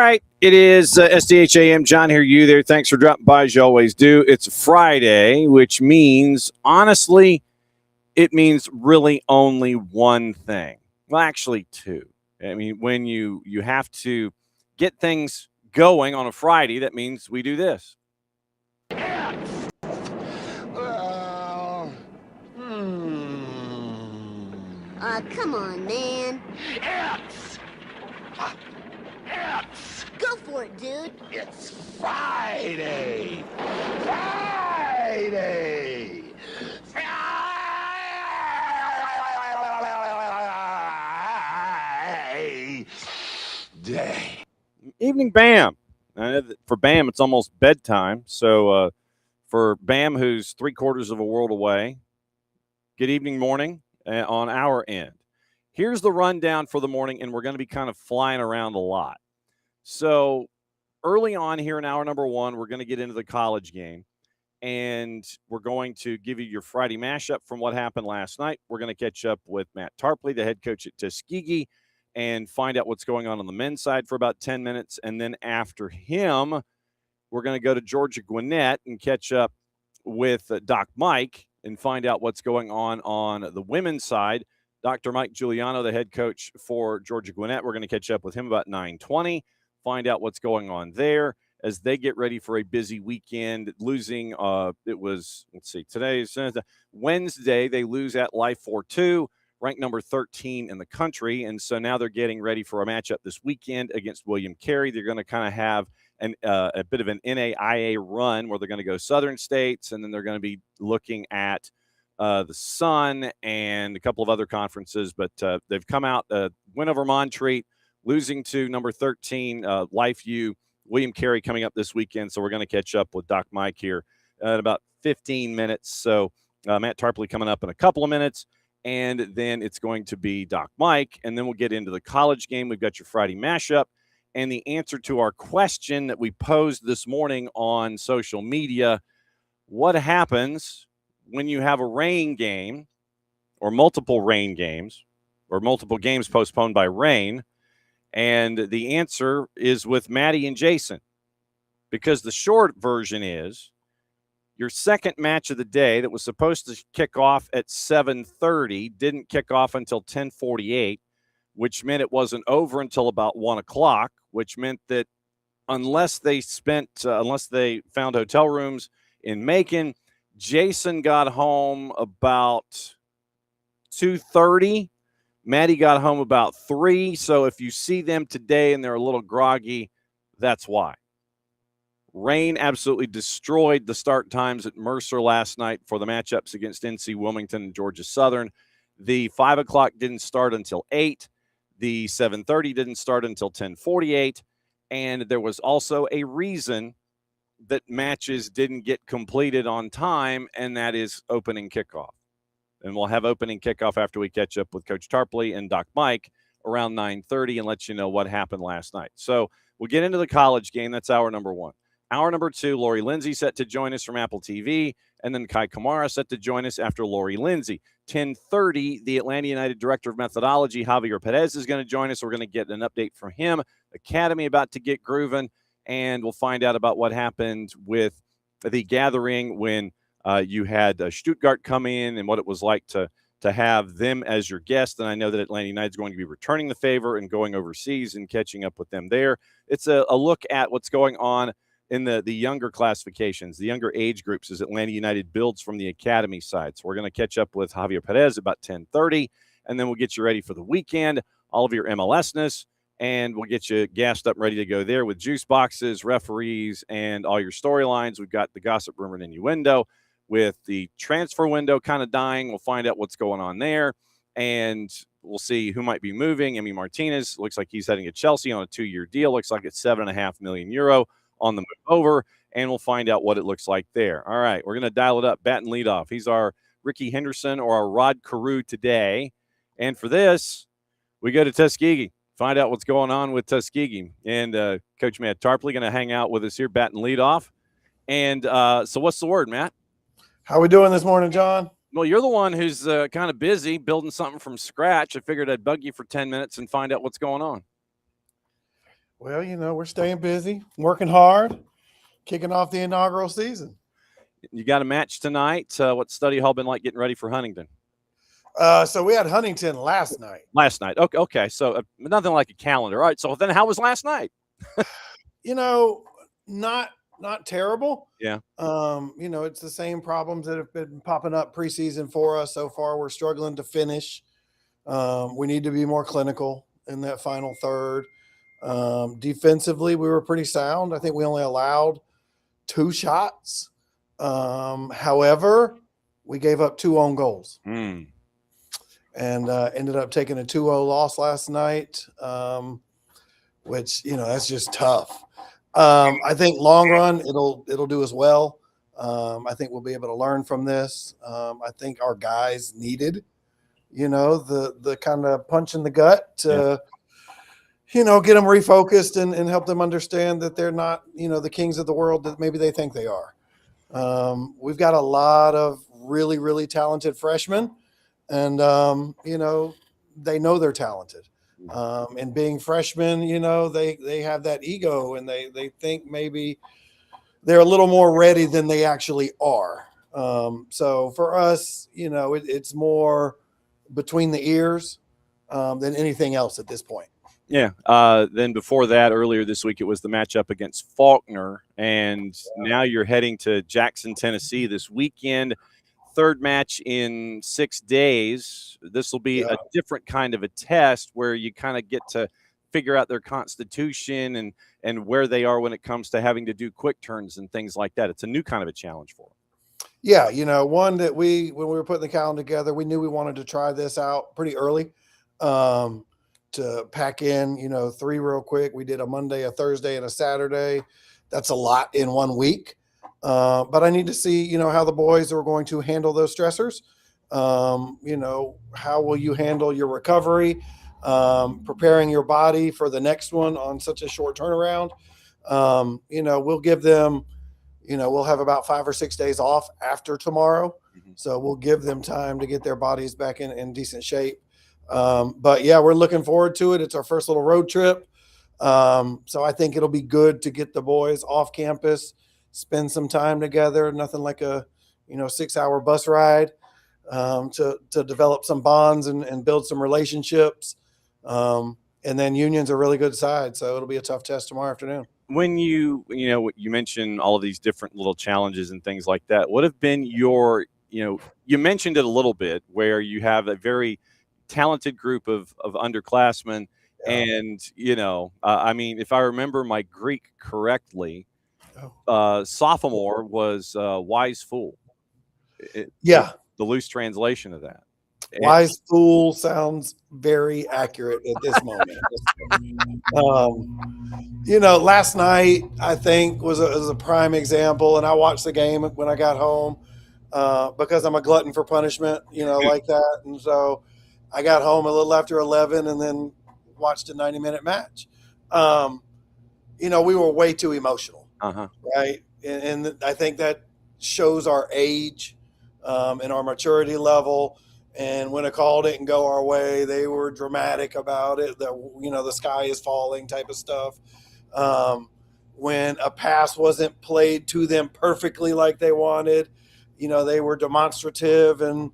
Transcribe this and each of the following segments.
right, it is SDH AM. John here, you there. Thanks for dropping by as you always do. It's Friday, which means, honestly, it means really only one thing. Well, actually two. I mean, when you have to get things going on a Friday, that means we do this. Come on, man. Go for it, dude. It's Friday. Friday. Friday. Evening Bam. For Bam, it's almost bedtime. So for Bam, who's 3/4 of a world away, good evening, morning on our end. Here's the rundown for the morning, and we're going to be kind of flying around a lot. So early on here in hour number one, we're going to get into the college game, and we're going to give you your Friday mashup from what happened last night. We're going to catch up with Matt Tarpley, the head coach at Tuskegee, and find out what's going on the men's side for about 10 minutes. And then after him, we're going to go to Georgia Gwinnett and catch up with Doc Mike and find out what's going on the women's side. Dr. Mike Giuliano, the head coach for Georgia Gwinnett, we're going to catch up with him about 9:20, find out what's going on there as they get ready for a busy weekend. Losing, it was, let's see, today's Wednesday, they lose at Life 4-2, ranked number 13 in the country. And so now they're getting ready for a matchup this weekend against William Carey. They're going to kind of have a bit of an NAIA run where they're going to go Southern States, and then they're going to be looking at the Sun and a couple of other conferences. But they've come out, win over Montreat, losing to number 13, Life U, William Carey coming up this weekend. So we're going to catch up with Doc Mike here in about 15 minutes. So Matt Tarpley coming up in a couple of minutes, and then it's going to be Doc Mike, and then we'll get into the college game. We've got your Friday mashup and the answer to our question that we posed this morning on social media. What happens when you have a rain game or multiple rain games or multiple games postponed by rain? And the answer is with Maddie and Jason, because the short version is your second match of the day that was supposed to kick off at 7:30 didn't kick off until 10:48, which meant it wasn't over until about 1 o'clock, which meant that unless they found hotel rooms in Macon, Jason got home about 2:30. Maddie got home about 3. So if you see them today and they're a little groggy, that's why. Rain absolutely destroyed the start times at Mercer last night for the matchups against NC Wilmington and Georgia Southern. The 5 o'clock didn't start until 8. The 7:30 didn't start until 10:48. And there was also a reason that matches didn't get completed on time, and that is opening kickoff. And we'll have opening kickoff after we catch up with Coach Tarpley and Doc Mike around 9:30 and let you know what happened last night. So we'll get into the college game. That's hour number one. Hour number two, Lori Lindsey set to join us from AppleTV, and then Kamara set to join us after Lori Lindsey. 10:30, the Atlanta United Director of Methodology, Javier Perez, is going to join us. We're going to get an update from him. Academy about to get grooving, and we'll find out about what happened with the gathering when you had Stuttgart come in and what it was like to have them as your guest. And I know that Atlanta United is going to be returning the favor and going overseas and catching up with them there. It's a look at what's going on in the younger classifications, the younger age groups, as Atlanta United builds from the academy side. So we're going to catch up with Javier Perez about 10:30, and then we'll get you ready for the weekend, all of your MLS-ness, and we'll get you gassed up and ready to go there with juice boxes, referees, and all your storylines. We've got the gossip, rumor, and innuendo. With the transfer window kind of dying, we'll find out what's going on there, and we'll see who might be moving. Emi Martinez looks like he's heading to Chelsea on a 2-year deal. Looks like it's €7.5 million on the move over, and we'll find out what it looks like there. All right, we're going to dial it up, bat and lead off. He's our Ricky Henderson or our Rod Carew today, and for this, we go to Tuskegee, find out what's going on with Tuskegee. And Coach Matt Tarpley going to hang out with us here, bat and lead off. And so what's the word, Matt? How we doing this morning, John? Well, you're the one who's kind of busy building something from scratch. I figured I'd bug you for 10 minutes and find out what's going on. Well, we're staying busy, working hard, kicking off the inaugural season. You got a match tonight. What's study hall been like getting ready for Huntington? So we had Huntington last night. Last night. Okay. So nothing like a calendar. All right. So then how was last night? Not terrible. Yeah. It's the same problems that have been popping up preseason for us so far. We're struggling to finish. We need to be more clinical in that final third. Defensively, we were pretty sound. I think we only allowed 2 shots. However, we gave up 2 own goals and ended up taking a 2-0 loss last night, which, that's just tough. I think long run, it'll do us well. I think we'll be able to learn from this. I think our guys needed, the kind of punch in the gut to, get them refocused and help them understand that they're not, the kings of the world that maybe they think they are. We've got a lot of really, really talented freshmen, and, they know they're talented. And being freshmen, they have that ego and they think maybe they're a little more ready than they actually are. So for us, it's more between the ears than anything else at this point. Yeah. Then before that, earlier this week, it was the matchup against Faulkner, and now you're heading to Jackson, Tennessee this weekend. Third match in 6 days. This will be a different kind of a test where you kind of get to figure out their constitution and where they are when it comes to having to do quick turns and things like that. It's a new kind of a challenge for them. Yeah, one that when we were putting the calendar together, we knew we wanted to try this out pretty early to pack in, 3 real quick. We did a Monday, a Thursday, and a Saturday. That's a lot in 1 week. But I need to see, how the boys are going to handle those stressors. How will you handle your recovery, preparing your body for the next one on such a short turnaround. We'll give them, we'll have about 5 or 6 days off after tomorrow. So we'll give them time to get their bodies back in decent shape. But yeah, we're looking forward to it. It's our first little road trip. So I think it'll be good to get the boys off campus, spend some time together. Nothing like a 6-hour bus ride to develop some bonds and build some relationships. And then Union's a really good side, so it'll be a tough test tomorrow afternoon. When you mentioned all of these different little challenges and things like that, what have been your, you mentioned it a little bit where you have a very talented group of underclassmen. Yeah. And, if I remember my Greek correctly, sophomore was wise fool. The loose translation of that. Wise fool sounds very accurate at this moment. Last night I think was a prime example, and I watched the game when I got home because I'm a glutton for punishment, like that. And so I got home a little after 11 and then watched a 90-minute match. We were way too emotional, right? And I think that shows our age and our maturity level. And when a call didn't go our way, they were dramatic about it. The sky is falling type of stuff. When a pass wasn't played to them perfectly like they wanted, they were demonstrative and,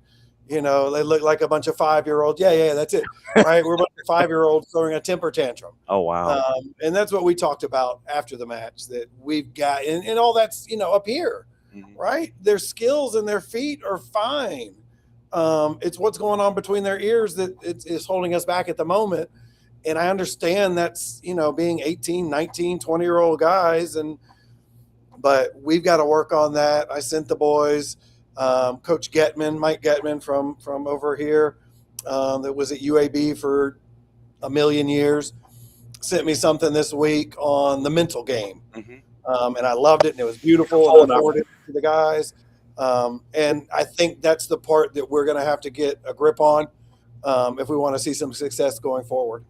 they looked like a bunch of 5-year-olds. Yeah, that's it. Right? We're a bunch of 5-year-olds throwing a temper tantrum. Oh, wow. And that's what we talked about after the match, that we've got, and all that's, up here, right? Their skills and their feet are fine. It's what's going on between their ears that is holding us back at the moment. And I understand that's, being 18, 19, 20-year-old guys. But we've got to work on that. I sent the boys, Coach Mike Getman from over here, that was at UAB for a million years, sent me something this week on the mental game. And I loved it, and it was beautiful. And I forwarded it to the guys. And I think that's the part that we're going to have to get a grip on if we want to see some success going forward.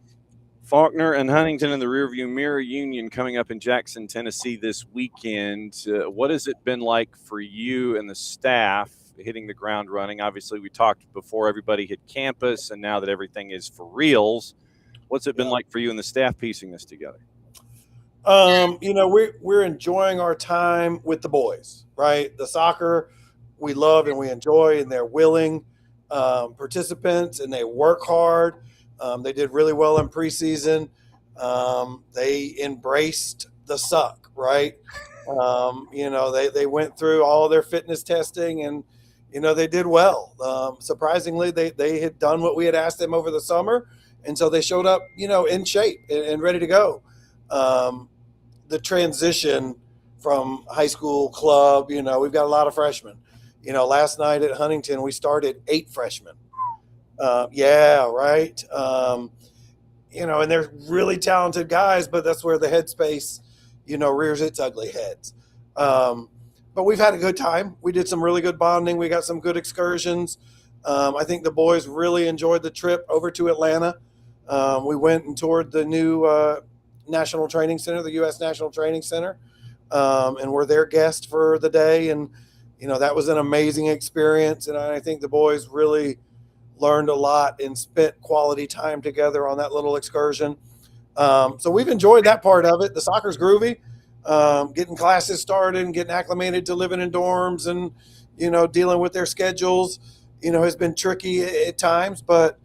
Faulkner and Huntington in the rearview mirror. Union coming up in Jackson, Tennessee this weekend. What has it been like for you and the staff hitting the ground running? Obviously, we talked before everybody hit campus, and now that everything is for reals, what's it been like for you and the staff piecing this together? We're enjoying our time with the boys, right? The soccer we love and we enjoy, and they're willing participants, and they work hard. They did really well in preseason. They embraced the suck, right? They went through all their fitness testing, and they did well. Surprisingly, they had done what we had asked them over the summer, and so they showed up, in shape and ready to go. The transition from high school club, we've got a lot of freshmen. Last night at Huntington, we started 8 freshmen. Yeah, right. And they're really talented guys, but that's where the headspace, rears its ugly heads. But we've had a good time. We did some really good bonding. We got some good excursions. I think the boys really enjoyed the trip over to Atlanta. We went and toured the new National Training Center, the U.S. National Training Center, and we're their guest for the day. And, that was an amazing experience. And I think the boys really learned a lot and spent quality time together on that little excursion. So we've enjoyed that part of it. The soccer's groovy, getting classes started and getting acclimated to living in dorms and, dealing with their schedules, has been tricky at times, but,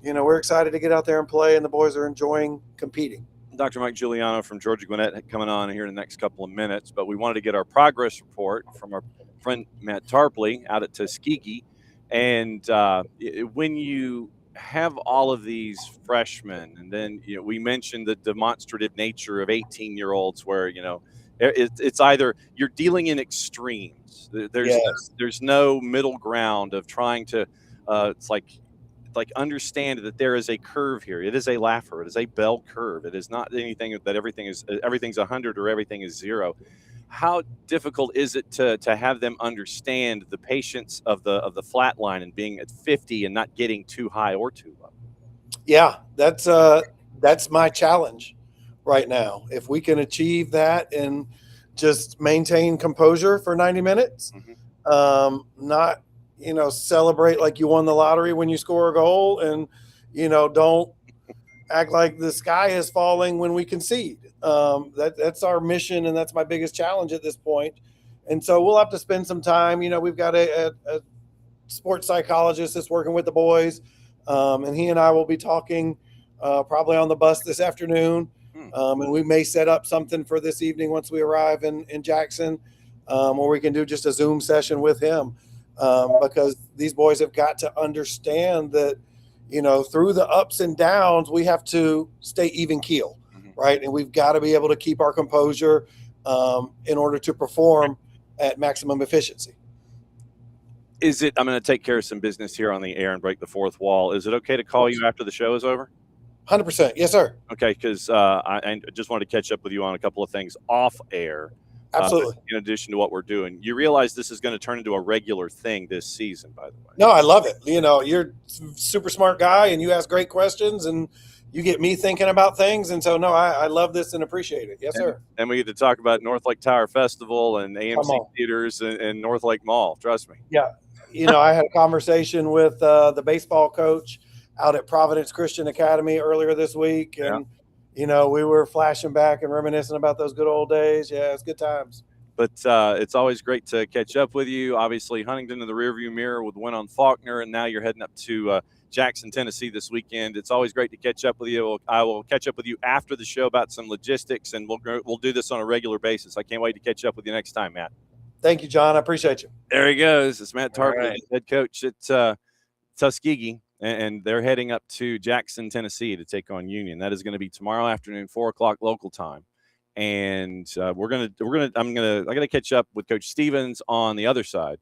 we're excited to get out there and play, and the boys are enjoying competing. Dr. Mike Giuliano from Georgia Gwinnett coming on here in the next couple of minutes, but we wanted to get our progress report from our friend Matt Tarpley out at Tuskegee. And when you have all of these freshmen, and then we mentioned the demonstrative nature of 18-year-olds where it's either you're dealing in extremes. There's no middle ground of trying to it's like understand that there is a curve here. It is a laugher. It is a bell curve. It is not anything that everything's 100 or everything is 0. How difficult is it to have them understand the patience of the flat line and being at 50 and not getting too high or too low? Yeah, that's my challenge right now. If we can achieve that and just maintain composure for 90 minutes, not celebrate like you won the lottery when you score a goal, and don't act like the sky is falling when we concede. That's our mission, and that's my biggest challenge at this point. And so we'll have to spend some time. We've got a sports psychologist that's working with the boys, and he and I will be talking probably on the bus this afternoon. And we may set up something for this evening once we arrive in Jackson, where we can do just a Zoom session with him, because these boys have got to understand that through the ups and downs, we have to stay even keel. Right. And we've got to be able to keep our composure in order to perform at maximum efficiency. I'm going to take care of some business here on the air and break the fourth wall. Is it okay to call you after the show is over? 100%. Yes, sir. Okay. Because I just wanted to catch up with you on a couple of things off air. Absolutely. In addition to what we're doing, you realize this is going to turn into a regular thing this season, by the way. No, I love it. You're a super smart guy, and you ask great questions, and you get me thinking about things. And so, no, I love this and appreciate it. Yes, sir. And we get to talk about North Lake Tower Festival and AMC Theaters and North Lake Mall. Trust me. Yeah. I had a conversation with the baseball coach out at Providence Christian Academy earlier this week. And, we were flashing back and reminiscing about those good old days. Yeah, it's good times. But it's always great to catch up with you. Obviously, Huntington in the rearview mirror with the win on Faulkner, and now you're heading up to Jackson, Tennessee this weekend. It's always great to catch up with you. I will catch up with you after the show about some logistics, and we'll do this on a regular basis. I can't wait to catch up with you next time, Matt. Thank you, John. I appreciate you. There he goes. It's Matt Tarpley, right. Head coach at Tuskegee, and they're heading up to Jackson, Tennessee to take on Union. That is going to be tomorrow afternoon, 4:00 local time. And I got to catch up with Coach Stevens on the other side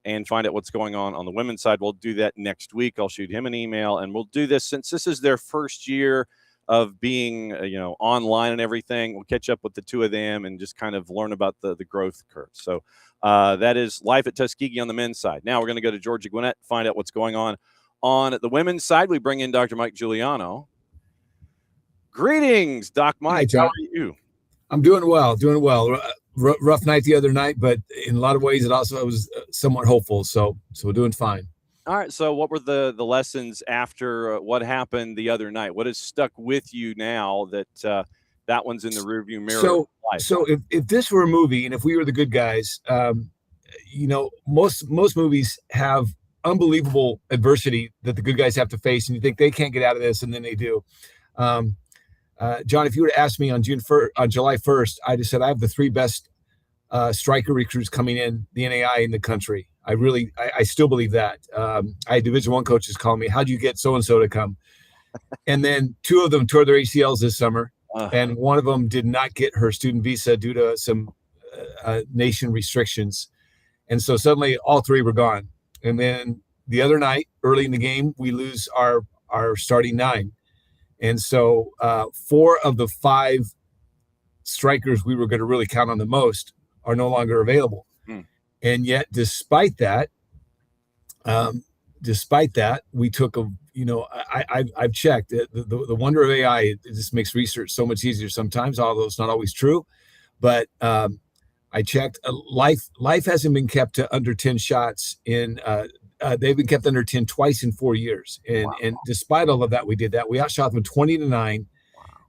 and find out what's going on the women's side. We'll do that next week. I'll shoot him an email, and we'll do this since this is their first year of being, online and everything. We'll catch up with the two of them and just kind of learn about the growth curve. So that is life at Tuskegee on the men's side. Now we're going to go to Georgia Gwinnett, find out what's going on the women's side. We bring in Dr. Mike Giuliano. Greetings, Doc Mike. Hi, how are you? I'm doing well. Rough night the other night, but in a lot of ways, it was somewhat hopeful. So we're doing fine. All right. So what were the lessons after what happened the other night? What has stuck with you now that that one's in the rearview mirror. So, life. so if this were a movie and if we were the good guys, most movies have unbelievable adversity that the good guys have to face, and you think they can't get out of this, and then they do. John, if you would have asked me on July 1st, I just said I have the 3 best striker recruits coming in the NAI in the country. I still believe that. I had Division I coaches calling me, how'd you get so-and-so to come? And then 2 of them tore their ACLs this summer, and one of them did not get her student visa due to some nation restrictions. And so suddenly all 3 were gone. And then the other night, early in the game, we lose our starting 9. And so 4 of the 5 strikers we were going to really count on the most are no longer available. And yet, despite that, we took I've checked the wonder of AI. It just makes research so much easier sometimes, although it's not always true. But I checked. Life hasn't been kept to under 10 shots in. They've been kept under 10 twice in 4 years, and despite all of that, we did that. We outshot them 20-9,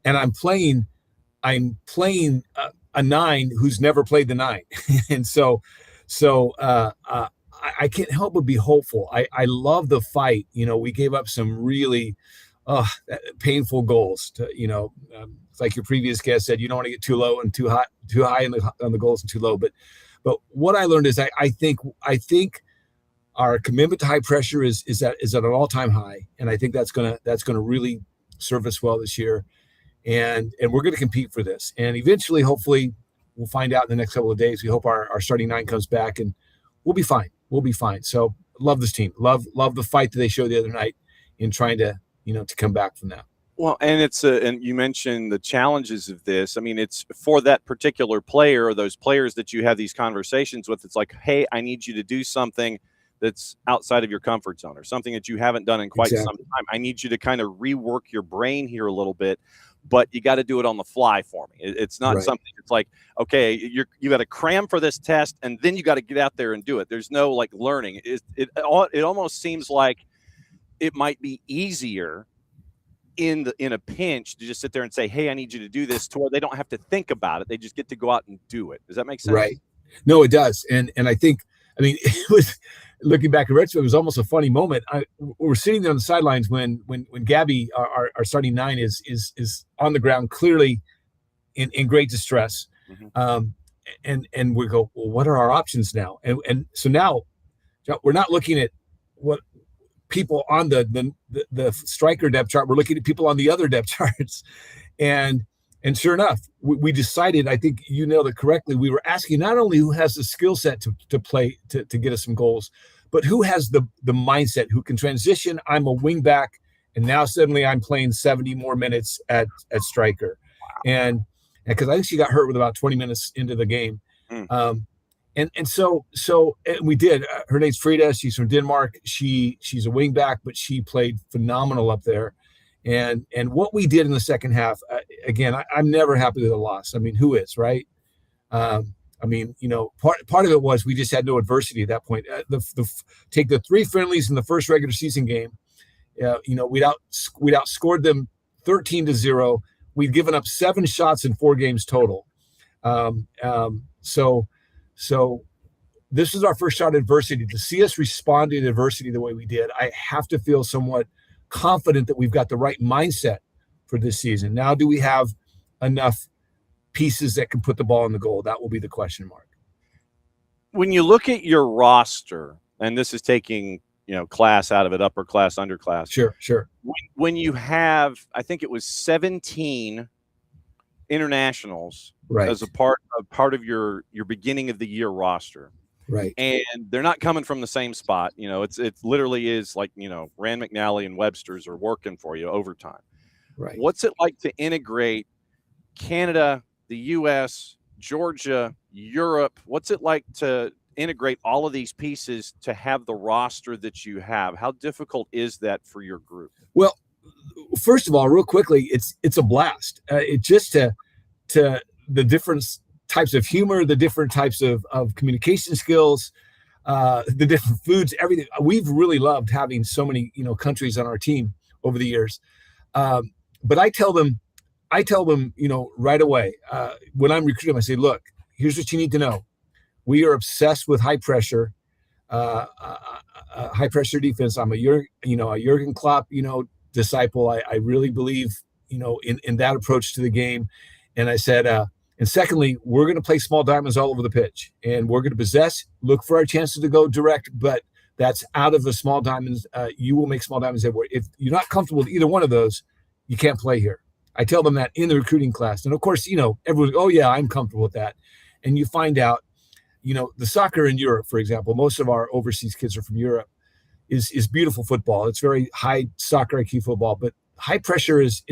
and I'm playing a 9 who's never played the 9, and so I can't help but be hopeful. I love the fight. We gave up some really painful goals. It's like your previous guest said, you don't want to get too low and too high on the goals and too low. But what I learned is I think our commitment to high pressure is at an all-time high, and I think that's gonna really serve us well this year, and we're going to compete for this. And eventually, hopefully, we'll find out in the next couple of days. We hope our starting 9 comes back, and we'll be fine. We'll be fine. So love this team. Love the fight that they showed the other night in trying to to come back from that. Well, and and you mentioned the challenges of this. I mean, it's for that particular player or those players that you have these conversations with. It's like, hey, I need you to do something that's outside of your comfort zone or something that you haven't done in quite some time. I need you to kind of rework your brain here a little bit, but you got to do it on the fly for me. It's not something it's like, okay, you got to cram for this test and then you got to get out there and do it. There's no like learning. It almost seems like it might be easier in a pinch to just sit there and say, hey, I need you to do this, to where they don't have to think about it. They just get to go out and do it. Does that make sense? Right. No, it does. And I think, it was, looking back at retrospect, it was almost a funny moment. We're sitting there on the sidelines when Gabby, our starting 9, is on the ground, clearly in great distress. And we go, well, what are our options now? And so now we're not looking at what people on the striker depth chart. We're looking at people on the other depth charts, and sure enough, we decided, I think you nailed it correctly. We were asking not only who has the skill set to play to get us some goals, but who has the mindset, who can transition. I'm a wing back, and now suddenly I'm playing 70 more minutes at striker. And because I think she got hurt with about 20 minutes into the game. And so we did. Her name's Frida. She's from Denmark. She's a wing back, but she played phenomenal up there. And what we did in the second half, again, I'm never happy with a loss. I mean, who is, right? Part of it was we just had no adversity at that point. Take the 3 friendlies in the first regular season game. We'd outscored them 13-0. We'd given up 7 shots in 4 games total. So this is our first shot at adversity. To see us respond to adversity the way we did, I have to feel somewhat confident that we've got the right mindset for this season. Now, do we have enough pieces that can put the ball in the goal? That will be the question mark. When you look at your roster, and this is taking class out of it, upper class, underclass. Sure. When you have, I think it was 17 internationals as a part of your beginning of the year roster. Right. And they're not coming from the same spot. It literally is like, Rand McNally and Webster's are working for you overtime. Right. What's it like to integrate Canada, the US, Georgia, Europe? What's it like to integrate all of these pieces to have the roster that you have? How difficult is that for your group? Well, first of all, real quickly, it's a blast. It just to the different types of humor, the different types of communication skills, the different foods, everything. We've really loved having so many countries on our team over the years. But I tell them, I tell them, right away, when I'm recruiting them, I say, look, here's what you need to know. We are obsessed with high pressure defense. I'm a Jurgen Klopp, disciple. I really believe, in that approach to the game. And I said, and secondly, we're going to play small diamonds all over the pitch, and we're going to possess, look for our chances to go direct, but that's out of the small diamonds. You will make small diamonds everywhere. If you're not comfortable with either one of those, you can't play here. I tell them that in the recruiting class. And of course, everyone, oh yeah, I'm comfortable with that. And you find out, the soccer in Europe, for example, most of our overseas kids are from Europe, is beautiful football. It's very high soccer IQ football, but high pressure is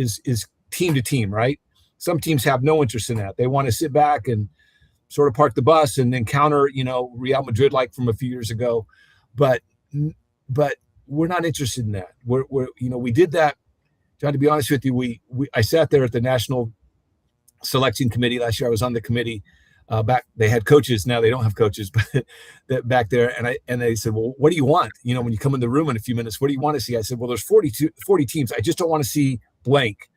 team to team, right? Some teams have no interest in that. They want to sit back and sort of park the bus and then counter, Real Madrid like from a few years ago. But we're not interested in that. We did that. John, to be honest with you, I sat there at the national selection committee last year. I was on the committee. Back they had coaches. Now they don't have coaches, but back there. And they said, well, what do you want? When you come in the room in a few minutes, what do you want to see? I said, well, there's 40 teams. I just don't want to see blank.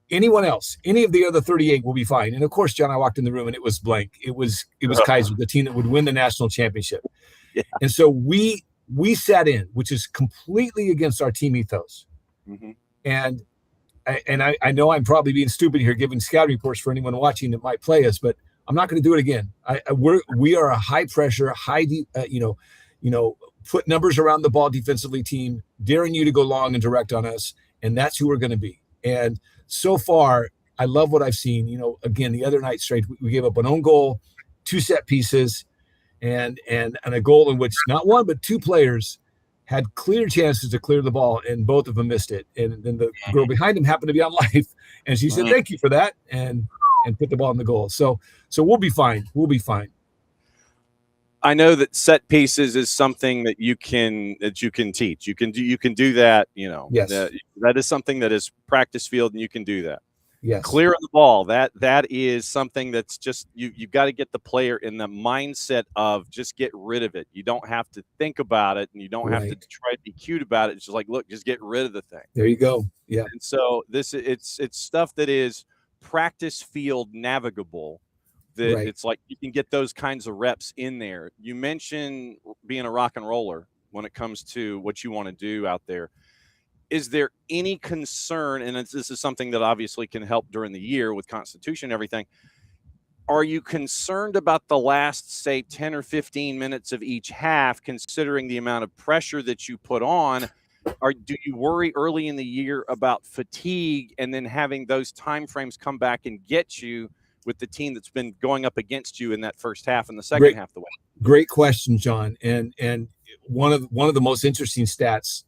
Anyone else, any of the other 38 will be fine. And of course, John, I walked in the room and it was blank. It was Kaiser, the team that would win the national championship. Yeah. And so we sat in, which is completely against our team ethos. Mm-hmm. And I know I'm probably being stupid here, giving scouting reports for anyone watching that might play us, but I'm not going to do it again. We are a high pressure, put numbers around the ball defensively team, daring you to go long and direct on us, and that's who we're going to be. And so far, I love what I've seen. Again, the other night straight, we gave up an own goal, 2 set pieces, and a goal in which not one but 2 players had clear chances to clear the ball, and both of them missed it. And then the girl behind him happened to be on live, and she said, "Thank you for that," and put the ball in the goal. So we'll be fine. We'll be fine. I know that set pieces is something that you can teach. You can do that. Yes. That is something that is practice field, and you can do that. Yes. Clearing the ball, that is something that's just you've got to get the player in the mindset of just get rid of it. You don't have to think about it, and you don't have to try to be cute about it. It's just like, look, just get rid of the thing. There you go. Yeah. And so it's stuff that is practice field navigable. It's like you can get those kinds of reps in there. You mentioned being a rock and roller when it comes to what you want to do out there. Is there any concern, and this is something that obviously can help during the year with Constitution and everything, are you concerned about the last, say, 10 or 15 minutes of each half, considering the amount of pressure that you put on? Or do you worry early in the year about fatigue and then having those time frames come back and get you with the team that's been going up against you in that first half and the second half of the way? Great question, John. And one of the most interesting stats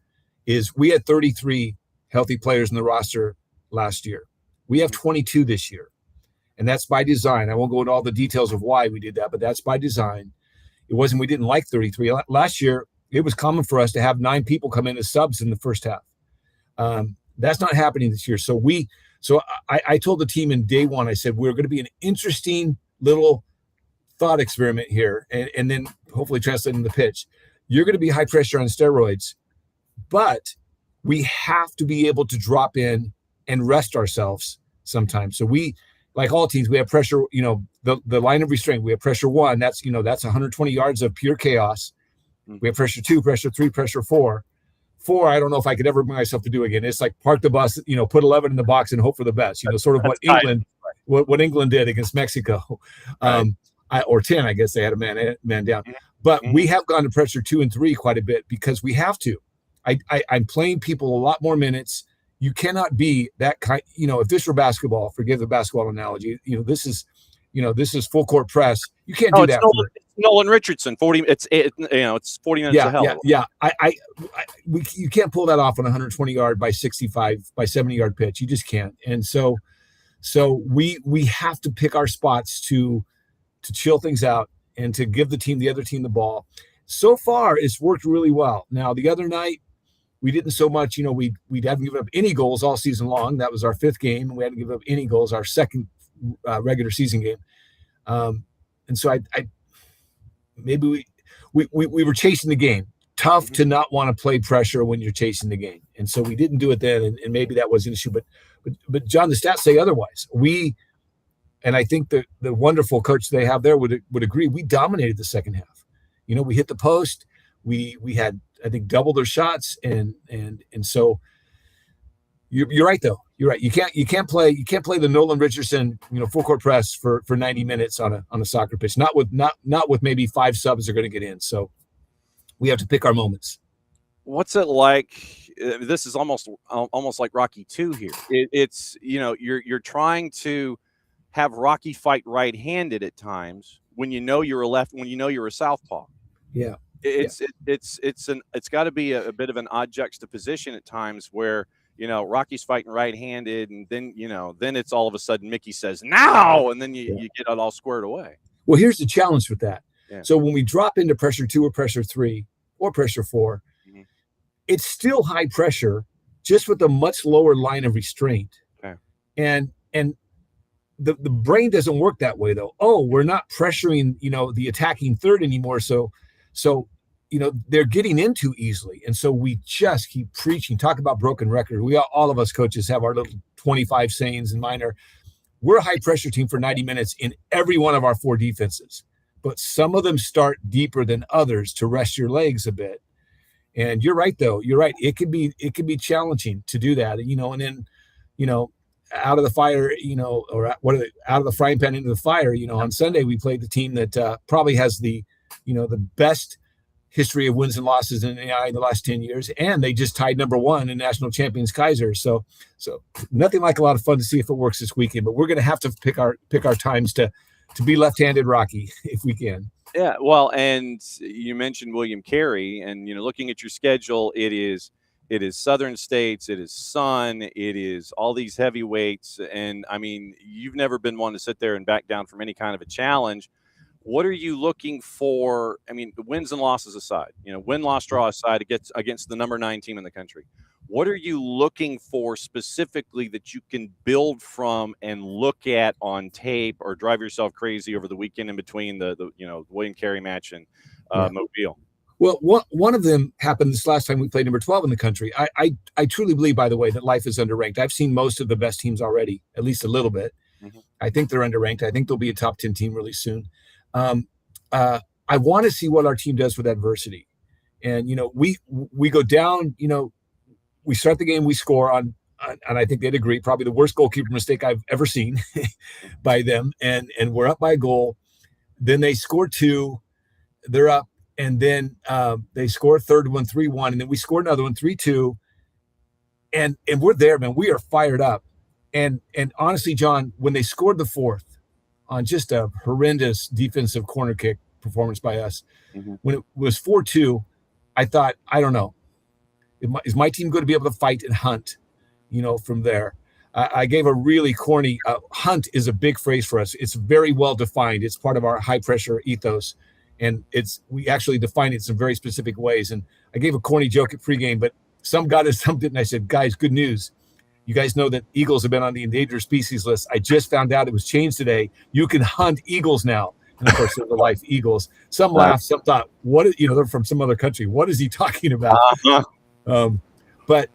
is we had 33 healthy players in the roster last year. We have 22 this year, and that's by design. I won't go into all the details of why we did that, but that's by design. It wasn't we didn't like 33. Last year, it was common for us to have 9 people come in as subs in the first half. That's not happening this year. So I told the team in day one, I said, we're going to be an interesting little thought experiment here, and then hopefully translate in the pitch. You're going to be high pressure on steroids, but we have to be able to drop in and rest ourselves sometimes. So we, like all teams, we have pressure, the line of restraint. We have pressure 1. That's 120 yards of pure chaos. We have pressure 2, pressure 3, pressure 4. 4, I don't know if I could ever bring myself to do again. It's like park the bus, put 11 in the box and hope for the best. Sort of what England did against Mexico, or 10. I guess they had a man down. But we have gone to pressure 2 and 3 quite a bit because we have to. I'm playing people a lot more minutes. You cannot be that kind. If this were basketball, forgive the basketball analogy. This is full court press. You can't do that. It's Nolan Richardson. 40. It's 40 minutes of hell. Yeah. You can't pull that off on a 120 yard by 65 by 70 yard pitch. You just can't. And so we have to pick our spots to chill things out and to give the other team the ball. So far, it's worked really well. Now the other night, we didn't so much. We haven't given up any goals all season long. That was our 5th game, and we hadn't given up any goals our 2nd regular season game. And so maybe we were chasing the game. Tough to not want to play pressure when you're chasing the game. And so we didn't do it then. And maybe that was an issue, but But John, the stats say otherwise. And I think the wonderful coach they have there would agree. We dominated the second half. We hit the post. We had, I think, double their shots, and so you're right though. You're right. You can't play the Nolan Richardson full court press for 90 minutes on a soccer pitch. Not with maybe 5 subs are going to get in. So we have to pick our moments. What's it like? This is almost like Rocky 2 here. It's you're trying to have Rocky fight right-handed at times when you're a southpaw. Yeah. It's got to be a bit of an odd juxtaposition at times where Rocky's fighting right-handed, and then then it's all of a sudden Mickey says now, and then you get it all squared away. Well, here's the challenge with that. Yeah. So when we drop into pressure 2 or pressure 3 or pressure 4, it's still high pressure, just with a much lower line of restraint. Okay. And the brain doesn't work that way though. Oh, we're not pressuring the attacking third anymore, so they're getting in too easily, and so we just keep preaching. Talk about broken record. All of us coaches have our little 25 sayings, and mine are: we're a high pressure team for 90 minutes in every one of our 4 defenses, but some of them start deeper than others to rest your legs a bit. And you're right though. You're right. It could be challenging to do that. And then out of the fire, or out of the frying pan into the fire. On Sunday we played the team that probably has the best history of wins and losses in the last 10 years, and they just tied number 1 in national champions Kaiser. So nothing like a lot of fun to see if it works this weekend. But we're going to have to pick our times to be left-handed Rocky if we can. Yeah, well, and you mentioned William Carey, and looking at your schedule, it is Southern States, it is Sun, it is all these heavyweights, and I mean, you've never been one to sit there and back down from any kind of a challenge. What are you looking for? I mean, the wins and losses aside, win-loss draw aside against the number 9 team in the country. What are you looking for specifically that you can build from and look at on tape, or drive yourself crazy over the weekend in between the William Carey match and Mobile? Well, one of them happened this last time we played number 12 in the country. I truly believe, by the way, that life is underranked. I've seen most of the best teams already, at least a little bit. Mm-hmm. I think they're underranked. I think they'll be a top 10 team really soon. I want to see what our team does with adversity. And, we go down, we start the game, we score on, and I think they'd agree, probably the worst goalkeeper mistake I've ever seen by them. And we're up by a goal. Then they score 2, they're up. And then they score a third one, 3-1. And then we score another one, 3-2. And we're there, man. We are fired up. And honestly, John, when they scored the 4th on just a horrendous defensive corner kick performance by us, when it was 4-2, I thought, I don't know. Is my team going to be able to fight and hunt, from there? I gave a really corny hunt is a big phrase for us. It's very well defined. It's part of our high pressure ethos. And we actually define it in some very specific ways. And I gave a corny joke at pregame, but some got us, some didn't. I said, guys, good news. You guys know that eagles have been on the endangered species list. I just found out it was changed today. You can hunt eagles now. And of course, they're the life eagles. Some laughed, some thought, they're from some other country. What is he talking about? But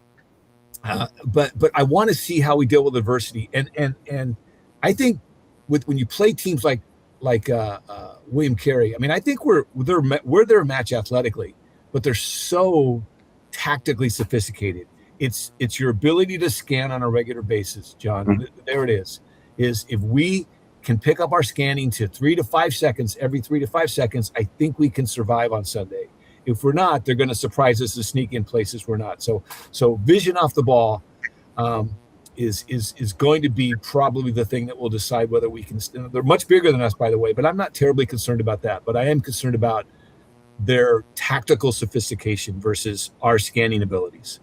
I want to see how we deal with adversity. And I think when you play teams like William Carey, I mean, I think we're their match athletically, but they're so tactically sophisticated. It's your ability to scan on a regular basis, John. Mm-hmm. There it is if we can pick up our scanning to 3 to 5 seconds, every 3 to 5 seconds, I think we can survive on Sunday. If we're not, they're going to surprise us and sneak in places we're not. So vision off the ball is going to be probably the thing that will decide whether we can. They're much bigger than us, by the way, but I'm not terribly concerned about that. But I am concerned about their tactical sophistication versus our scanning abilities.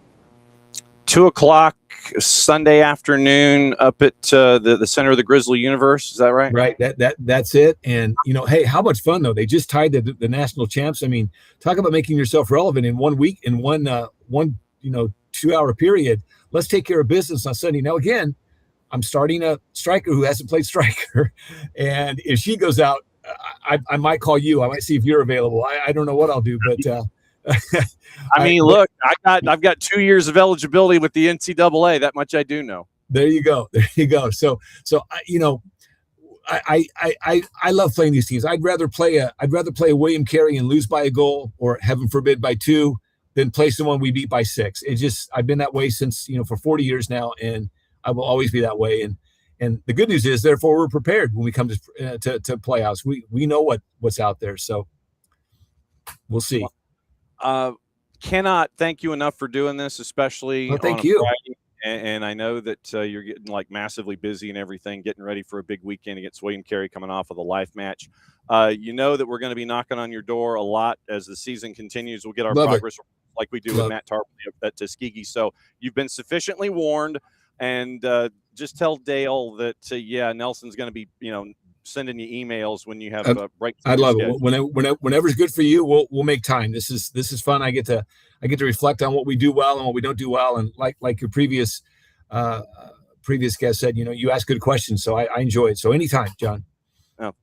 2:00 Sunday afternoon up at the center of the Grizzly universe. Is that right? Right. That's it. And hey, how much fun though? They just tied the national champs. I mean, talk about making yourself relevant in 1 week, in one 2-hour period. Let's take care of business on Sunday. Now, again, I'm starting a striker who hasn't played striker, and if she goes out, I might call you. I might see if you're available. I don't know what I'll do, but. I mean, look, I've got 2 years of eligibility with the NCAA. That much I do know. There you go. There you go. So I love playing these teams. I'd rather play a William Carey and lose by a goal, or heaven forbid by 2, than play someone we beat by 6. I've been that way since, for 40 years now, and I will always be that way. And the good news is, therefore, we're prepared when we come to playoffs. We know what's out there. So we'll see. Cannot thank you enough for doing this, especially on a Friday. And I know that you're getting like massively busy and everything, getting ready for a big weekend against William Carey coming off of the life match. You know that we're going to be knocking on your door a lot as the season continues. We'll get our progress like we do with Matt Tarpley at Tuskegee. So you've been sufficiently warned, and just tell Dale that, Nelson's going to be, sending you emails when you have breaks. I love it. Whenever's good for you, we'll make time. This is fun. I get to reflect on what we do well and what we don't do well. And like your previous guest said, you ask good questions. So I enjoy it. So anytime, John.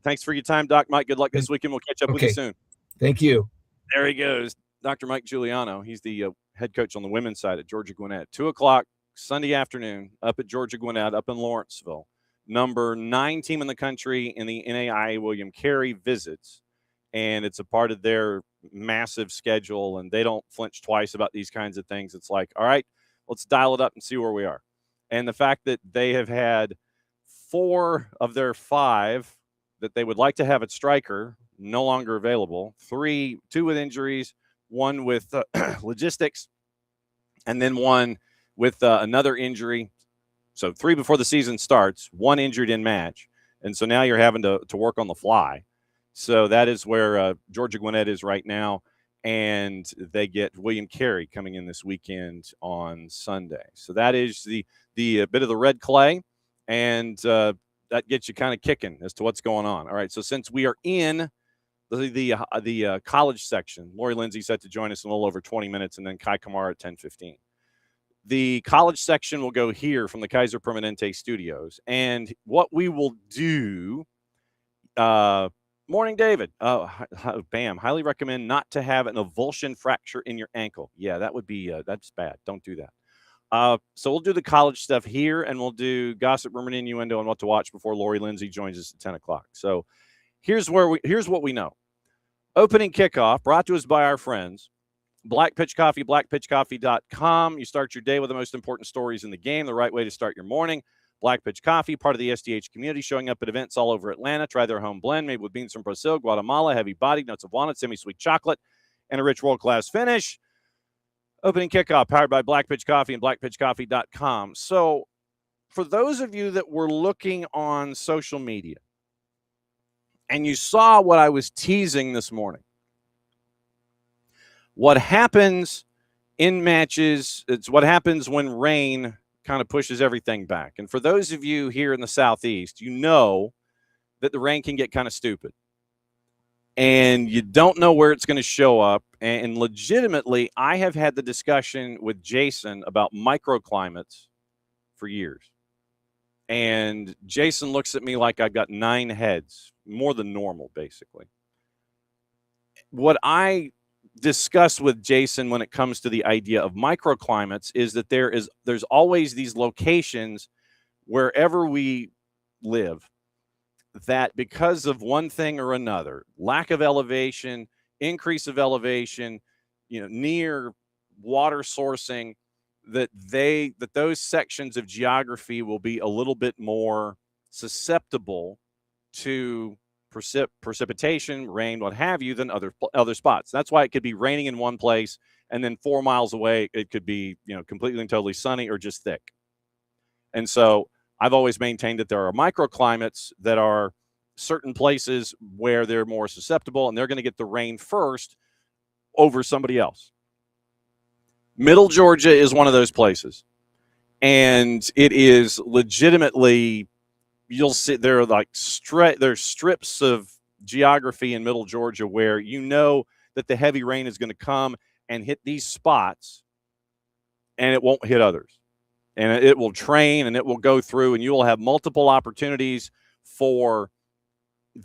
Thanks for your time, Doc Mike. Good luck this weekend. We'll catch up with you soon. Thank you. There he goes. Dr. Mike Giuliano. He's the head coach on the women's side at Georgia Gwinnett. 2:00 Sunday afternoon up at Georgia Gwinnett up in Lawrenceville. Number 9 team in the country in the NAIA William Carey visits, and it's a part of their massive schedule, and they don't flinch twice about these kinds of things. It's like, all right, let's dial it up and see where we are. And the fact that they have had 4 of their 5 that they would like to have at striker no longer available, 2 with injuries, 1 with logistics, and then 1 with another injury. So 3 before the season starts, 1 injured in match. And so now you're having to work on the fly. So that is where Georgia Gwinnett is right now. And they get William Carey coming in this weekend on Sunday. So that is the bit of the red clay. And that gets you kind of kicking as to what's going on. All right. So since we are in the college section, Lori Lindsey set to join us in a little over 20 minutes, and then Kai Kamara at 10:15. The college section will go here from the Kaiser Permanente studios. And what we will do, morning, David. Bam. Highly recommend not to have an avulsion fracture in your ankle. Yeah, that would be, that's bad. Don't do that. So we'll do the college stuff here, and we'll do gossip, rumor, and innuendo on what to watch before Lori Lindsey joins us at 10 o'clock. So here's what we know. Opening kickoff brought to us by our friends Black Pitch Coffee, blackpitchcoffee.com. You start your day with the most important stories in the game, the right way to start your morning. Black Pitch Coffee, part of the SDH community, showing up at events all over Atlanta. Try their home blend made with beans from Brazil, Guatemala, heavy bodied, notes of walnut, semi-sweet chocolate, and a rich world-class finish. Opening kickoff, powered by Black Pitch Coffee and blackpitchcoffee.com. So for those of you that were looking on social media and you saw what I was teasing this morning, what happens in matches, it's what happens when rain kind of pushes everything back. And for those of you here in the Southeast, you know that the rain can get kind of stupid. And you don't know where it's going to show up. And legitimately, I have had the discussion with Jason about microclimates for years. And Jason looks at me like I've got 9 heads, more than normal, basically. What I discuss with Jason when it comes to the idea of microclimates is that there's always these locations wherever we live that, because of one thing or another, lack of elevation, increase of elevation, near water sourcing, that those sections of geography will be a little bit more susceptible to precipitation, rain, what have you, than other spots. That's why it could be raining in one place, and then 4 miles away it could be completely and totally sunny or just thick. And so I've always maintained that there are microclimates that are certain places where they're more susceptible, and they're going to get the rain first over somebody else. Middle Georgia is one of those places, and it is legitimately, you'll see there are there's strips of geography in Middle Georgia where you know that the heavy rain is going to come and hit these spots, and it won't hit others. And it will train, and it will go through, and you will have multiple opportunities for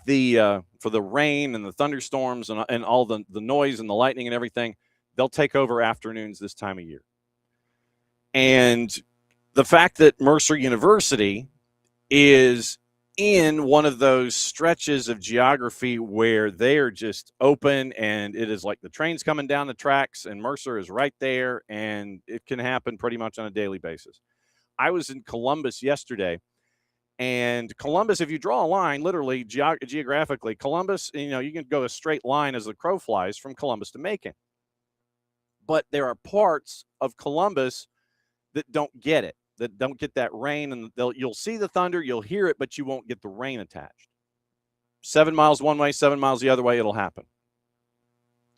the rain and the thunderstorms and all the noise and the lightning and everything. They'll take over afternoons this time of year. And the fact that Mercer University is in one of those stretches of geography where they are just open, and it is like the train's coming down the tracks and Mercer is right there, and it can happen pretty much on a daily basis. I was in Columbus yesterday, and Columbus, if you draw a line, literally geographically, Columbus, you can go a straight line as the crow flies from Columbus to Macon. But there are parts of Columbus that don't get it, that don't get that rain, and you'll see the thunder, you'll hear it, but you won't get the rain attached. 7 miles one way, 7 miles the other way, it'll happen.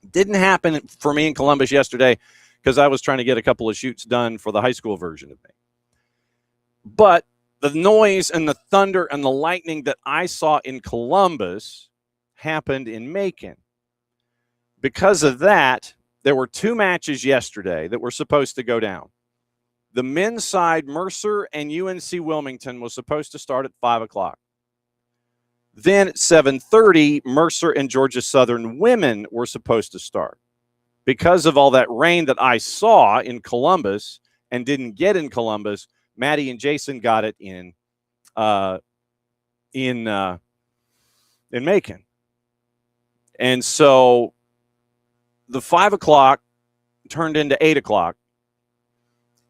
Didn't happen for me in Columbus yesterday because I was trying to get a couple of shoots done for the high school version of me. But the noise and the thunder and the lightning that I saw in Columbus happened in Macon. Because of that, there were 2 matches yesterday that were supposed to go down. The men's side, Mercer and UNC Wilmington, was supposed to start at 5 o'clock. Then at 7:30, Mercer and Georgia Southern women were supposed to start. Because of all that rain that I saw in Columbus and didn't get in Columbus, Maddie and Jason got it in Macon. And so the 5 o'clock turned into 8 o'clock.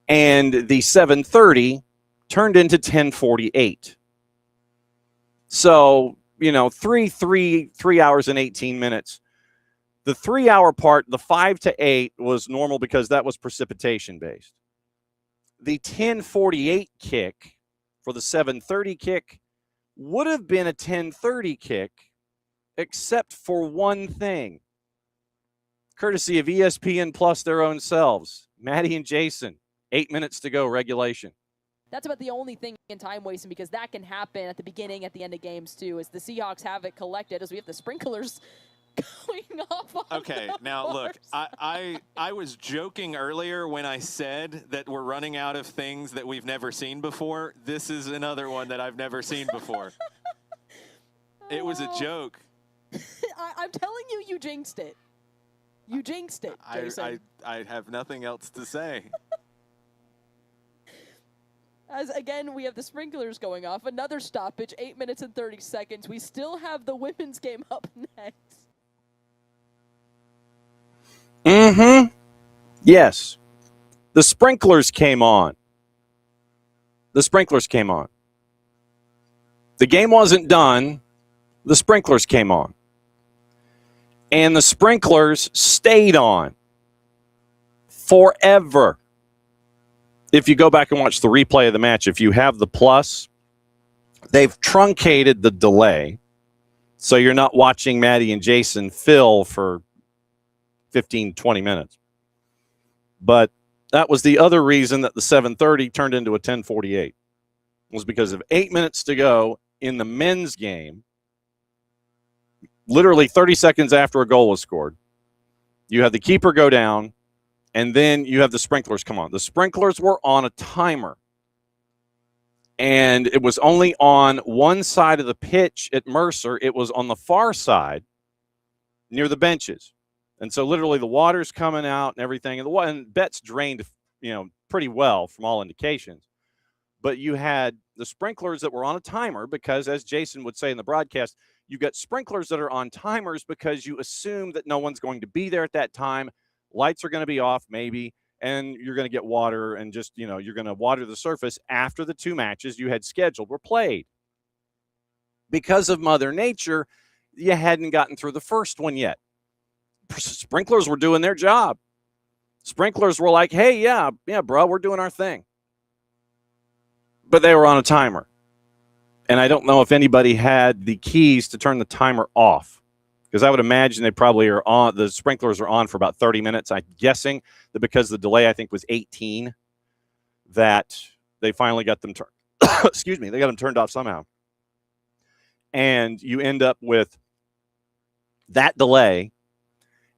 And the 7:30 turned into 10:48. So, 3 hours and 18 minutes. The 3-hour part, the 5 to 8, was normal because that was precipitation based. The 10:48 kick for the 7:30 kick would have been a 10:30 kick, except for one thing. Courtesy of ESPN Plus their own selves. Maddie and Jason. 8 minutes to go, regulation. That's about the only thing in time wasting, because that can happen at the beginning, at the end of games too, as the Seahawks have it collected, as we have the sprinklers going off on Okay, now look, I was joking earlier when I said that we're running out of things that we've never seen before. This is another one that I've never seen before. It was a joke. I'm telling you, you jinxed it. You jinxed it, Jason. I have nothing else to say. As, again, we have the sprinklers going off. Another stoppage, 8 minutes and 30 seconds. We still have the women's game up next. Mm-hmm. Yes. The sprinklers came on. The sprinklers came on. The game wasn't done. The sprinklers came on. And the sprinklers stayed on forever. If you go back and watch the replay of the match, if you have the plus, they've truncated the delay. So you're not watching Maddie and Jason fill for 15, 20 minutes. But that was the other reason that the 7:30 turned into a 10:48. Was because of 8 minutes to go in the men's game. Literally 30 seconds after a goal was scored. You have the keeper go down. And then you have the sprinklers come on. The sprinklers were on a timer. And it was only on one side of the pitch at Mercer. It was on the far side near the benches. And so literally the water's coming out and everything. And Betts drained, pretty well from all indications. But you had the sprinklers that were on a timer because, as Jason would say in the broadcast, you got sprinklers that are on timers because you assume that no one's going to be there at that time. Lights are going to be off, maybe, and you're going to get water and just, you're going to water the surface after the 2 matches you had scheduled were played. Because of Mother Nature, you hadn't gotten through the first one yet. Sprinklers were doing their job. Sprinklers were like, hey, yeah, bro, we're doing our thing. But they were on a timer. And I don't know if anybody had the keys to turn the timer off. Because I would imagine they probably are on, the sprinklers are on for about 30 minutes. I'm guessing that because the delay, I think, was 18, that they finally got them turned. Excuse me, they got them turned off somehow. And you end up with that delay.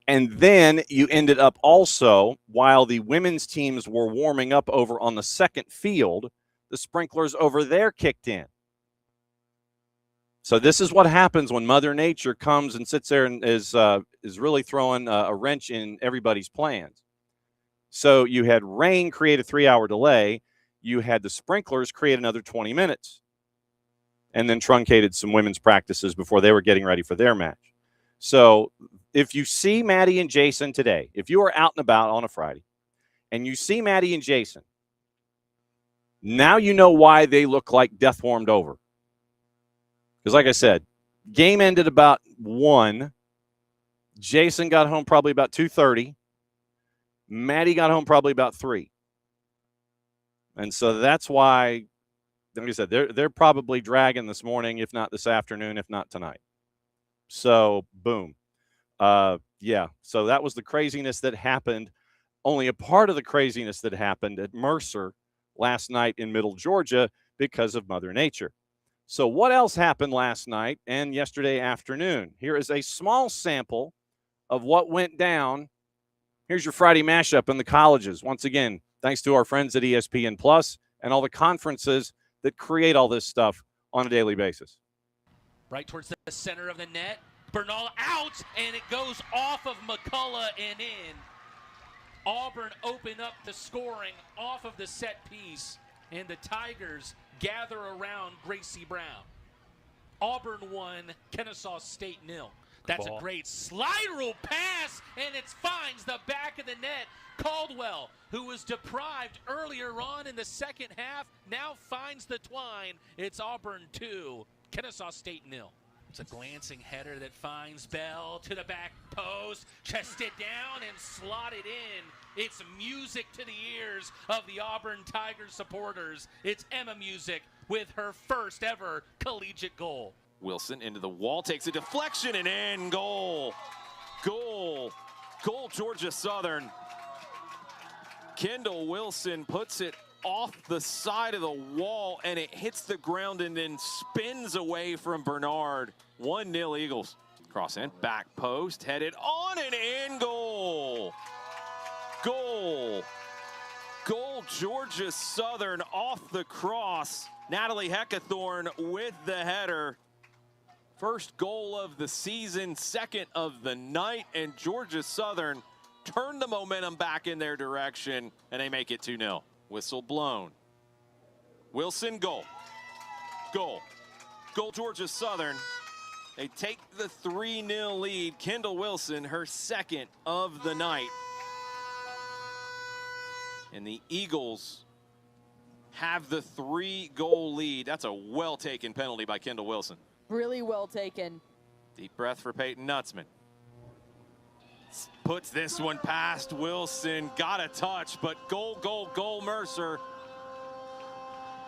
And then you ended up also, while the women's teams were warming up over on the second field, the sprinklers over there kicked in. So this is what happens when Mother Nature comes and sits there and is really throwing a wrench in everybody's plans. So you had rain create a 3-hour delay. you had the sprinklers create another 20 minutes and then truncated some women's practices before they were getting ready for their match. So if you see Maddie and Jason today, if you are out and about on a Friday and you see Maddie and Jason, now you know why they look like death warmed over. Because like I said, game ended about 1. Jason got home probably about 2:30. Maddie got home probably about 3. And so that's why, like I said, they're probably dragging this morning, if not this afternoon, if not tonight. So, boom. Yeah, so that was the craziness that happened. Only a part of the craziness that happened at Mercer last night in Middle Georgia because of Mother Nature. So what else happened last night and yesterday afternoon? Here is a small sample of what went down. Here's your Friday mashup in the colleges. Once again, thanks to our friends at ESPN Plus and all the conferences that create all this stuff on a daily basis. Right towards the center of the net. Bernal out, and it goes off of McCullough and in. Auburn open up the scoring off of the set piece, and the Tigers gather around Gracie Brown. Auburn 1, Kennesaw State 0. That's a great slide rule pass, and it finds the back of the net. Caldwell, who was deprived earlier on in the second half, now finds the twine. It's Auburn 2, Kennesaw State 0. It's a glancing header that finds Bell to the back post, chest it down and slot it in. It's music to the ears of the Auburn Tigers supporters. It's Emma Music with her first ever collegiate goal. Wilson into the wall, takes a deflection and in. Goal. Goal. Goal, Georgia Southern. Kendall Wilson puts it off the side of the wall, and it hits the ground and then spins away from Bernard. 1-0 Eagles. Cross in, back post, headed on and in. Goal. Goal. Goal, Georgia Southern off the cross. Natalie Heckathorn with the header. First goal of the season, second of the night, and Georgia Southern turned the momentum back in their direction, and they make it 2-0. Whistle blown. Wilson, goal. Goal. Goal, Georgia Southern. They take the 3-0 lead. Kendall Wilson, her second of the night. And the Eagles have the 3-goal lead. That's a well-taken penalty by Kendall Wilson. Really well taken. Deep breath for Peyton Nutzman. Puts this one past Wilson. Got a touch, but goal, goal, goal, Mercer.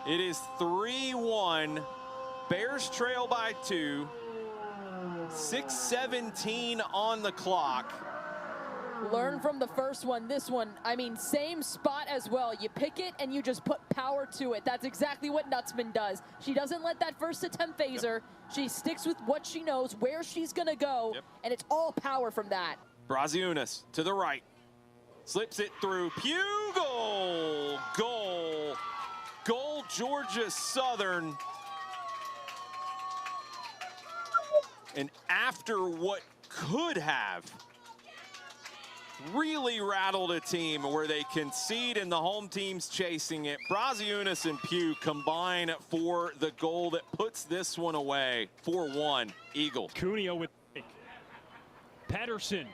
It is 3-1. Bears trail by 2. 6:17 on the clock. Learn from the first one. This one, I mean, same spot as well. You pick it and you just put power to it. That's exactly what Nutzman does. She doesn't let that first attempt phase her. She sticks with what she knows, where she's going to go, and it's all power from that. Braziunas to the right. Slips it through. Pugh, goal. Goal. Goal, Georgia Southern. And after what could have really rattled a team where they concede and the home team's chasing it, Braziunas and Pugh combine for the goal that puts this one away. 4-1 Eagles. Cuneo with Patterson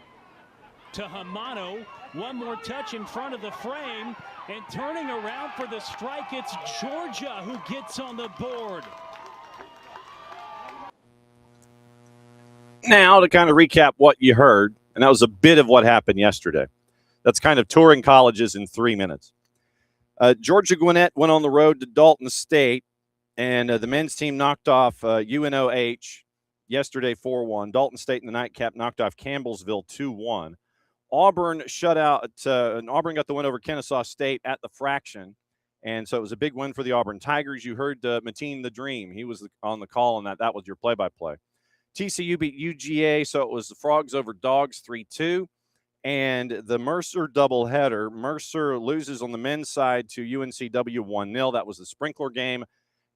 to Hamano. One more touch in front of the frame, and turning around for the strike, it's Georgia who gets on the board. Now to kind of recap what you heard, and that was a bit of what happened yesterday. That's kind of touring colleges in 3 minutes. Georgia Gwinnett went on the road to Dalton State, and the men's team knocked off UNOH yesterday 4-1. Dalton State in the nightcap knocked off Campbellsville 2-1. Auburn shut out, and Auburn got the win over Kennesaw State at the fraction, and so it was a big win for the Auburn Tigers. You heard Mateen the Dream. He was on the call on that. That was your play-by-play. TCU beat UGA, so it was the Frogs over Dogs 3-2. And the Mercer doubleheader, Mercer loses on the men's side to UNCW 1-0. That was the sprinkler game.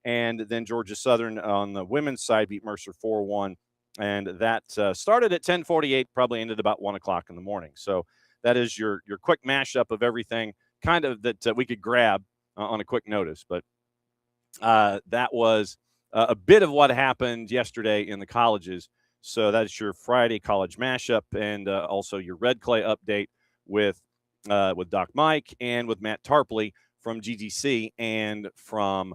And then Georgia Southern on the women's side beat Mercer 4-1. And that started at 10:48, probably ended about 1 o'clock in the morning. So that is your quick mashup of everything kind of that we could grab on a quick notice. But that was a bit of what happened yesterday in the colleges. So that's your Friday college mashup, and also your Red Clay update with Doc Mike and with Matt Tarpley from GGC and from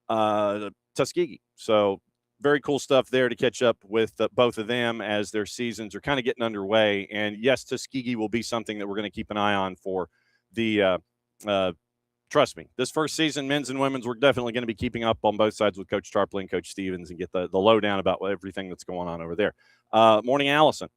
Tuskegee. So very cool stuff there to catch up with both of them as their seasons are kind of getting underway. And yes, Tuskegee will be something that we're going to keep an eye on for the trust me, this first season, men's and women's, we're definitely going to be keeping up on both sides with Coach Tarpley and Coach Stevens and get the lowdown about everything that's going on over there. Morning, Allison.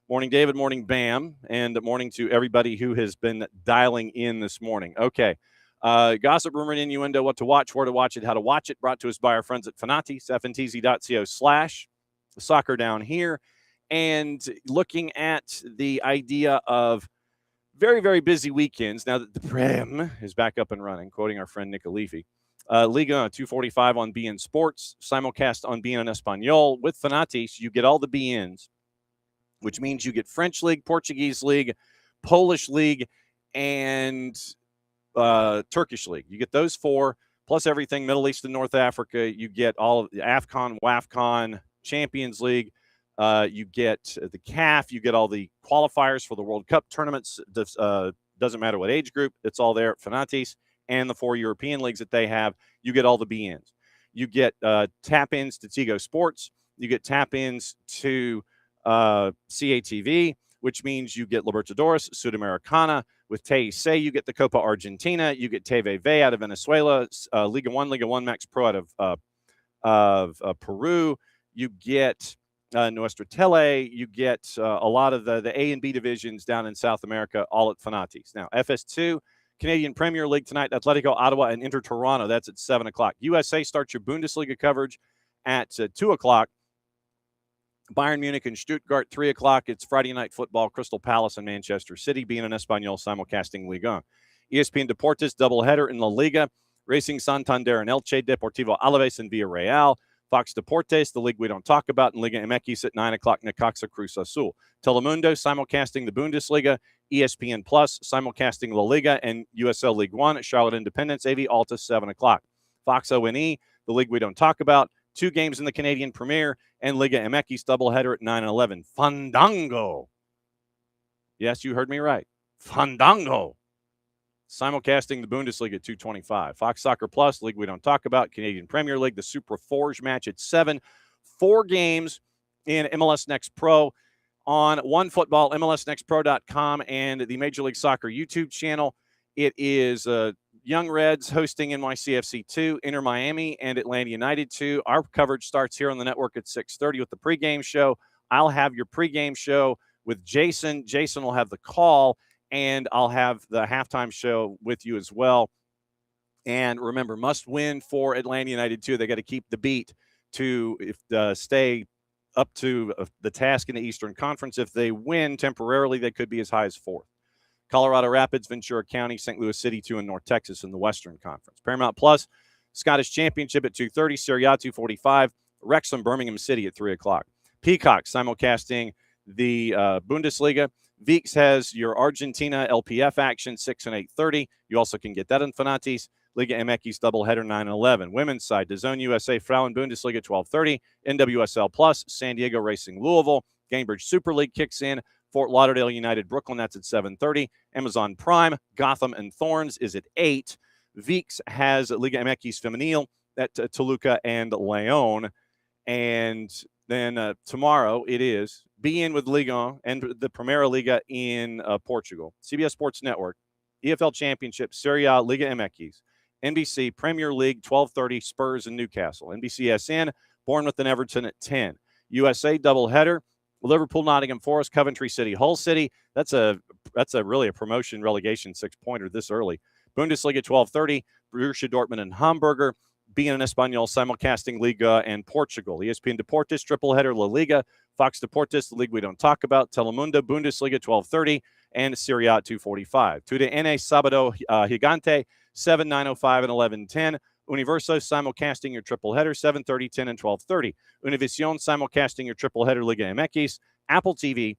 Morning, David. Morning, Bam. And morning to everybody who has been dialing in this morning. Okay. Gossip, rumor, and innuendo, what to watch, where to watch it, how to watch it, brought to us by our friends at Fanatis, fntz.co/soccer down here. And looking at the idea of very, very busy weekends now that the Prem is back up and running, quoting our friend Nick Alifi. Liga 245 on BN Sports, simulcast on BN Espanol. With Fanatis, you get all the BNs, which means you get French League, Portuguese League, Polish League, and Turkish League. You get those four, plus everything Middle East and North Africa. You get all of the AFCON, WAFCON, Champions League. You get the CAF. You get all the qualifiers for the World Cup tournaments. Doesn't matter what age group. It's all there at Fanatis. And the 4 European leagues that they have. You get all the BNs. You get tap-ins to Tigo Sports. You get tap-ins to CATV, which means you get Libertadores, Sudamericana. With TIC, you get the Copa Argentina. You get TVV out of Venezuela. Liga 1 Max Pro out of Peru. You get Nuestra Tele. You get a lot of the A and B divisions down in South America, all at Fanatis. Now, FS2, Canadian Premier League tonight, Atletico Ottawa and Inter Toronto. That's at 7 o'clock. USA starts your Bundesliga coverage at 2 o'clock. Bayern Munich and Stuttgart, 3 o'clock. It's Friday Night Football, Crystal Palace and Manchester City, being an Espanol simulcasting Liga. ESPN Deportes, doubleheader in La Liga. Racing Santander and Elche, Deportivo Alaves and Villarreal. Fox Deportes, the league we don't talk about, and Liga MX at 9 o'clock, Necaxa Cruz Azul. Telemundo, simulcasting the Bundesliga. ESPN Plus, simulcasting La Liga and USL League One. Charlotte Independence, AV Alta, 7 o'clock. Fox ONE, the league we don't talk about. 2 games in the Canadian Premier and Liga MX doubleheader at 9 and 11. Fandango. Yes, you heard me right. Fandango. Simulcasting the Bundesliga at 2:25. Fox Soccer Plus, league we don't talk about. Canadian Premier League, the Super Forge match at 7. 4 games in MLS Next Pro on OneFootball, MLSNextPro.com, and the Major League Soccer YouTube channel. It is Young Reds hosting NYCFC 2, Inter Miami, and Atlanta United 2. Our coverage starts here on the network at 6:30 with the pregame show. I'll have your pregame show with Jason. Jason will have the call, and I'll have the halftime show with you as well. And remember, must win for Atlanta United 2. They got to keep the beat to stay up to the task in the Eastern Conference. If they win temporarily, they could be as high as 4th. Colorado Rapids, Ventura County, St. Louis City 2, and North Texas in the Western Conference. Paramount Plus, Scottish Championship at 2:30, Serie A 2:45, Wrexham, Birmingham City at 3 o'clock. Peacock simulcasting the Bundesliga. Veeks has your Argentina LPF action, 6 and 8:30. You also can get that in Fanatis. Liga MX doubleheader, 9 and 11. Women's side, DAZN USA Frauen Bundesliga, 12:30. NWSL Plus, San Diego Racing Louisville. Gainbridge Super League kicks in. Fort Lauderdale United Brooklyn, that's at 7:30. Amazon Prime, Gotham and Thorns is at 8. Veeks has Liga MX Femenil at Toluca and Leon. And then tomorrow it is BN with Liga and the Primera Liga in Portugal. CBS Sports Network, EFL Championship, Serie A, Liga MX. NBC Premier League, 12:30, Spurs and Newcastle. NBCSN, Bournemouth and Everton at 10. USA doubleheader. Liverpool, Nottingham Forest, Coventry City, Hull City. That's really a promotion relegation 6-pointer this early. Bundesliga 12:30, Borussia Dortmund and Hamburger. BN Espanol simulcasting Liga and Portugal. ESPN Deportes triple header La Liga. Fox Deportes, the league we don't talk about. Telemundo Bundesliga 12:30 and Serie A 2:45. Tude N Sábado Gigante 7, 9:05 and 11:10. Universo simulcasting your triple header 7:30, 10 and 12:30. Univision simulcasting your triple header Liga MX. Apple TV,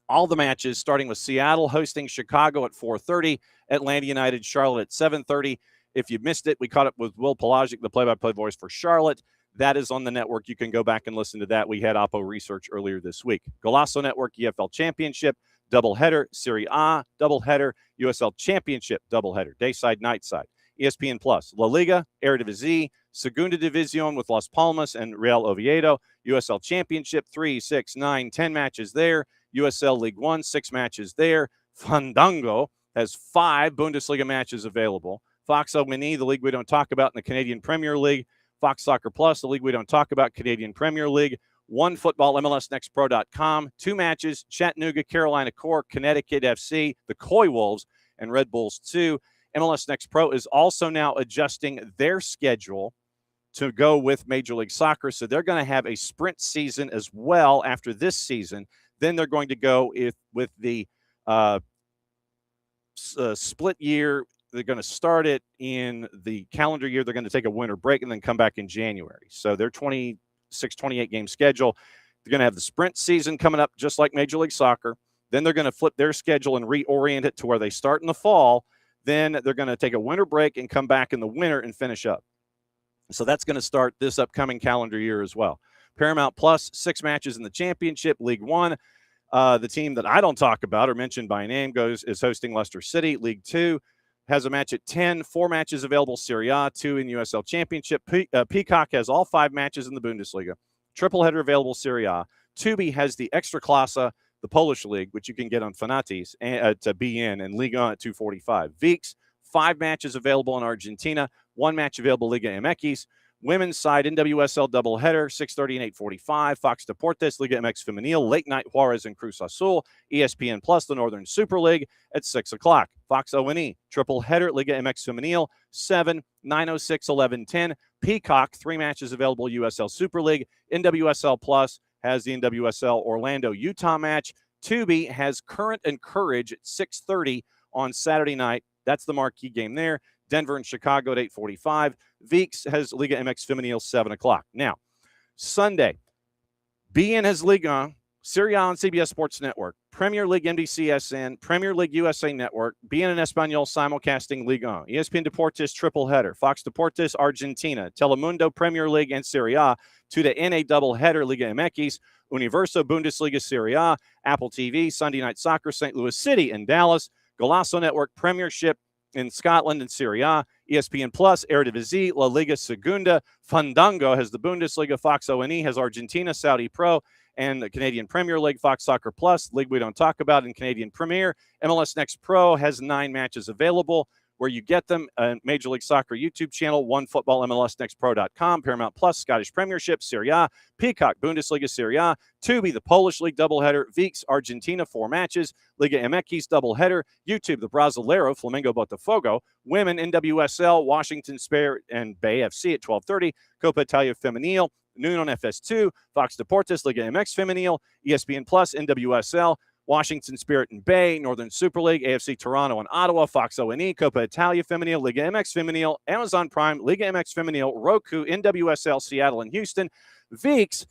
all the matches starting with Seattle hosting Chicago at 4:30, Atlanta United Charlotte at 7:30, If you missed it, we caught up with Will Pelagic, the play-by-play voice for Charlotte. That is on the network. You can go back and listen to that. We had Oppo research earlier this week. Golasso Network, EFL Championship, doubleheader, Serie A, doubleheader, USL Championship, doubleheader, dayside, nightside. ESPN Plus, La Liga, Eredivisie, Segunda División with Las Palmas and Real Oviedo, USL Championship, 3, 6, 9, 10 matches there. USL League One, 6 matches there. Fandango has 5 Bundesliga matches available. Fox O&E, the league we don't talk about in the Canadian Premier League. Fox Soccer Plus, the league we don't talk about, Canadian Premier League. One football, MLSnextPro.com. 2 matches, Chattanooga, Carolina Core, Connecticut FC, the Coy Wolves, and Red Bulls 2. MLS Next Pro is also now adjusting their schedule to go with Major League Soccer. So they're going to have a sprint season as well after this season. Then they're going to go with the split year. They're going to start it in the calendar year. They're going to take a winter break and then come back in January. So their 26, 28 game schedule. They're going to have the sprint season coming up just like Major League Soccer. Then they're going to flip their schedule and reorient it to where they start in the fall. Then they're going to take a winter break and come back in the winter and finish up. So that's going to start this upcoming calendar year as well. Paramount Plus, 6 matches in the championship, League One. The team that I don't talk about or mention by name is hosting Leicester City. League Two has a match at 10, 4 matches available, Serie A, 2 in USL Championship. Peacock has all 5 matches in the Bundesliga. Triple header available, Serie A. Tubi has the Ekstraklasa, the Polish league, which you can get on Fanatis to be in, and Liga at 245. VEEX, 5 matches available in Argentina, 1 match available Liga MX. Women's side, NWSL doubleheader, 6:30 and 8:45. Fox Deportes, Liga MX Femenil, late night Juarez and Cruz Azul. ESPN Plus, the Northern Super League at 6 o'clock. Fox O&E, triple header, Liga MX Femenil, 7, 9:06, 11:10. Peacock, 3 matches available, USL Super League. NWSL Plus has the NWSL Orlando-Utah match. Tubi has Current and Courage at 6:30 on Saturday night. That's the marquee game there. Denver and Chicago at 8:45. VEEX has Liga MX Femenil 7 o'clock. Now, Sunday, BN has Liga, Serie A on CBS Sports Network, Premier League NBCSN, Premier League USA Network, BN and Espanol simulcasting Liga, ESPN Deportes triple header, Fox Deportes Argentina, Telemundo Premier League and Serie A, to the NA double header Liga MX, Universo Bundesliga Serie A, Apple TV, Sunday Night Soccer, St. Louis City and Dallas, Golasso Network Premiership in Scotland and Serie A, ESPN Plus, Eredivisie, La Liga Segunda, Fandango has the Bundesliga, Fox O&E has Argentina, Saudi Pro, and the Canadian Premier League, Fox Soccer Plus, league we don't talk about in Canadian Premier. MLS Next Pro has 9 matches available. Where you get them, Major League Soccer YouTube channel, OneFootball, MLSnextPro.com, Paramount Plus, Scottish Premiership, Serie A, Peacock, Bundesliga, Serie A, Tubi, the Polish League doubleheader, VEEX, Argentina, 4 matches, Liga MX doubleheader, YouTube, the Brasileiro, Flamengo, Botafogo, Women, NWSL, Washington Spirit, and Bay FC at 12:30, Copa Italia Femenil, noon on FS2, Fox Deportes, Liga MX Femenil, ESPN Plus, NWSL, Washington Spirit and Bay, Northern Super League, AFC Toronto and Ottawa, Fox O&E, Copa Italia Femenil, Liga MX Femenil, Amazon Prime, Liga MX Femenil, Roku, NWSL, Seattle and Houston, VEEX,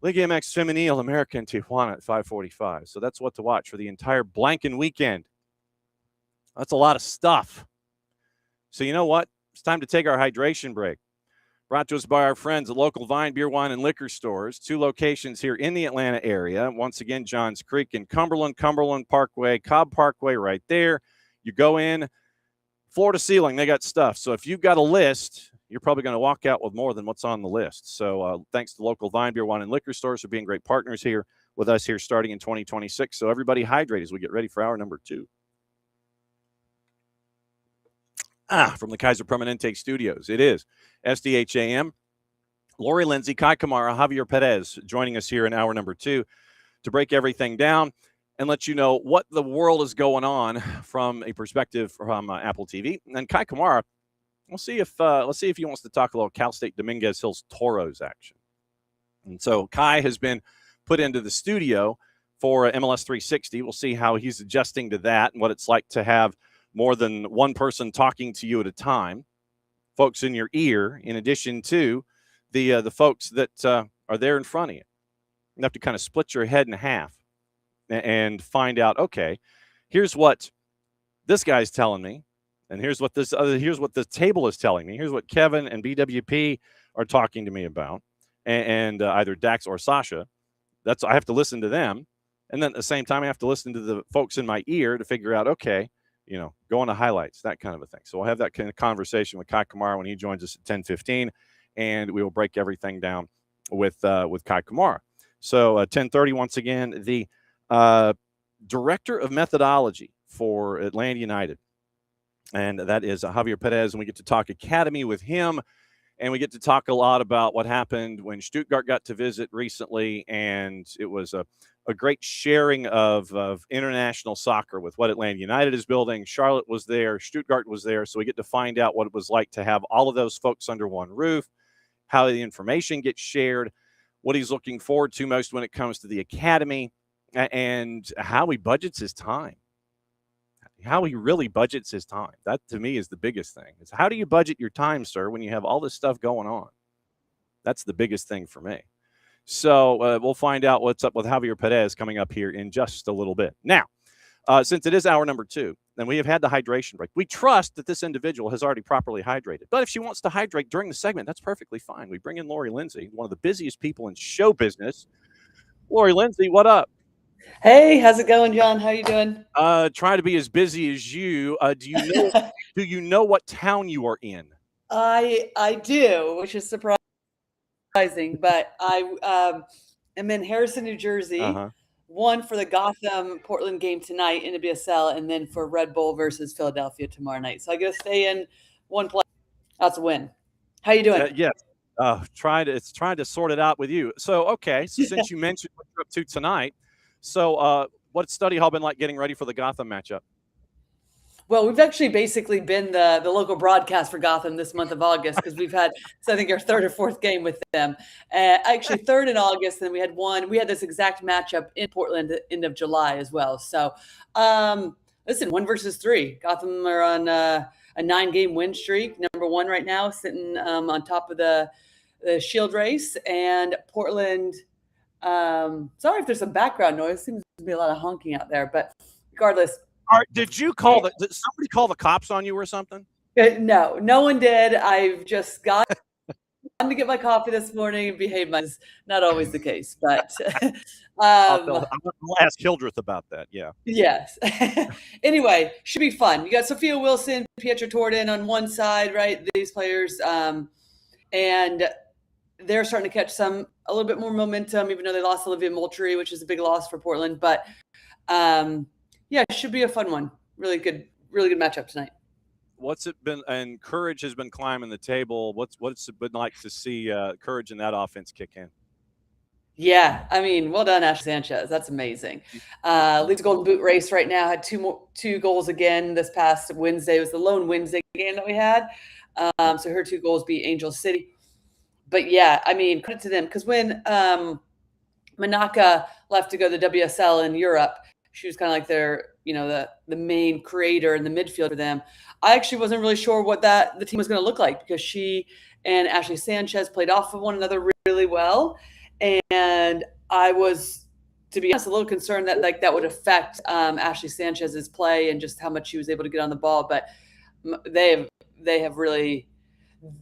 Liga MX Femenil, America and Tijuana at 5:45. So that's what to watch for the entire blanking weekend. That's a lot of stuff. So you know what? It's time to take our hydration break. Brought to us by our friends at local Vine Beer, Wine, and Liquor Stores. 2 locations here in the Atlanta area. Once again, Johns Creek and Cumberland Parkway, Cobb Parkway right there. You go in, floor to ceiling, they got stuff. So if you've got a list, you're probably going to walk out with more than what's on the list. So thanks to local Vine Beer, Wine, and Liquor Stores for being great partners here with us here starting in 2026. So everybody hydrate as we get ready for hour number 2. From the Kaiser Permanente Studios, it is SDH AM. Lori Lindsey, Kai Kamara, Javier Perez joining us here in hour number 2 to break everything down and let you know what the world is going on from a perspective from Apple TV. And Kai Kamara, let's see if he wants to talk a little Cal State Dominguez Hills Toros action. And so Kai has been put into the studio for MLS 360. We'll see how he's adjusting to that and what it's like to have more than one person talking to you at a time, folks in your ear, in addition to the folks that are there in front of you. You have to kind of split your head in half and find out, okay, here's what this guy's telling me, And here's what the table is telling me. Here's what Kevin and BWP are talking to me about, and either Dax or Sasha. I have to listen to them, and then at the same time I have to listen to the folks in my ear to figure out, okay, go on to highlights, that kind of a thing. So we'll have that kind of conversation with Kai Kamara when he joins us at 10:15, and we will break everything down with Kai Kamara. So 10:30 once again, the director of methodology for Atlanta United. And that is Javier Perez, and we get to talk academy with him, and we get to talk a lot about what happened when Stuttgart got to visit recently, and it was a great sharing of international soccer with what Atlanta United is building. Charlotte was there, Stuttgart was there, so we get to find out what it was like to have all of those folks under one roof, how the information gets shared, what he's looking forward to most when it comes to the academy, and how he budgets his time. How he really budgets his time. That, to me, is the biggest thing. Is how do you budget your time, sir, when you have all this stuff going on? That's the biggest thing for me. So we'll find out what's up with Javier Perez coming up here in just a little bit. Now, since it is hour number 2, and we have had the hydration break, we trust that this individual has already properly hydrated. But if she wants to hydrate during the segment, that's perfectly fine. We bring in Lori Lindsey, one of the busiest people in show business. Lori Lindsey, what up? Hey, how's it going, John? How you doing? Try to be as busy as you. Do you know what town you are in? I do, which is surprising, but I am in Harrison, New Jersey. One for the Gotham Portland game tonight in the BSL, and then for Red Bull versus Philadelphia tomorrow night. So I got to stay in one place. That's a win. How you doing? Yes. Trying to sort it out with you. So okay. So since you mentioned what you're up to tonight. So what's study hall been like getting ready for the Gotham matchup? Well, we've actually basically been the local broadcast for Gotham this month of August because we've had, I think, our 3rd or 4th game with them. Actually, 3rd in August, and we had this exact matchup in Portland at the end of July as well. So, listen, 1 versus 3. Gotham are on a 9-game win streak, number 1 right now, sitting on top of the Shield race, and Portland. Sorry if there's some background noise. Seems to be a lot of honking out there, but regardless. Did somebody call the cops on you or something? No, no one did. I've just got to get my coffee this morning and behave myself. Not always the case, but I'll ask Hildreth about that. Yeah. Yes. Anyway, should be fun. You got Sophia Wilson, Pietra Torden on one side, right? These players, and they're starting to catch a little bit more momentum, even though they lost Olivia Moultrie, which is a big loss for Portland. But yeah, it should be a fun one. Really good matchup tonight. What's it been? And Courage has been climbing the table. What's it been like to see Courage in that offense kick in? Yeah, I mean, well done, Ashley Sanchez. That's amazing. Leads the Golden Boot race right now. Had two goals again this past Wednesday. It was the lone Wednesday game that we had. So her 2 goals beat Angel City. But yeah, I mean, credit to them because when Manaka left to go to the WSL in Europe, she was kind of like their, the main creator in the midfield for them. I actually wasn't really sure what the team was going to look like because she and Ashley Sanchez played off of one another really well. And I was, to be honest, a little concerned that that would affect Ashley Sanchez's play and just how much she was able to get on the ball. But they have really,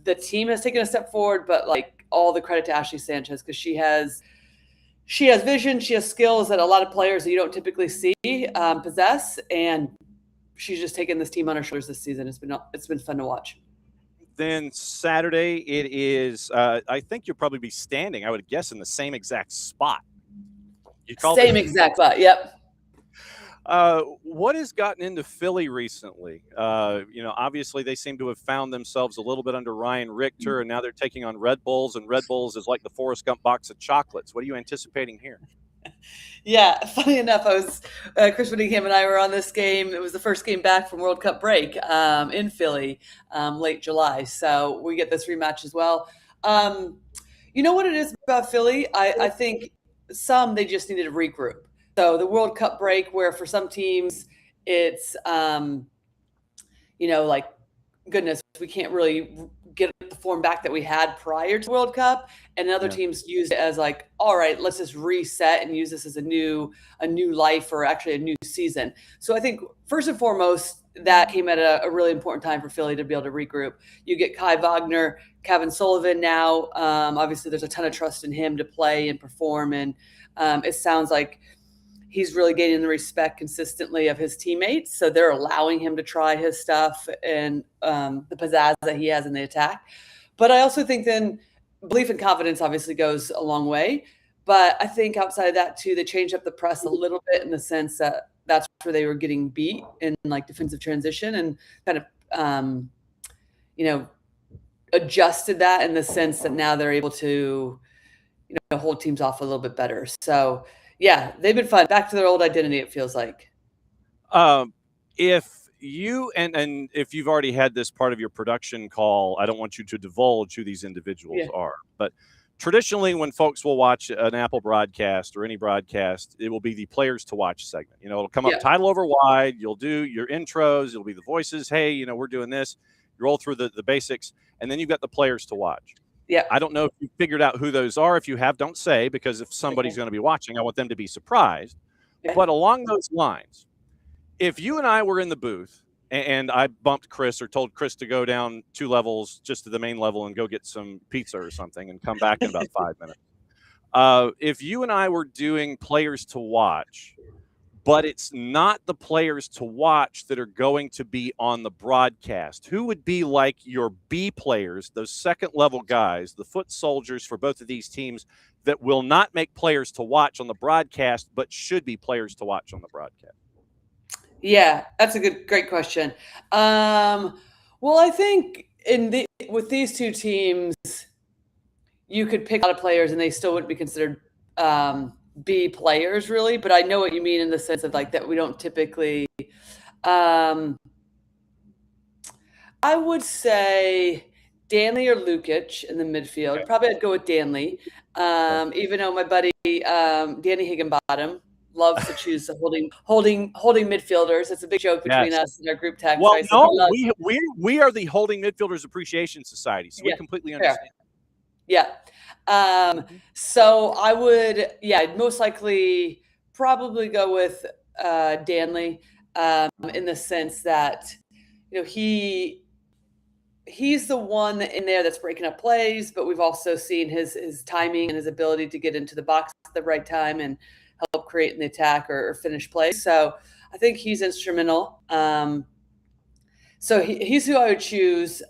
the team has taken a step forward, but all the credit to Ashley Sanchez because she has vision, she has skills that a lot of players that you don't typically see possess, and she's just taken this team on her shoulders this season. It's been fun to watch. Then Saturday, it is. I think you'll probably be standing, I would guess, in the same exact spot. Exact spot. Yep. What has gotten into Philly recently? Obviously they seem to have found themselves a little bit under Ryan Richter, and now they're taking on Red Bulls, and Red Bulls is like the Forrest Gump box of chocolates. What are you anticipating here? Yeah, funny enough, I was Chris Whittingham and I were on this game. It was the first game back from World Cup break in Philly, late July. So we get this rematch as well. You know what it is about Philly? I think they just needed to regroup. So the World Cup break, where for some teams it's, goodness, we can't really get the form back that we had prior to World Cup, and other teams use it as all right, let's just reset and use this as a new life or actually a new season. So I think first and foremost, that came at a really important time for Philly to be able to regroup. You get Kai Wagner, Kevin Sullivan now. Obviously, there's a ton of trust in him to play and perform, and it sounds like he's really gaining the respect consistently of his teammates. So they're allowing him to try his stuff and the pizzazz that he has in the attack. But I also think then belief and confidence obviously goes a long way. But I think outside of that, too, they changed up the press a little bit in the sense that that's where they were getting beat in like defensive transition and kind of, adjusted that in the sense that now they're able to, hold teams off a little bit better. So, yeah, they've been fun. Back to their old identity, it feels like. If you and if you've already had this part of your production call, I don't want you to divulge who these individuals are, but traditionally, when folks will watch an Apple broadcast or any broadcast, it will be the players to watch segment. It'll come up title over wide. You'll do your intros. It'll be the voices. Hey, we're doing this. You roll through the basics, and then you've got the players to watch. Yeah. I don't know if you figured out who those are. If you have, don't say, because if somebody's going to be watching, I want them to be surprised. Yeah. But along those lines, if you and I were in the booth and I bumped Chris or told Chris to go down 2 levels just to the main level and go get some pizza or something and come back in about 5 minutes. If you and I were doing players to watch, but it's not the players to watch that are going to be on the broadcast, who would be like your B players, those second level guys, the foot soldiers for both of these teams that will not make players to watch on the broadcast, but should be players to watch on the broadcast? Yeah, that's a great question. Well, I think with these two teams, you could pick a lot of players and they still wouldn't be considered B players, really. But I know what you mean in the sense of like that we don't typically. I would say Danley or Lukic in the midfield. Probably I'd go with Danley, even though my buddy Danny Higginbottom loves to choose the holding midfielders. It's a big joke between us and our group text. Well, right? no, we are the Holding Midfielders Appreciation Society, so we completely understand. Yeah. So I would, most likely probably go with Danley in the sense that, he's the one in there that's breaking up plays, but we've also seen his timing and his ability to get into the box at the right time and help create in the attack or finish plays. So I think he's instrumental. So he's who I would choose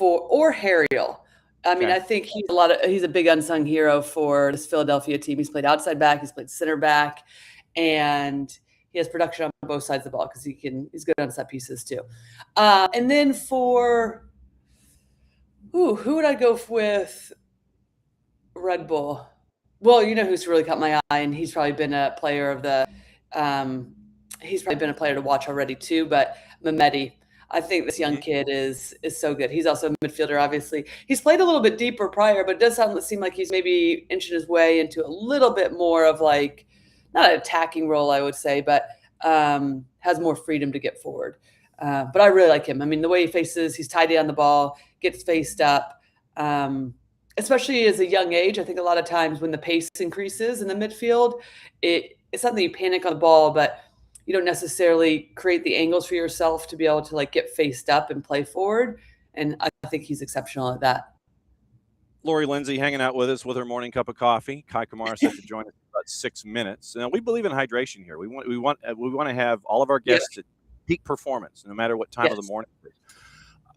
or Harriel. I mean, I think he's a big unsung hero for this Philadelphia team. He's played outside back, he's played center back, and he has production on both sides of the ball because he's good on set pieces too. And then for who would I go with? Red Bull. Well, who's really caught my eye, and he's probably been a player of the he's probably been a player to watch already too, but Mehmeti. I think this young kid is so good. He's also a midfielder, obviously. He's played a little bit deeper prior, but it does seem like he's maybe inching his way into a little bit more of like, not an attacking role, I would say, but has more freedom to get forward. But I really like him. I mean, the way he faces, he's tidy on the ball, gets faced up. Especially as a young age, I think a lot of times when the pace increases in the midfield, it's not that you panic on the ball, but you don't necessarily create the angles for yourself to be able to like get faced up and play forward. And I think he's exceptional at that. Lori Lindsey hanging out with us with her morning cup of coffee. Kai Kamara said to join us in about 6 minutes. And we believe in hydration here. We want to have all of our guests at peak performance, no matter what time of the morning it is.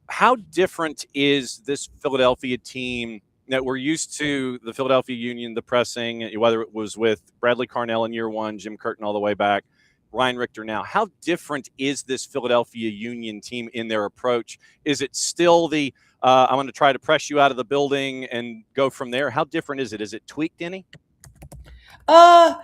How different is this Philadelphia team that we're used to, the Philadelphia Union, the pressing, whether it was with Bradley Carnell in year one, Jim Curtin all the way back, Ryan Richter now? How different is this Philadelphia Union team in their approach? Is it still the I'm going to try to press you out of the building and go from there? How different is it? Is it tweaked any? I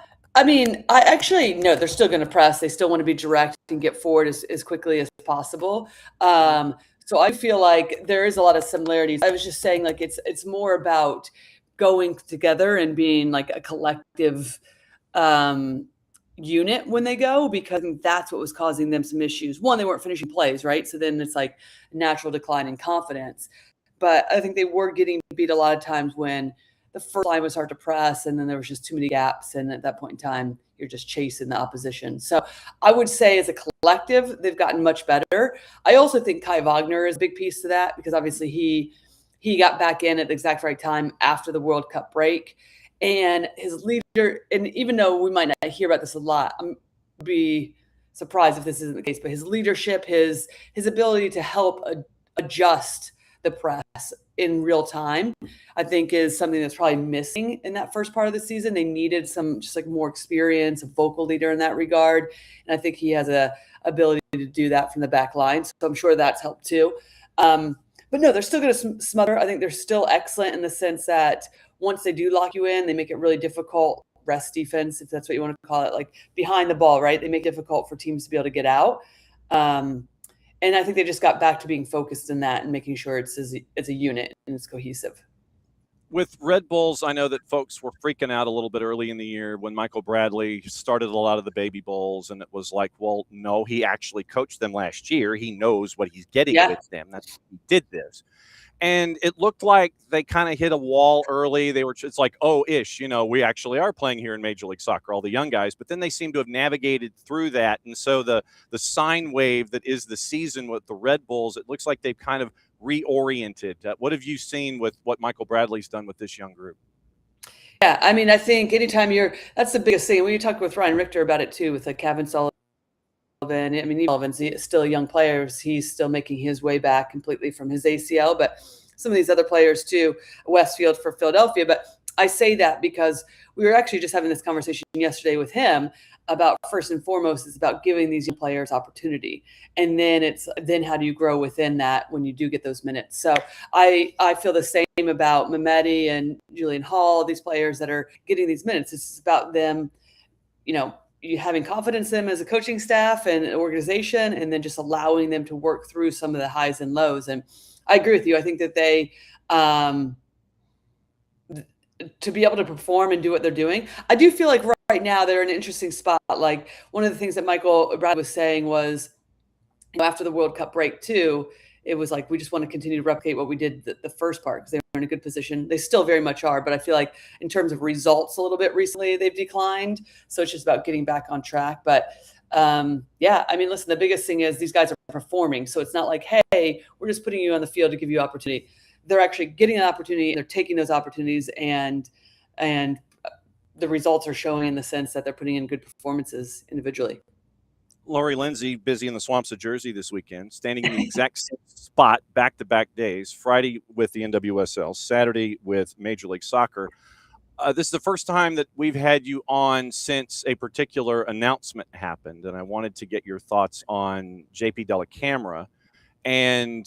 mean, no, they're still going to press. They still want to be direct and get forward as quickly as possible. So I feel like there is a lot of similarities. I was just saying, like, it's more about going together and being like a collective unit when they go, because that's what was causing them some issues. One, they weren't finishing plays, right? So then it's like a natural decline in confidence. But I think they were getting beat a lot of times when the first line was hard to press, and then there was just too many gaps. And at that point in time, you're just chasing the opposition. So I would say as a collective, they've gotten much better. I also think Kai Wagner is a big piece to that, because obviously he got back in at the exact right time after the World Cup break. And his leader, and even though we might not hear about this a lot, I'm be surprised if this isn't the case, but his leadership, his ability to help adjust the press in real time, I think is something that's probably missing in that first part of the season. They needed some just like more experience, a vocal leader in that regard. And I think he has a ability to do that from the back line. So I'm sure that's helped too. But no, they're still going to smother. I think they're still excellent in the sense that once they do lock you in, they make it really difficult. Rest defense, if that's what you want to call it, like behind the ball, right? They make it difficult for teams to be able to get out. And I think they just got back to being focused in that and making sure it's a unit and it's cohesive. With Red Bulls, I know that folks were freaking out a little bit early in the year when Michael Bradley started a lot of the baby bowls, and it was like, well, no, he actually coached them last year. He knows what he's getting with them. That's he did this. And it looked like they kind of hit a wall early. It's like, we actually are playing here in Major League Soccer, all the young guys. But then they seem to have navigated through that. And so the sine wave that is the season with the Red Bulls, it looks like they've kind of reoriented. What have you seen with what Michael Bradley's done with this young group? Yeah, I mean, I think anytime that's the biggest thing. When you talk with Ryan Richter about it too, with like Kevin Sullivan, I mean, Sullivan's still a young player. He's still making his way back completely from his ACL, but some of these other players too, Westfield for Philadelphia. But I say that because we were actually just having this conversation yesterday with him about, first and foremost, it's about giving these young players opportunity. And then how do you grow within that when you do get those minutes? So I feel the same about Mehmeti and Julian Hall, these players that are getting these minutes. It's about them, you having confidence in them as a coaching staff and an organization, and then just allowing them to work through some of the highs and lows. And I agree with you. I think that they, to be able to perform and do what they're doing, I do feel like right now they're in an interesting spot. Like one of the things that Michael Brad was saying was, after the World Cup break too, it was like, we just want to continue to replicate what we did the first part, because they were in a good position. They still very much are, but I feel like in terms of results a little bit recently, they've declined. So it's just about getting back on track. But I mean, listen, the biggest thing is these guys are performing. So it's not like, hey, we're just putting you on the field to give you opportunity. They're actually getting an opportunity, and they're taking those opportunities, and the results are showing in the sense that they're putting in good performances individually. Lori Lindsey, busy in the swamps of Jersey this weekend, standing in the exact same spot back-to-back days, Friday with the NWSL, Saturday with Major League Soccer. This is the first time that we've had you on since a particular announcement happened, and I wanted to get your thoughts on JP Della Camera. And,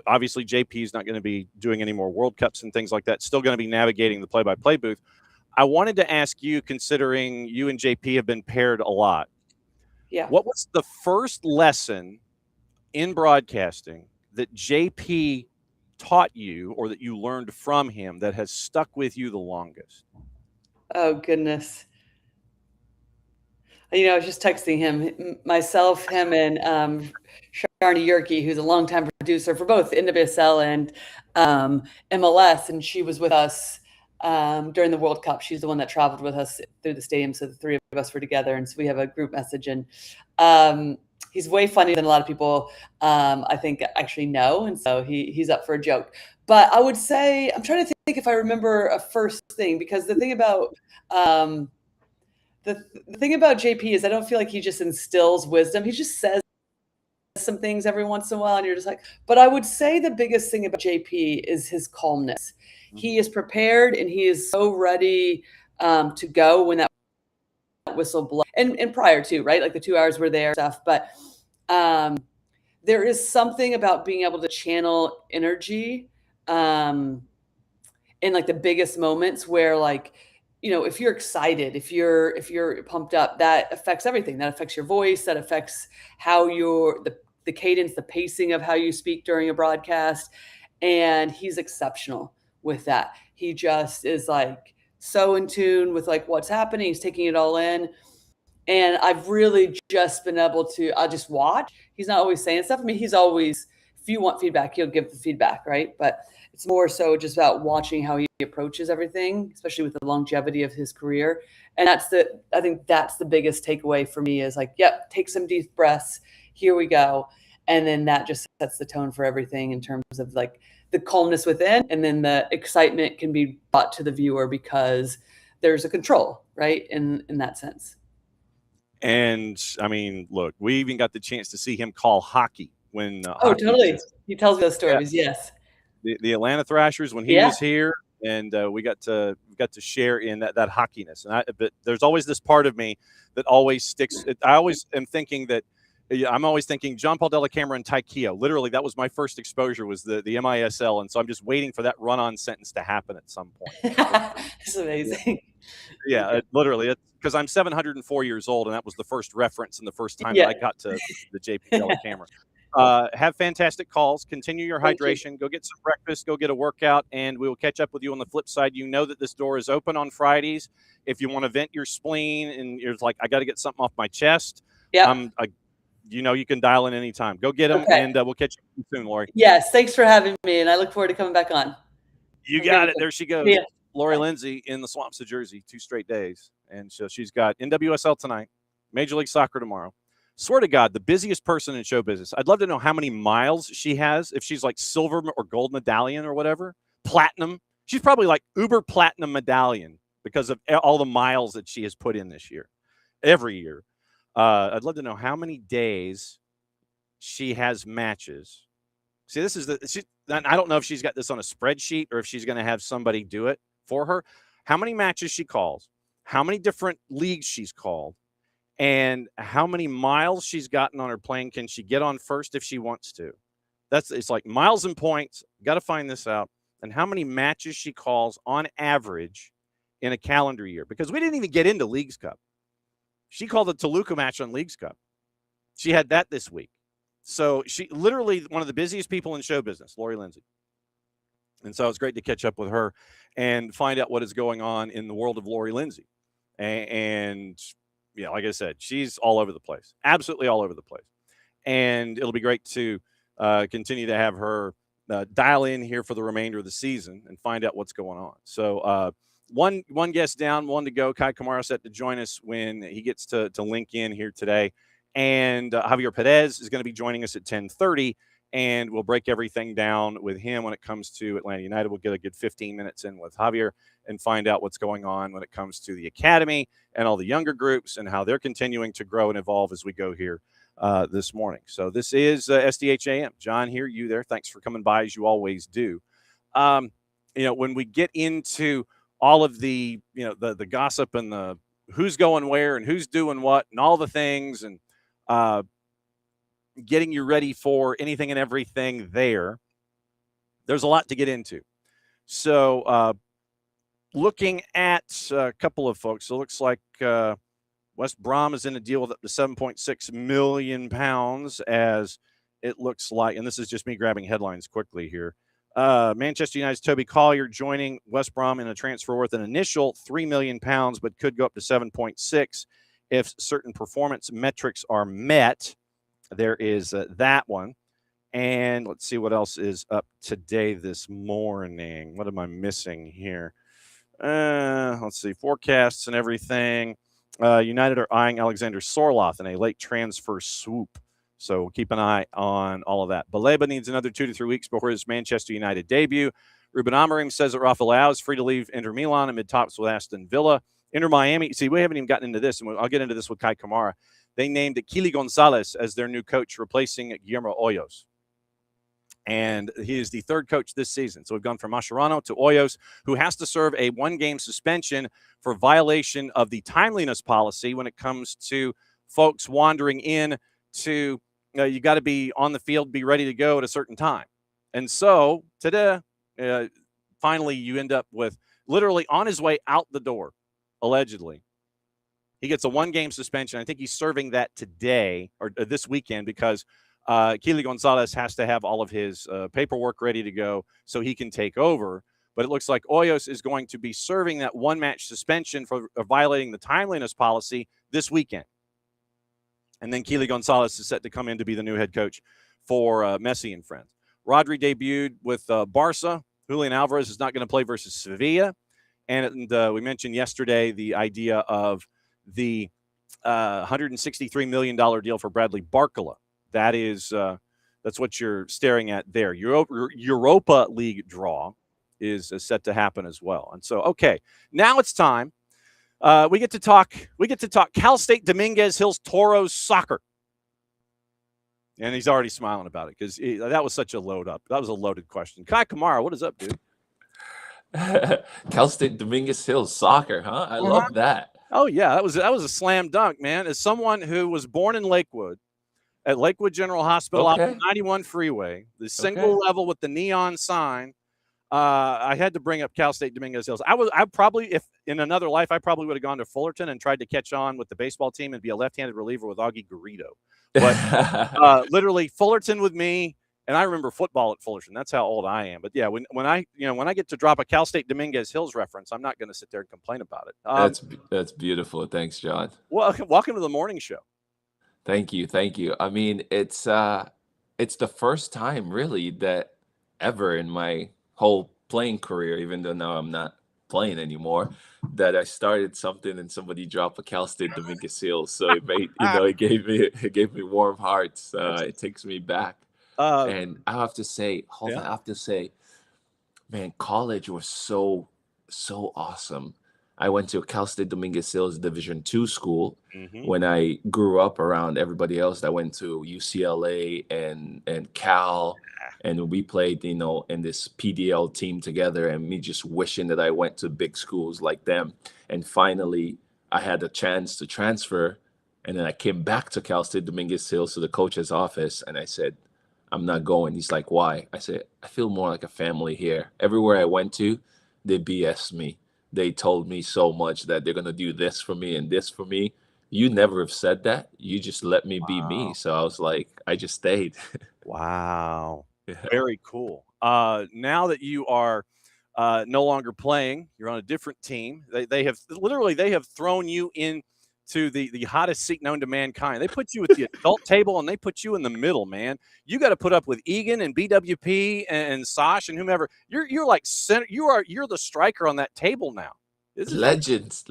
obviously JP is not going to be doing any more World Cups and things like that, still going to be navigating the play-by-play booth. I wanted to ask you, considering you and JP have been paired a lot, what was the first lesson in broadcasting that JP taught you, or that you learned from him, that has stuck with you the longest? Oh, goodness. I was just texting him, him, and Sharni Yerke, who's a longtime producer for both NWSL and MLS, and she was with us during the World Cup. She's the one that traveled with us through the stadium, so the three of us were together, and so we have a group message. And he's way funnier than a lot of people I think actually know, and so he's up for a joke. But I would say, I'm trying to think if I remember a first thing, because the thing about the thing about JP is I don't feel like he just instills wisdom. He just says some things every once in a while, and you're just like, but I would say the biggest thing about JP is his calmness. He is prepared, and he is so ready to go when that whistle blows. And prior to, right? Like the 2 hours were there stuff. But there is something about being able to channel energy in like the biggest moments where, like, if you're excited, if you're pumped up, that affects everything. That affects your voice. That affects how the cadence, the pacing of how you speak during a broadcast. And he's exceptional with that. He just is like so in tune with like what's happening. He's taking it all in. And I've really just been able to, I'll just watch. He's not always saying stuff. I mean, he's always, if you want feedback, he'll give the feedback, right? But It's more so just about watching how he approaches everything, especially with the longevity of his career. And I think that's the biggest takeaway for me is like, yep, take some deep breaths. Here we go. And then that just sets the tone for everything in terms of like the calmness within, and then the excitement can be brought to the viewer because there's a control, right? In that sense. And I mean, look, we even got the chance to see him call hockey when hockey totally. He tells me those stories. Yeah. Yes. The Atlanta Thrashers when he was here, and we got to share in that hockeyness. And but there's always this part of me that always sticks. I always am thinking that I'm always thinking John Paul Della Camera and Taikio. Literally, that was my first exposure was the MISL, and so I'm just waiting for that run-on sentence to happen at some point. It's amazing. Yeah, literally, because I'm 704 years old, and that was the first reference and the first time that I got to the JP Della Camera. Have fantastic calls. Continue your hydration. Go get some breakfast. Go get a workout, and we will catch up with you on the flip side. You know that this door is open on Fridays. If you want to vent your spleen and you're like, I got to get something off my chest. Yeah. You know, you can dial in anytime. Go get them, and we'll catch you soon, Lori. Yes, thanks for having me, and I look forward to coming back on. You got it. There she goes. Yeah. Lori Lindsey in the swamps of Jersey, 2 straight days. And so she's got NWSL tonight, Major League Soccer tomorrow. Swear to God, the busiest person in show business. I'd love to know how many miles she has, if she's like silver or gold medallion or whatever. Platinum. She's probably like uber platinum medallion because of all the miles that she has put in this year, every year. I'd love to know how many days she has matches. See, this is I don't know if she's got this on a spreadsheet or if she's going to have somebody do it for her. How many matches she calls, how many different leagues she's called, and how many miles she's gotten on her plane. Can she get on first if she wants to? It's like miles and points. Got to find this out. And how many matches she calls on average in a calendar year, because we didn't even get into Leagues Cup. She called the Toluca match on Leagues Cup. She had that this week. So she literally one of the busiest people in show business, Lori Lindsey. And so it's great to catch up with her and find out what is going on in the world of Lori Lindsey. And yeah, like I said, she's all over the place, absolutely all over the place. And it'll be great to continue to have her dial in here for the remainder of the season and find out what's going on. So one guest down, one to go. Kai Kamara set to join us when he gets to link in here today. And Javier Perez is going to be joining us at 10:30, and we'll break everything down with him when it comes to Atlanta United. We'll get a good 15 minutes in with Javier and find out what's going on when it comes to the academy and all the younger groups and how they're continuing to grow and evolve as we go here this morning. So this is SDH AM. John here, you there. Thanks for coming by as you always do. When we get into all of the, the gossip and the who's going where and who's doing what and all the things and getting you ready for anything and everything there's a lot to get into. So looking at a couple of folks, it looks like West Brom is in a deal with up to 7.6 million pounds, as it looks like, and this is just me grabbing headlines quickly here. Manchester United's Toby Collier joining West Brom in a transfer worth an initial 3 million pounds, but could go up to 7.6 if certain performance metrics are met. There is that one. And let's see what else is up today this morning. What am I missing here? Let's see, forecasts and everything. United are eyeing Alexander Sorloth in a late transfer swoop. So keep an eye on all of that. Baleba needs another 2 to 3 weeks before his Manchester United debut. Ruben Amorim says that Rafa Leao is free to leave Inter Milan amid talks with Aston Villa. Inter Miami, see, we haven't even gotten into this, and I'll get into this with Kai Kamara. They named Kili Gonzalez as their new coach, replacing Guillermo Hoyos. And he is the third coach this season. So we've gone from Mascherano to Hoyos, who has to serve a 1-game suspension for violation of the timeliness policy when it comes to folks wandering in to, you got to be on the field, be ready to go at a certain time. And so today, finally, you end up with literally on his way out the door, allegedly. He gets a 1-game suspension. I think he's serving that today or this weekend because Kili Gonzalez has to have all of his paperwork ready to go so he can take over. But it looks like Hoyos is going to be serving that 1-match suspension for violating the timeliness policy this weekend. And then Kili Gonzalez is set to come in to be the new head coach for Messi and friends. Rodri debuted with Barca Julian Alvarez is not going to play versus Sevilla. And we mentioned yesterday the idea of the $163 million deal for Bradley Barcola. That is that's what you're staring at there. Europa League draw is set to happen as well. And so, okay, now it's time. We get to talk Cal State Dominguez Hills Toros soccer. And he's already smiling about it because that was such a load up. That was a loaded question. Kai Kamara, what is up, dude? Cal State Dominguez Hills soccer, huh? I love that. Oh yeah, that was a slam dunk, man. As someone who was born in Lakewood, at Lakewood General Hospital, off the 91 freeway, the single level with the neon sign, I had to bring up Cal State Dominguez Hills. I probably, if in another life, I probably would have gone to Fullerton and tried to catch on with the baseball team and be a left-handed reliever with Augie Garrido. But literally Fullerton with me, and I remember football at Fullerton. That's how old I am. But yeah, when I get to drop a Cal State Dominguez Hills reference, I'm not going to sit there and complain about it. That's beautiful. Thanks, John. Well, welcome to the morning show. Thank you. I mean, it's the first time really that ever in my whole playing career, even though now I'm not playing anymore, that I started something and somebody dropped a Cal State Dominguez Hills. So it made it gave me warm hearts. It takes me back. And I have to say, man, college was so awesome. I went to a Cal State Dominguez Hills Division II school when I grew up around everybody else that went to UCLA and Cal. And we played, in this PDL team together, and me just wishing that I went to big schools like them. And finally, I had a chance to transfer. And then I came back to Cal State Dominguez Hills to the coach's office, and I said, I'm not going. He's like, why? I said, I feel more like a family here. Everywhere I went to, they BS me. They told me so much that they're going to do this for me and this for me. You never have said that. You just let me be me. So I was like, I just stayed. Wow. Yeah. Very cool. Now that you are no longer playing, you're on a different team. They have thrown you into the hottest seat known to mankind. They put you at the adult table and they put you in the middle, man. You got to put up with Egan and BWP and Sash and whomever. You're like center. You're the striker on that table now. Legends.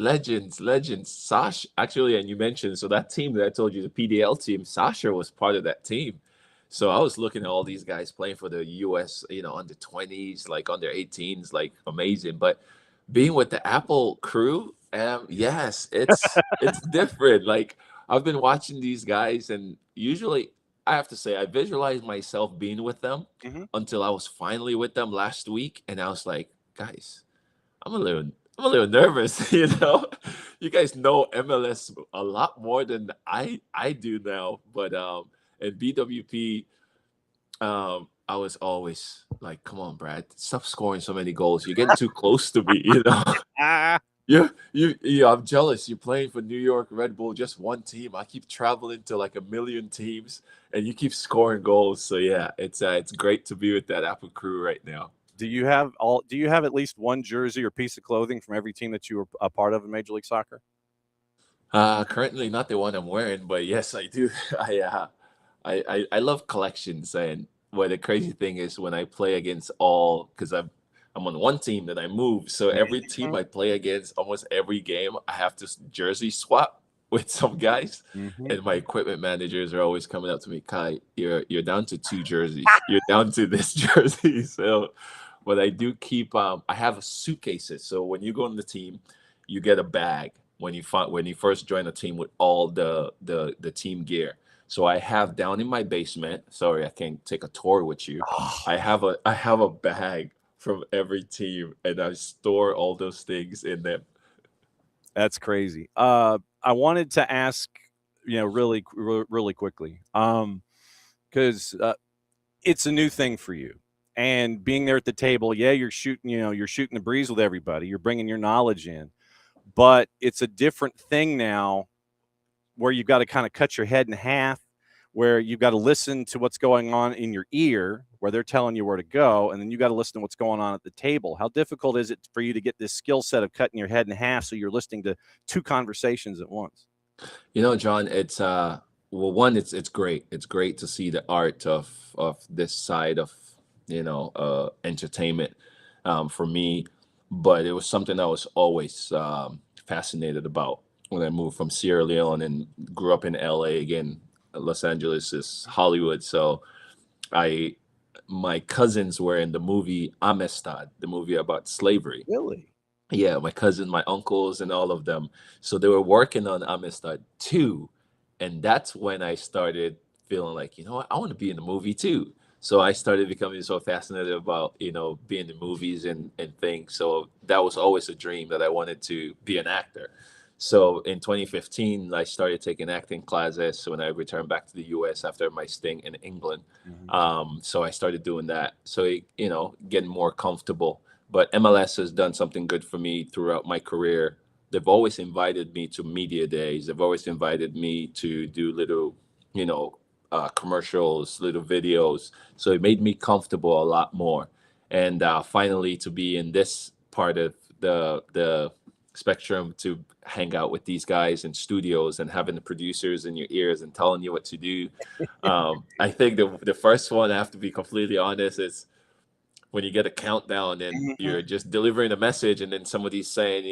Sash, actually, and you mentioned, so that team that I told you, the PDL team, Sasha was part of that team. So I was looking at all these guys playing for the U.S., under 20s, like under 18s, like amazing. But being with the Apple crew, yes, it's different. Like I've been watching these guys, and usually I have to say I visualize myself being with them until I was finally with them last week, and I was like, guys, I'm a little nervous. You guys know MLS a lot more than I do now, but and BWP, I was always like, come on, Brad, stop scoring so many goals. You're getting too close to me, I'm jealous. You're playing for New York Red Bull, just one team. I keep traveling to like a million teams, and you keep scoring goals. So yeah, it's great to be with that Apple crew right now. Do you have at least one jersey or piece of clothing from every team that you were a part of in Major League Soccer? Currently not the one I'm wearing, but yes, I do. I love collections, and what the crazy thing is when I play against because I'm on one team that I move, so every team I play against, almost every game, I have to jersey swap with some guys, and my equipment managers are always coming up to me, Kai, you're down to 2 jerseys, you're down to this jersey. So, but I do keep I have suitcases. So when you go on the team, you get a bag when you first join a team with all the team gear. So I have down in my basement. Sorry, I can't take a tour with you. I have a bag from every team, and I store all those things in them. That's crazy. I wanted to ask, really quickly, because it's a new thing for you, and being there at the table. Yeah, you're shooting the breeze with everybody. You're bringing your knowledge in, but it's a different thing now, where you've got to kind of cut your head in half, where you've got to listen to what's going on in your ear, where they're telling you where to go, and then you got to listen to what's going on at the table. How difficult is it for you to get this skill set of cutting your head in half so you're listening to 2 conversations at once? John, it's one, it's great. It's great to see the art of this side of entertainment. for me, but it was something I was always fascinated about when I moved from Sierra Leone and grew up in LA. Again, Los Angeles is Hollywood, so my cousins were in the movie Amistad, the movie about slavery. Really? Yeah, my cousin, my uncles, and all of them. So they were working on Amistad too. And that's when I started feeling like, you know what, I want to be in the movie too. So I started becoming so fascinated about, being in movies and things. So that was always a dream that I wanted to be an actor. So in 2015, I started taking acting classes when I returned back to the US after my stint in England. So I started doing that. So, getting more comfortable. But MLS has done something good for me throughout my career. They've always invited me to media days. They've always invited me to do little, commercials, little videos. So it made me comfortable a lot more. And finally, to be in this part of the spectrum, to hang out with these guys in studios and having the producers in your ears and telling you what to do. I think the first one, I have to be completely honest, is when you get a countdown and you're just delivering a message and then somebody's saying,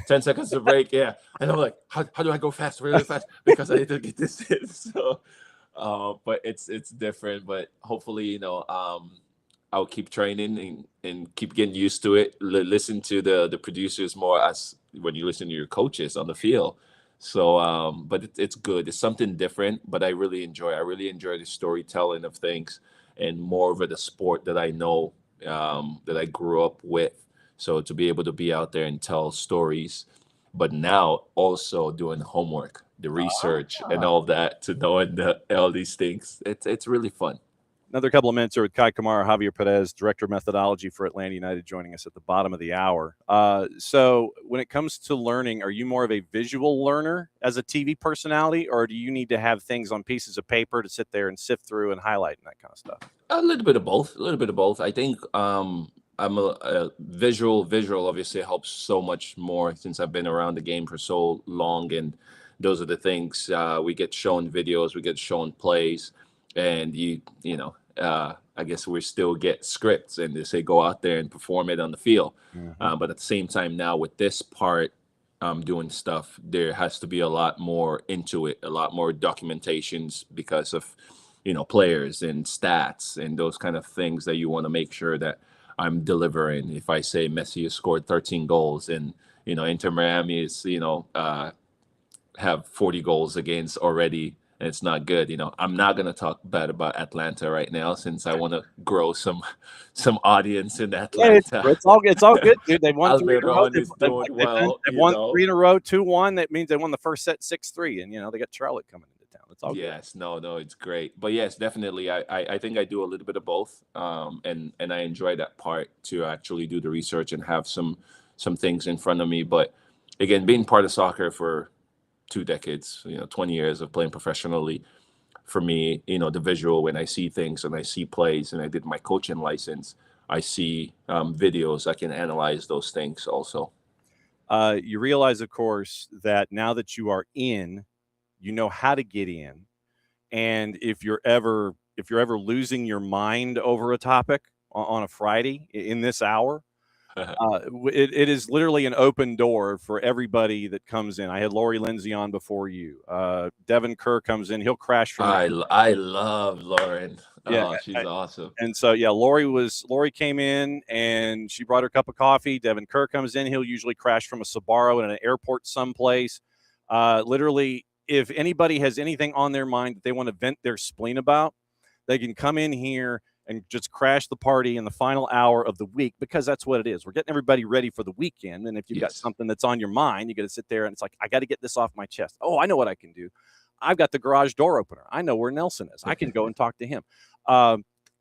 10 seconds to break. Yeah. And I'm like, how do I go fast, really fast? Because I need to get this in. So, but it's different, but hopefully, I'll keep training and keep getting used to it. Listen to the producers more as when you listen to your coaches on the field. So, but it's good. It's something different, but I really enjoy the storytelling of things and more of the sport that I know, that I grew up with. So to be able to be out there and tell stories, but now also doing homework, the research and all that, to knowing all these things, it's really fun. Another couple of minutes here with Kai Kamara, Javier Perez, Director of Methodology for Atlanta United, joining us at the bottom of the hour. So when it comes to learning, are you more of a visual learner as a TV personality, or do you need to have things on pieces of paper to sit there and sift through and highlight and that kind of stuff? A little bit of both. I think I'm a visual obviously helps so much more since I've been around the game for so long. And those are the things, we get shown videos, we get shown plays, and I guess we still get scripts and they say go out there and perform it on the field. But at the same time now with this part, doing stuff, there has to be a lot more into it, a lot more documentations because of players and stats and those kind of things that you want to make sure that I'm delivering. If I say Messi has scored 13 goals and Inter Miami is have 40 goals against already, and it's not good. I'm not going to talk bad about Atlanta right now since I want to grow some audience in Atlanta. It's all good, dude. They won 3 in a row. Is doing well. They won 3 in a row, 2-1. That means they won the first set 6-3, and they got Charlotte coming into town. It's all good. Yes, no, it's great. But yes, definitely, I think I do a little bit of both, and I enjoy that part to actually do the research and have some things in front of me. But again, being part of soccer for 2 decades, 20 years of playing professionally, for me, the visual, when I see things and I see plays and I did my coaching license, I see videos, I can analyze those things also. You realize, of course, that now that you are in, you know how to get in. And if you're ever losing your mind over a topic on a Friday in this hour, it is literally an open door for everybody that comes in. I had Lindsey on before you. Devin Kerr comes in. He'll crash from I love Lauren. Yeah, she's awesome. And so, Lori came in and she brought her cup of coffee. Devin Kerr comes in. He'll usually crash from a Sbarro in an airport someplace. Literally, if anybody has anything on their mind that they want to vent their spleen about, they can come in here and just crash the party in the final hour of the week, because that's what it is. We're getting everybody ready for the weekend. And if you've got something that's on your mind, you got to sit there and it's like, I got to get this off my chest. Oh, I know what I can do. I've got the garage door opener. I know where Nelson is. I can go and talk to him.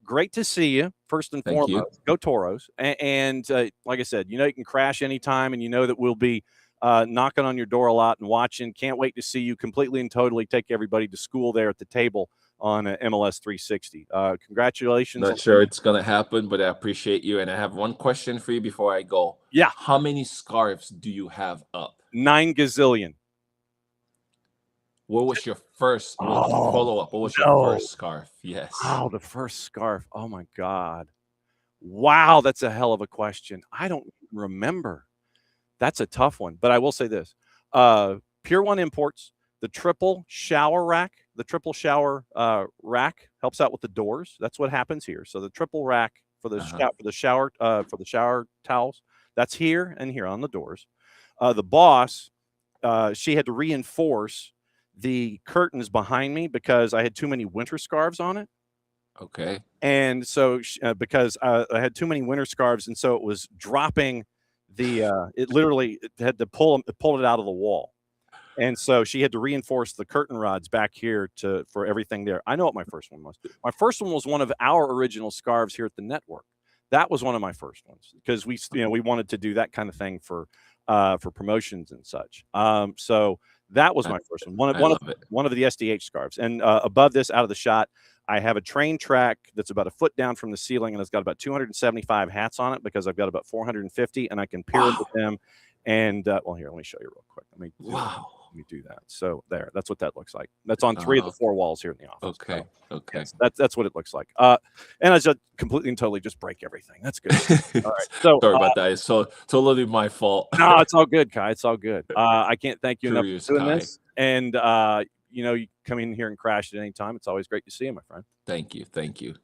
Great to see you, first and foremost. You. Go Toros. And like I said, you can crash anytime, and that we'll be knocking on your door a lot and watching. Can't wait to see you completely and totally take everybody to school there at the table on MLS 360. Congratulations. Not sure it's going to happen, but I appreciate you. And I have one question for you before I go. Yeah. How many scarves do you have up? 9 gazillion. What was your first follow-up? What was your first scarf? Yes. Wow, the first scarf. Oh, my God. Wow, that's a hell of a question. I don't remember. That's a tough one, but I will say this. Pure One Imports, the triple shower rack helps out with the doors. That's what happens here. So the triple rack for the shower towels, that's here and here on the doors. The boss, she had to reinforce the curtains behind me because I had too many winter scarves on it. Okay. And so because I had too many winter scarves, and so it was dropping it literally had to pull it out of the wall. And so she had to reinforce the curtain rods back here for everything there. I know what my first one was. My first one was one of our original scarves here at the network. That was one of my first ones because we wanted to do that kind of thing for promotions and such. So that was my first one. One of the SDH scarves. And above this, out of the shot, I have a train track that's about a foot down from the ceiling, and it's got about 275 hats on it because I've got about 450, and I can peer into them. And well, here, let me show you real quick. Let me do that. So that's what that looks like. That's on 3 of the 4 walls here in the office. Okay. So, okay. That's what it looks like. And I just completely and totally just break everything. That's good. All right. So sorry about that. It's so totally my fault. No, it's all good, Kai. It's all good. I can't thank you enough for doing this. And you come in here and crash at any time. It's always great to see you, my friend. Thank you.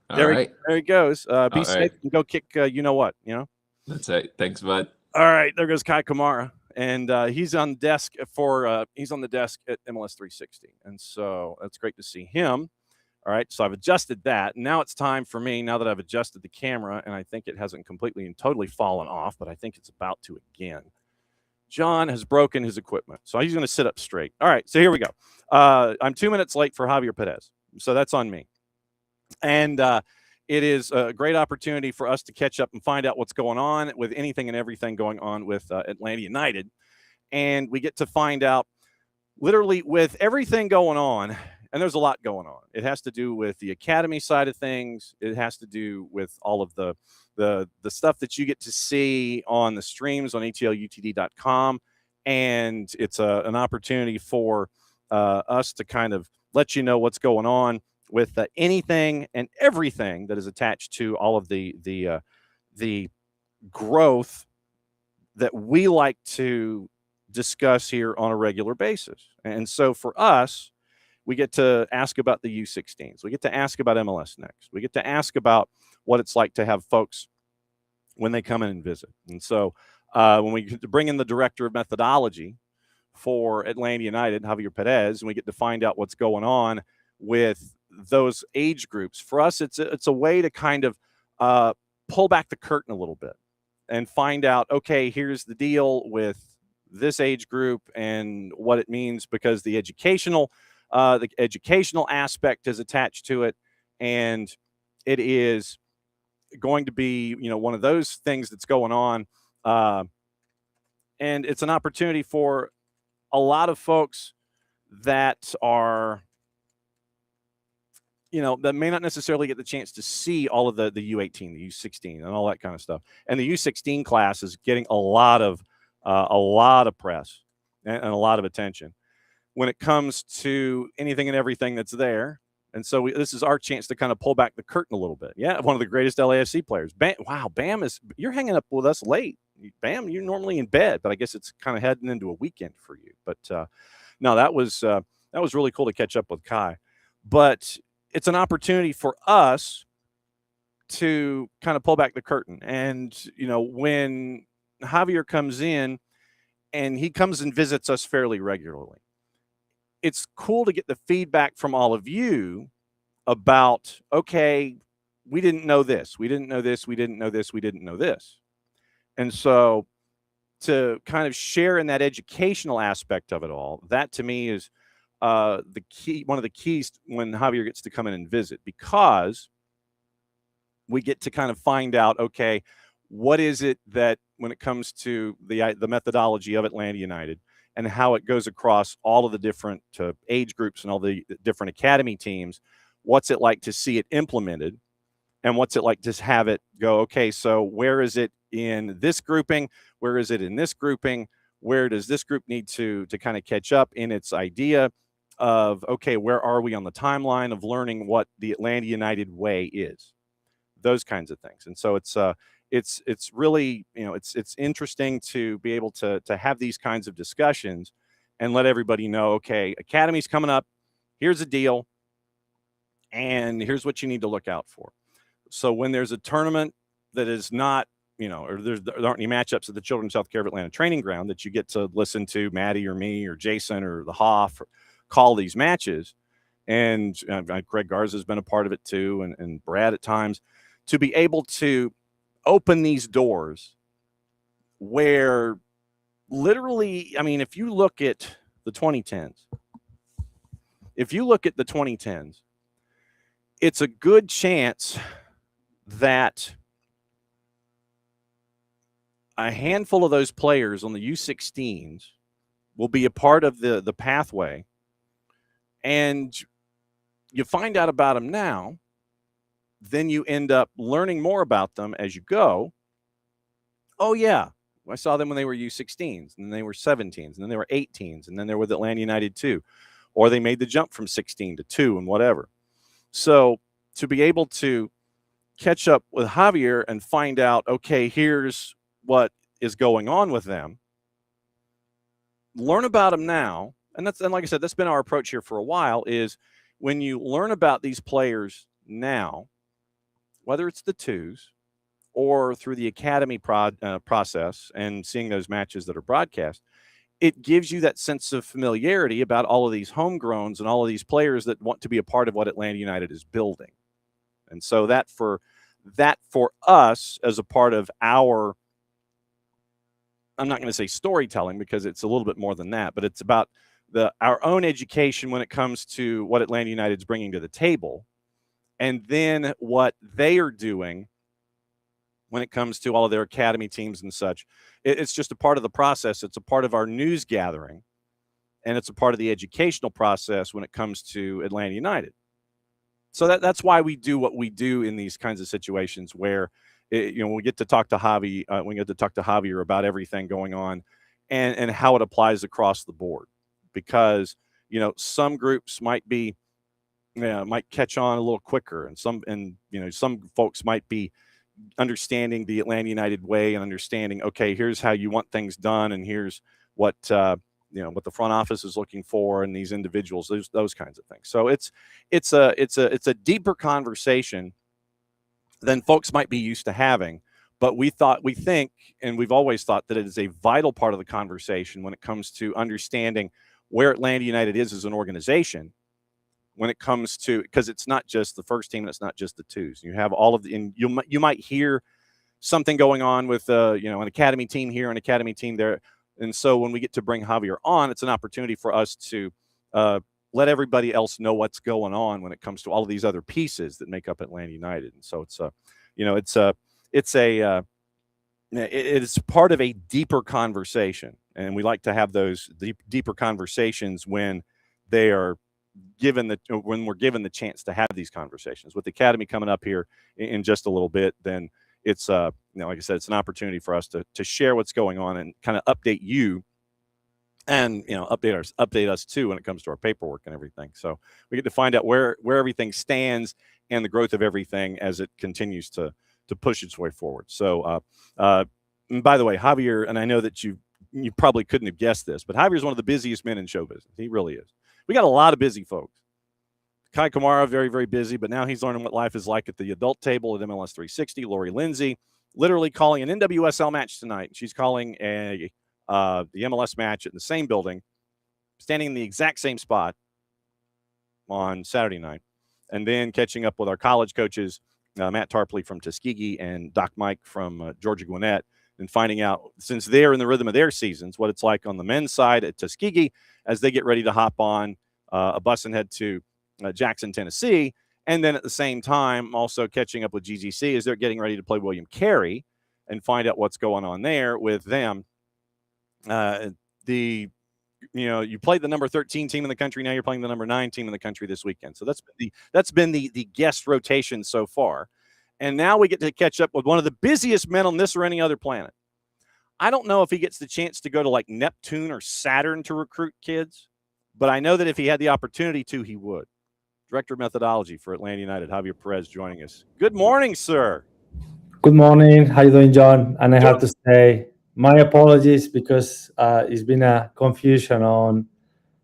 There he goes. Be safe and go kick. That's it. Thanks, bud. All right, there goes Kai Kamara, and he's on desk at MLS 360, and so that's great to see him. All right, so I've adjusted that. Now it's time for me. Now that I've adjusted the camera, and I think it hasn't completely and totally fallen off, but I think it's about to again. John has broken his equipment, so he's going to sit up straight. All right, so here we go. I'm 2 minutes late for Javier Perez, so that's on me. And it is a great opportunity for us to catch up and find out what's going on with anything and everything going on with Atlanta United. And we get to find out literally with everything going on, and there's a lot going on. It has to do with the academy side of things. It has to do with all of the stuff that you get to see on the streams on ATLUTD.com. And it's an opportunity for us to kind of let you know what's going on with anything and everything that is attached to all of the growth that we like to discuss here on a regular basis. And so for us, we get to ask about the U16s. We get to ask about MLS Next. We get to ask about what it's like to have folks when they come in and visit. And so when we get to bring in the director of methodology for Atlanta United, Javier Perez, and we get to find out what's going on with those age groups. For us, it's a way to kind of pull back the curtain a little bit and find out, okay, here's the deal with this age group and what it means, because the educational aspect is attached to it, and it is going to be one of those things that's going on, and it's an opportunity for a lot of folks that are that may not necessarily get the chance to see all of the U18, the U16, and all that kind of stuff. And the U16 class is getting a lot of press and a lot of attention when it comes to anything and everything that's there. And so this is our chance to kind of pull back the curtain a little bit. Yeah, one of the greatest LAFC players. Bam you're hanging up with us late. Bam, you're normally in bed, but I guess it's kind of heading into a weekend for you. But no, that was really cool to catch up with Kai. But it's an opportunity for us to kind of pull back the curtain. And, when Javier comes in, and he comes and visits us fairly regularly, it's cool to get the feedback from all of you about, okay, we didn't know this. We didn't know this. We didn't know this. We didn't know this. And so to kind of share in that educational aspect of it all, that to me is one of the keys when Javier gets to come in and visit, because we get to kind of find out, okay, what is it that when it comes to the methodology of Atlanta United and how it goes across all of the different age groups and all the different academy teams, what's it like to see it implemented, and what's it like to have it go, okay, so where is it in this grouping? Where is it in this grouping? Where does this group need to kind of catch up in its idea of, okay, where are we on the timeline of learning what the Atlanta United way is? those kinds of things. And so it's really, it's interesting to be able to have these kinds of discussions and let everybody know, okay, Academy's coming up. Here's a deal. And here's what you need to look out for. So when there's a tournament that is not, or there aren't any matchups at the Children's Healthcare of Atlanta training ground that you get to listen to Maddie or me or Jason or the Hoff call these matches. And Greg Garza has been a part of it too, and Brad at times, to be able to open these doors where literally, if you look at the 2010s, it's a good chance that a handful of those players on the U16s will be a part of the pathway. And you find out about them now, then you end up learning more about them as you go. Oh, yeah, I saw them when they were U16s, and then they were 17s, and then they were 18s, and then they were with Atlanta United 2. Or they made the jump from 16 to 2 and whatever. So to be able to catch up with Javier and find out, okay, here's what is going on with them, learn about them now. And like I said, that's been our approach here for a while, is when you learn about these players now, whether it's the twos or through the academy process and seeing those matches that are broadcast, it gives you that sense of familiarity about all of these homegrowns and all of these players that want to be a part of what Atlanta United is building. And so that for us as a part of our, I'm not going to say storytelling because it's a little bit more than that, but it's about our own education when it comes to what Atlanta United is bringing to the table, and then what they are doing when it comes to all of their academy teams and such. It's just a part of the process. It's a part of our news gathering, and it's a part of the educational process when it comes to Atlanta United. So that's why we do what we do in these kinds of situations where, we get to talk to Javier about everything going on and how it applies across the board. Because, some groups might catch on a little quicker, and some folks might be understanding the Atlanta United way and understanding, okay, here's how you want things done, and here's what what the front office is looking for, and these individuals, those kinds of things. So it's a deeper conversation than folks might be used to having. But we think, and we've always thought that it is a vital part of the conversation when it comes to understanding where Atlanta United is as an organization. When it comes to, because it's not just the first team, and it's not just the twos. You have all of the, and you might hear something going on with an academy team here, an academy team there. And so when we get to bring Javier on, it's an opportunity for us to let everybody else know what's going on when it comes to all of these other pieces that make up Atlanta United. And so it's part of a deeper conversation, and we like to have those deeper conversations when they are when we're given the chance to have these conversations. With the academy coming up here in just a little bit, then it's like I said, it's an opportunity for us to share what's going on and kind of update you, and update us too when it comes to our paperwork and everything. So we get to find out where everything stands and the growth of everything as it continues to push its way forward. So and by the way, Javier, and I know that you probably couldn't have guessed this, but Javier is one of the busiest men in show business. He really is. We got a lot of busy folks. Kai Kamara, very, very busy, but now he's learning what life is like at the adult table at MLS 360. Lori Lindsey, literally calling an NWSL match tonight. She's calling the MLS match in the same building, standing in the exact same spot on Saturday night, and then catching up with our college coaches, Matt Tarpley from Tuskegee and Doc Mike from Georgia Gwinnett, and finding out, since they're in the rhythm of their seasons, what it's like on the men's side at Tuskegee as they get ready to hop on a bus and head to Jackson, Tennessee. And then at the same time, also catching up with GGC as they're getting ready to play William Carey and find out what's going on there with them. You played the number 13 team in the country. Now you're playing the number 9 team in the country this weekend. So that's been the guest rotation so far. And now we get to catch up with one of the busiest men on this or any other planet. I don't know if he gets the chance to go to like Neptune or Saturn to recruit kids, but I know that if he had the opportunity to, he would. Director of Methodology for Atlanta United, Javier Perez, joining us. Good morning, sir. Good morning. How you doing, John? And I have to say my apologies because it's been a confusion on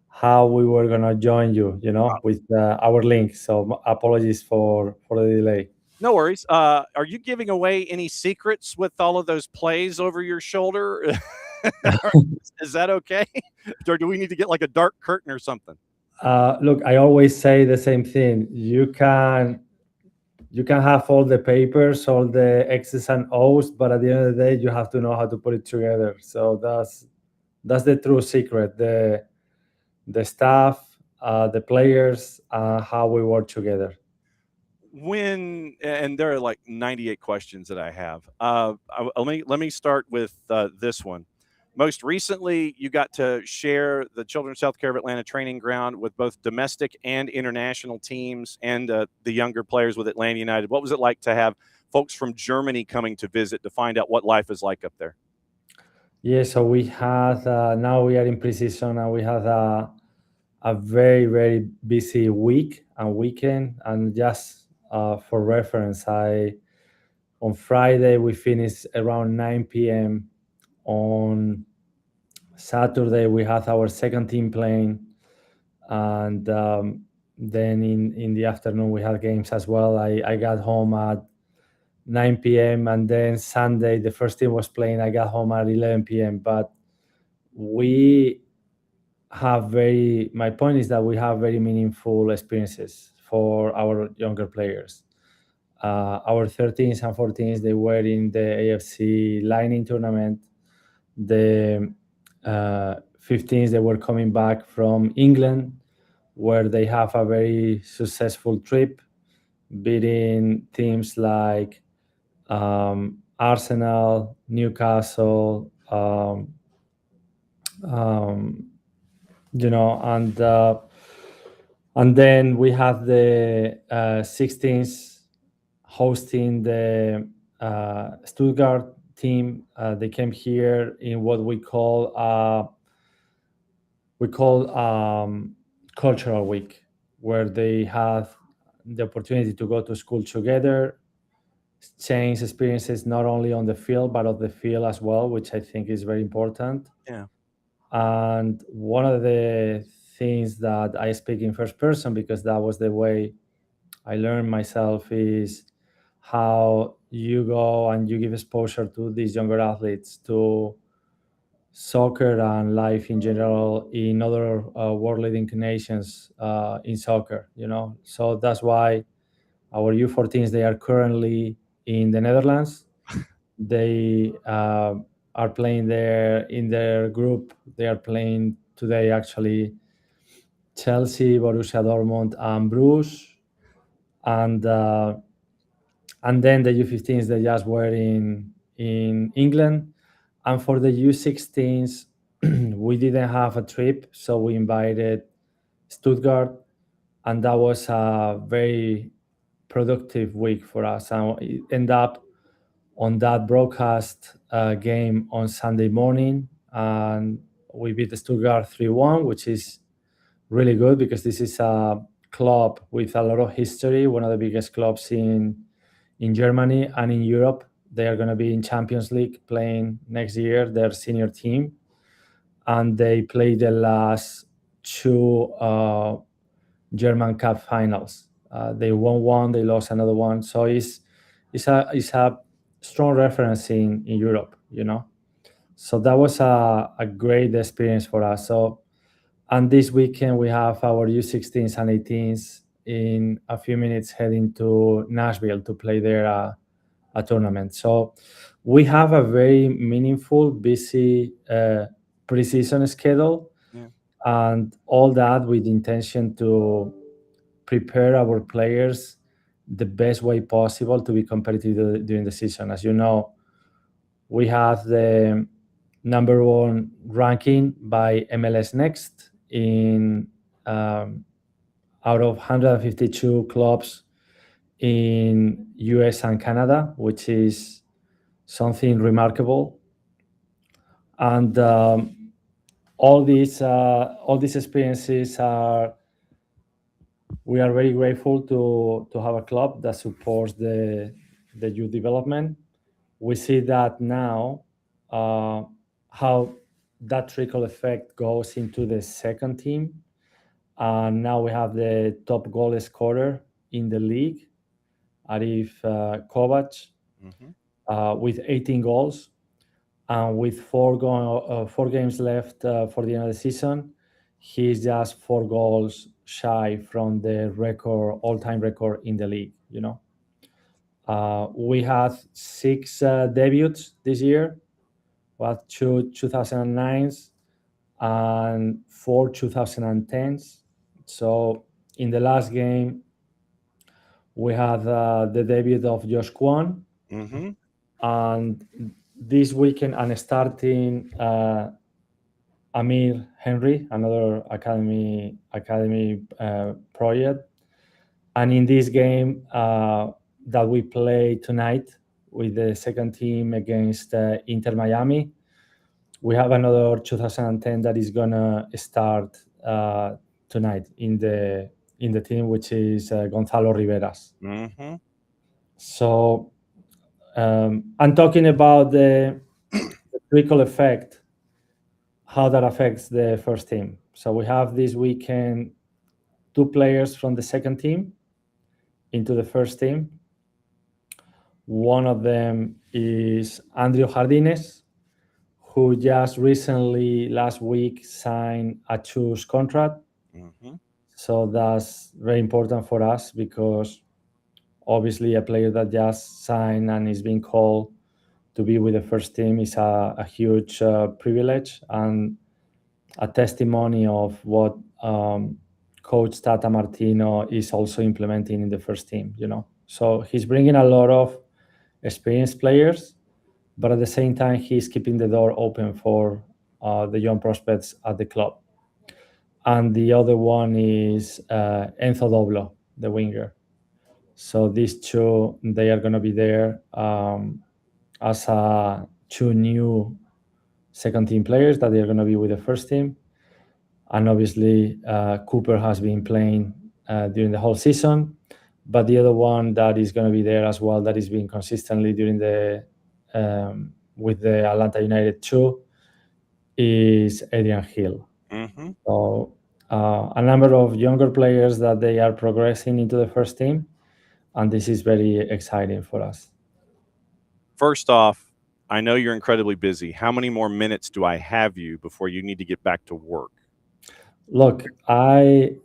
how we were going to join you, with our link. So apologies for the delay. No worries. Are you giving away any secrets with all of those plays over your shoulder? Is that okay? Or do we need to get like a dark curtain or something? Look, I always say the same thing. You can have all the papers, all the X's and O's, but at the end of the day, you have to know how to put it together. So that's the true secret. The staff, the players, how we work together. And there are like 98 questions that I have. Let me start with this one. Most recently, you got to share the Children's Healthcare of Atlanta training ground with both domestic and international teams and the younger players with Atlanta United. What was it like to have folks from Germany coming to visit to find out what life is like up there? Yeah, so we had, now we are in preseason, and we had a very, very busy week and weekend. And just for reference, on Friday, we finished around 9 p.m. On Saturday, we had our second team playing, and then in the afternoon, we had games as well. I got home at 9 p.m. and then Sunday, the first team was playing. I got home at 11 p.m. But my point is that we have very meaningful experiences for our younger players. Our 13s and 14s, they were in the AFC Lightning tournament. The 15s, they were coming back from England, where they have a very successful trip, beating teams like Arsenal, Newcastle, and then we have the 16s hosting the Stuttgart team. They came here in what we call cultural week, where they have the opportunity to go to school together, change experiences not only on the field but off the field as well, which I think is very important. Yeah. And one of the things that I speak in first person, because that was the way I learned myself, is how you go and you give exposure to these younger athletes to soccer and life in general in other world leading nations in soccer, So that's why our U14s, they are currently in the Netherlands. They are playing there in their group. They are playing today, actually, Chelsea, Borussia Dortmund, and Bruges. And then the U15s, they just were in England. And for the U16s, we didn't have a trip, so we invited Stuttgart, and that was a very productive week for us. And it ended up on that broadcast game on Sunday morning, and we beat Stuttgart 3-1, which is really good because this is a club with a lot of history, one of the biggest clubs in Germany and in Europe. They are going to be in Champions League playing next year, their senior team. And they played the last two German Cup finals. They won one, they lost another one. So it's a strong reference in Europe, So that was a great experience for us. So, and this weekend we have our U16s and 18s in a few minutes heading to Nashville to play there a tournament. So we have a very meaningful, busy preseason schedule, and all that with the intention to prepare our players the best way possible to be competitive during the season. As you know, we have the number one ranking by MLS Next in out of 152 clubs in US and Canada, which is something remarkable. And all these experiences are we are very grateful to have a club that supports the youth development. We see that now, how that trickle effect goes into the second team. Now we have the top goal scorer in the league, Arif Kovac, with 18 goals. And with 4 games left for the end of the season, he's just 4 goals shy from the all-time record in the league. We had 6 debuts this year. We had 2 2009s and 4 2010s. So in the last game, we had the debut of Josh Kwan. And this weekend, and starting Amir Henry, another academy project. And in this game that we play tonight with the second team against Inter Miami, we have another 2010 that is gonna start tonight in the team, which is Gonzalo Riveras. So I'm talking about the trickle effect, how that affects the first team. So we have this weekend 2 players from the second team into the first team. One of them is Andrew Jardines, who just recently, last week, signed a choose contract. So that's very important for us, because obviously a player that just signed and is being called to be with the first team is a huge privilege and a testimony of what Coach Tata Martino is also implementing in the first team. So he's bringing a lot of experienced players, but at the same time, he's keeping the door open for the young prospects at the club. And the other one is Enzo Doblo, the winger. So these 2, they are going to be there as 2 new second team players that they are going to be with the first team. And obviously, Cooper has been playing during the whole season. But the other one that is going to be there as well, that is being consistently during with the Atlanta United 2, is Adrian Hill. So a number of younger players that they are progressing into the first team. And this is very exciting for us. First off, I know you're incredibly busy. How many more minutes do I have you before you need to get back to work? Look, I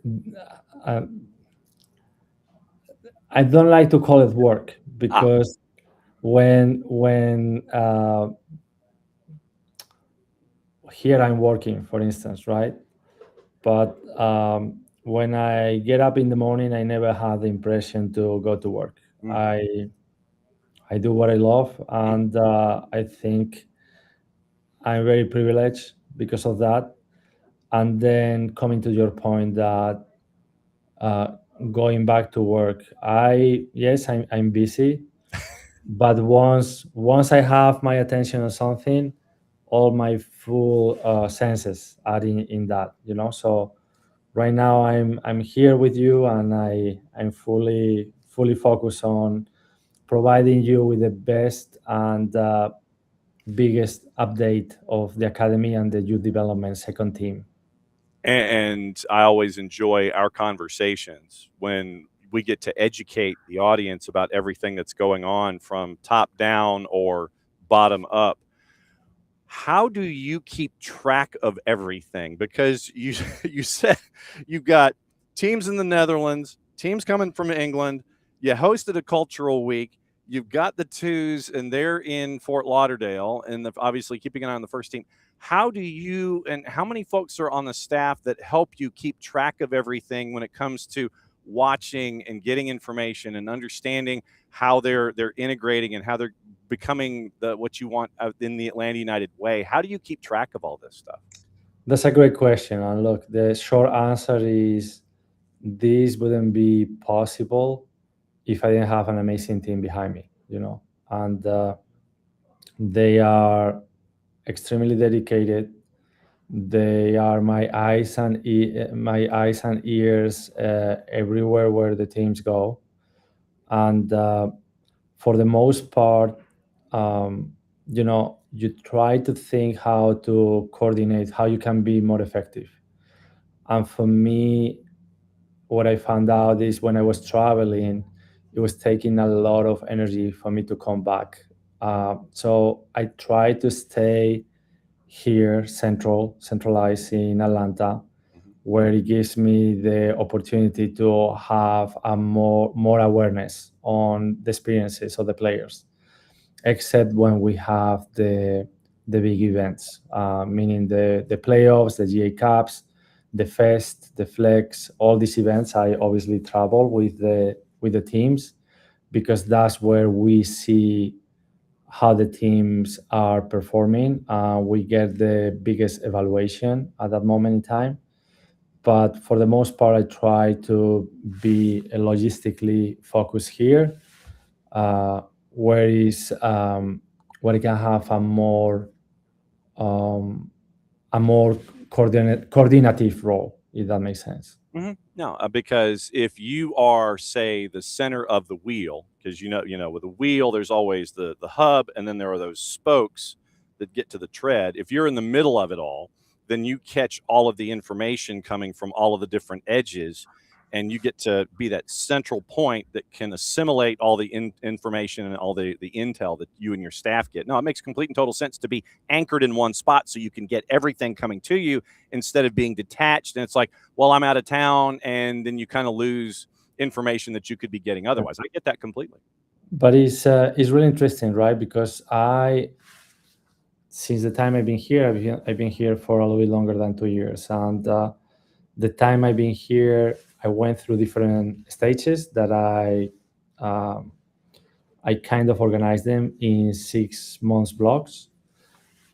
don't like to call it work, because when here I'm working, for instance, right? But when I get up in the morning, I never had the impression to go to work. I do what I love, and I think I'm very privileged because of that. And then coming to your point that going back to work, I'm busy, but once I have my attention on something, all my full senses are in that. So right now I'm here with you, and I'm fully focused on providing you with the best and biggest update of the academy and the youth development second team. And I always enjoy our conversations when we get to educate the audience about everything that's going on from top down or bottom up. How do you keep track of everything? Because you said you've got teams in the Netherlands, teams coming from England. You hosted a cultural week. You've got the 2s, and they're in Fort Lauderdale, and obviously keeping an eye on the first team. How do you, and how many folks are on the staff that help you keep track of everything when it comes to watching and getting information and understanding how they're integrating and how they're becoming what you want in the Atlanta United way? How do you keep track of all this stuff? That's a great question. And look, the short answer is this wouldn't be possible if I didn't have an amazing team behind me, and they are extremely dedicated. They are my eyes and ears everywhere where the teams go, and for the most part, you try to think how to coordinate, how you can be more effective. And for me, what I found out is when I was traveling, it was taking a lot of energy for me to come back. So I try to stay here, centralized in Atlanta, where it gives me the opportunity to have a more awareness on the experiences of the players, except when we have the big events, meaning the playoffs, the GA Cups, the Fest, the Flex, all these events. I obviously travel with the teams because that's where we see how the teams are performing. We get the biggest evaluation at that moment in time. But for the most part, I try to be logistically focused here, where I can have a more coordinative role, if that makes sense. Mm-hmm. No, because if you are, say, the center of the wheel, because with a wheel, there's always the hub, and then there are those spokes that get to the tread. If you're in the middle of it all, then you catch all of the information coming from all of the different edges, and you get to be that central point that can assimilate all the information and all the intel that you and your staff get. No, it makes complete and total sense to be anchored in one spot so you can get everything coming to you instead of being detached. And it's like, well, I'm out of town, and then you kind of lose information that you could be getting otherwise. I get that completely. But it's really interesting, right? Because since the time I've been here, I've been here for a little bit longer than 2 years. And the time I've been here, I went through different stages that I kind of organized them in 6 months blocks.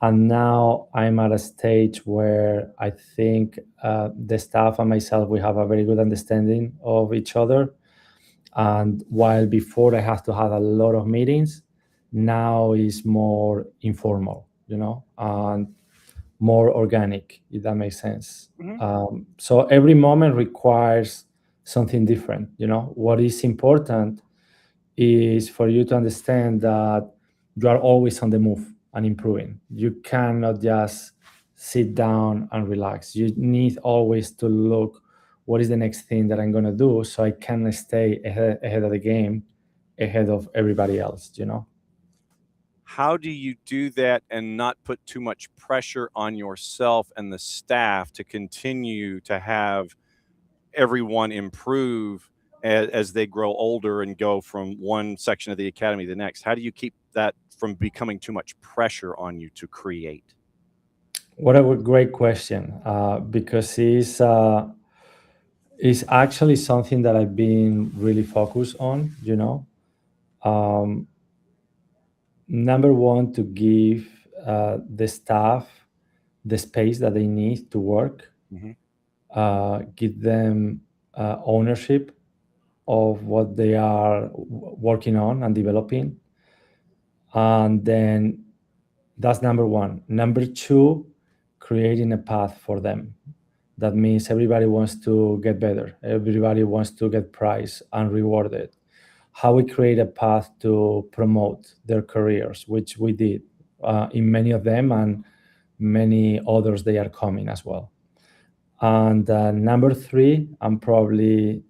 And now I'm at a stage where I think the staff and myself, we have a very good understanding of each other. And while before I have to have a lot of meetings, now is more informal, and more organic, if that makes sense. Mm-hmm. So every moment requires something different. What is important is for you to understand that you are always on the move and improving. You cannot just sit down and relax. You need always to look, what is the next thing that I'm going to do so I can stay ahead of the game, ahead of everybody else, How do you do that and not put too much pressure on yourself and the staff to continue to have everyone improve as they grow older and go from one section of the academy to the next? How do you keep that from becoming too much pressure on you to create? What a great question, because it's actually something that I've been really focused on, Number one, to give the staff the space that they need to work, give them ownership of what they are working on and developing. And then that's number one. Number two, creating a path for them. That means everybody wants to get better. Everybody wants to get prized and rewarded. How we create a path to promote their careers, which we did in many of them, and many others, they are coming as well. And number three, and probably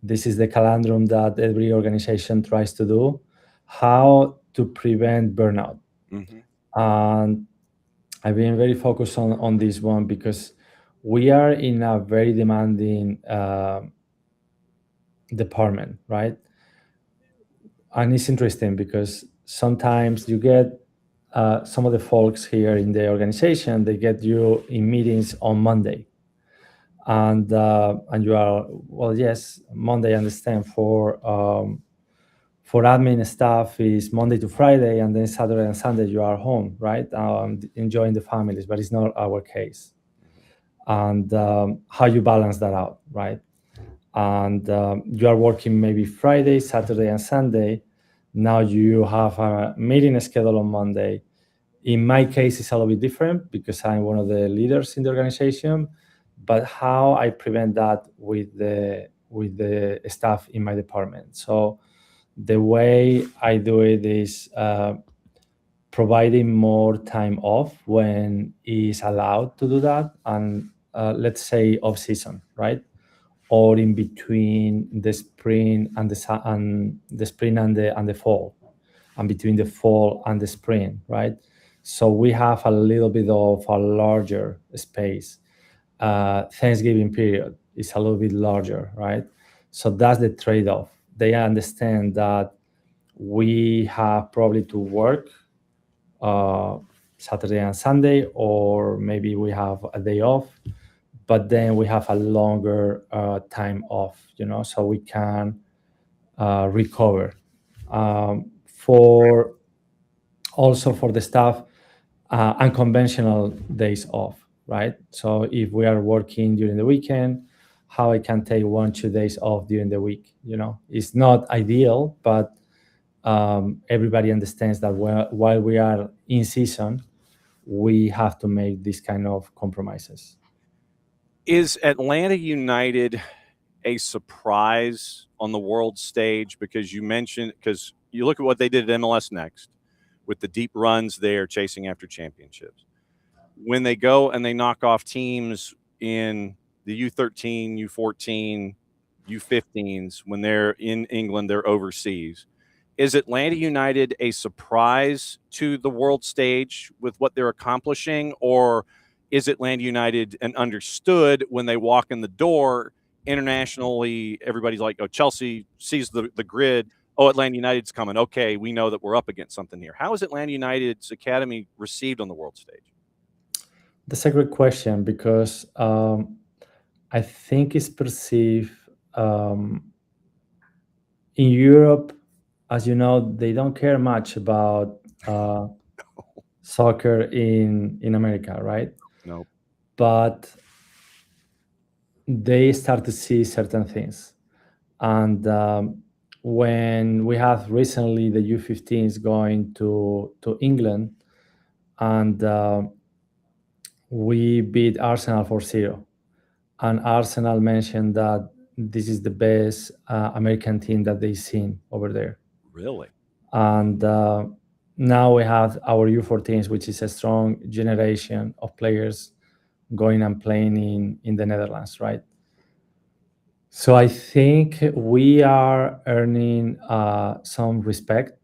this is the conundrum that every organization tries to do, how to prevent burnout. And I've been very focused on this one because we are in a very demanding department, right? And it's interesting because sometimes you get some of the folks here in the organization, they get you in meetings on Monday. And you are, well, yes, Monday, I understand. For admin staff is Monday to Friday, and then Saturday and Sunday you are home, right? Enjoying the families, but it's not our case. And how you balance that out, right? And you are working maybe Friday, Saturday, and Sunday. Now you have a meeting schedule on Monday. In my case, it's a little bit different because I'm one of the leaders in the organization. But how I prevent that with the staff in my department. So the way I do it is providing more time off when is allowed to do that, and let's say off season, right? Or in between the spring and the spring and the fall, and between the fall and the spring, right? So we have a little bit of a larger space. Thanksgiving period is a little bit larger, right? So that's the trade-off. They understand that we have probably to work Saturday and Sunday, or maybe we have a day off, but then we have a longer time off, so we can recover. For the staff, unconventional days off, right? So if we are working during the weekend, how I can take 1-2 days off during the week, it's not ideal, but everybody understands that while we are in season, we have to make these kind of compromises. Is Atlanta United a surprise on the world stage? Because you look at what they did at MLS Next with the deep runs there chasing after championships. When they go and they knock off teams in the U13, U14, U15s, when they're in England, they're overseas. Is Atlanta United a surprise to the world stage with what they're accomplishing, or is Atlanta United and understood when they walk in the door internationally? Everybody's like, oh, Chelsea sees the grid. Oh, Atlanta United's coming. Okay, we know that we're up against something here. How is Atlanta United's academy received on the world stage? That's a great question, because I think it's perceived in Europe, as you know, they don't care much about soccer in America, right? No. But they start to see certain things. And when we have recently the U15s going to England, and we beat Arsenal 4-0. And Arsenal mentioned that this is the best American team that they've seen over there. Really? And now we have our U14s, which is a strong generation of players going and playing in the Netherlands, right? So I think we are earning some respect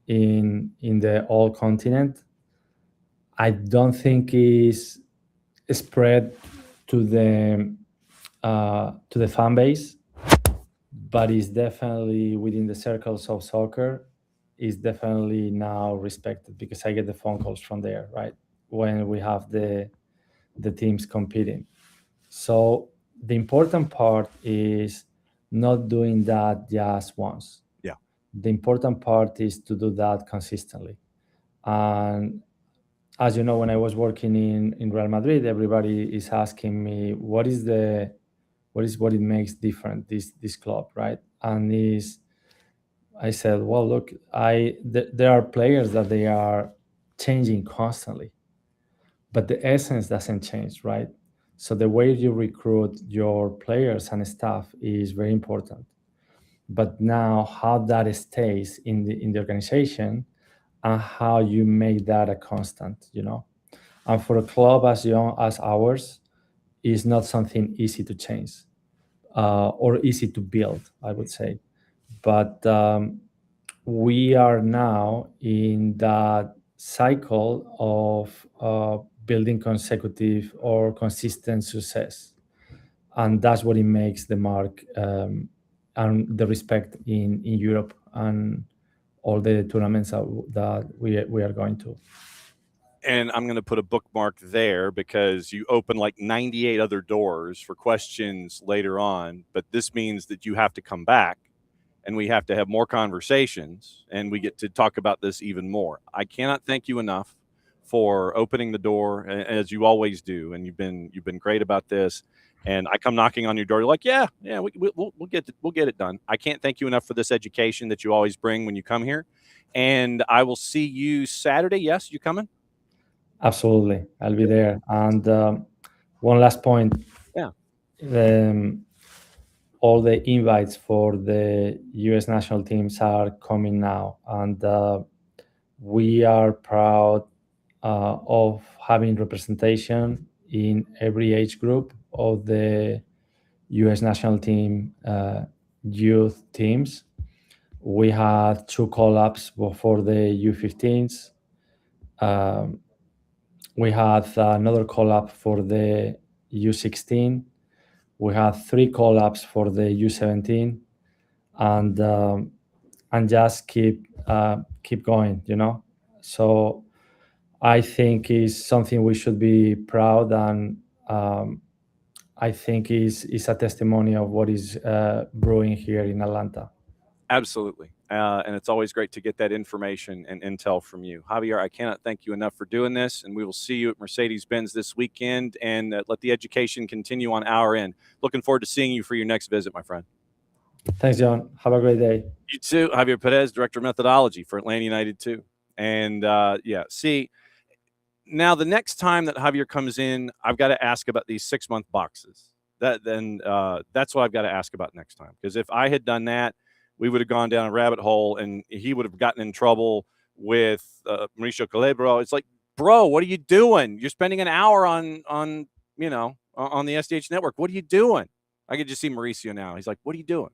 in the whole continent. I don't think it's spread to the fan base, but it's definitely within the circles of soccer. Is definitely now respected, because I get the phone calls from there, right? When we have the teams competing. So the important part is not doing that just once. Yeah. The important part is to do that consistently. And as you know, when I was working in Real Madrid, everybody is asking me what it makes different this club, right? And I said, well, look, there are players that they are changing constantly, but the essence doesn't change, right? So the way you recruit your players and staff is very important. But now how that stays in the organization, and how you make that a constant, And for a club as young as ours, is not something easy to change or easy to build, I would say. But we are now in that cycle of building consecutive or consistent success. And that's what it makes the mark and the respect in Europe and all the tournaments that we are going to. And I'm going to put a bookmark there, because you open like 98 other doors for questions later on. But this means that you have to come back, and we have to have more conversations, and we get to talk about this even more. I cannot thank you enough for opening the door, as you always do, and you've been great about this. And I come knocking on your door, you're like, yeah, we'll get it done. I can't thank you enough for this education that you always bring when you come here. And I will see you Saturday. Yes, you coming? Absolutely, I'll be there. And one last point. Yeah. All the invites for the U.S. national teams are coming now, and we are proud of having representation in every age group of the U.S. national team youth teams. We had 2 call-ups for the U15s. We had another call-up for the U16. We had 3 call-ups for the U17, and just keep going, you know. So I think is something we should be proud, and I think is a testimony of what is brewing here in Atlanta. Absolutely. And it's always great to get that information and intel from you. Javier, I cannot thank you enough for doing this, and we will see you at Mercedes-Benz this weekend, and let the education continue on our end. Looking forward to seeing you for your next visit, my friend. Thanks, John. Have a great day. You too. Javier Perez, Director of Methodology for Atlanta United too. And see, now the next time that Javier comes in, I've got to ask about these 6-month boxes. That's what I've got to ask about next time. Because if I had done that, we would have gone down a rabbit hole, and he would have gotten in trouble with Mauricio Calabro. It's like, bro, what are you doing? You're spending an hour on the SDH network. What are you doing? I could just see Mauricio now. He's like, what are you doing?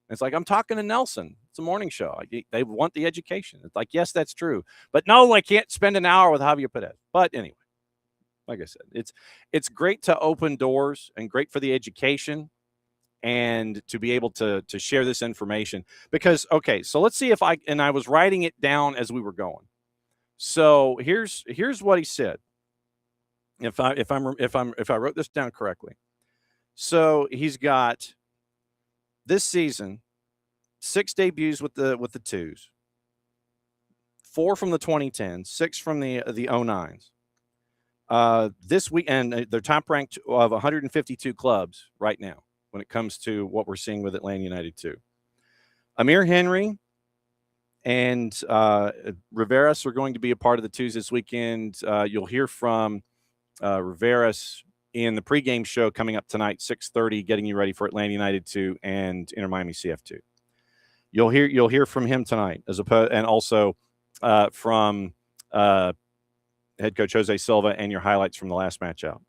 And it's like, I'm talking to Nelson. It's a morning show. They want the education. It's like, yes, that's true. But no, I can't spend an hour with Javier Perez. But anyway, like I said, it's great to open doors and great for the education and to be able to share this information. Because, okay, so let's see if I was writing it down as we were going. So here's what he said. If I wrote this down correctly. So he's got this season 6 debuts with the twos, 4 from the 2010s, 6 from the 09s. This weekend, they're top ranked of 152 clubs right now when it comes to what we're seeing with Atlanta United too. Amir Henry and Riveras are going to be a part of the twos this weekend. You'll hear from Riveras in the pregame show coming up tonight, 6:30, getting you ready for Atlanta United 2 and Inter Miami CF2. You'll hear from him tonight, and also from head coach Jose Silva, and your highlights from the last match out.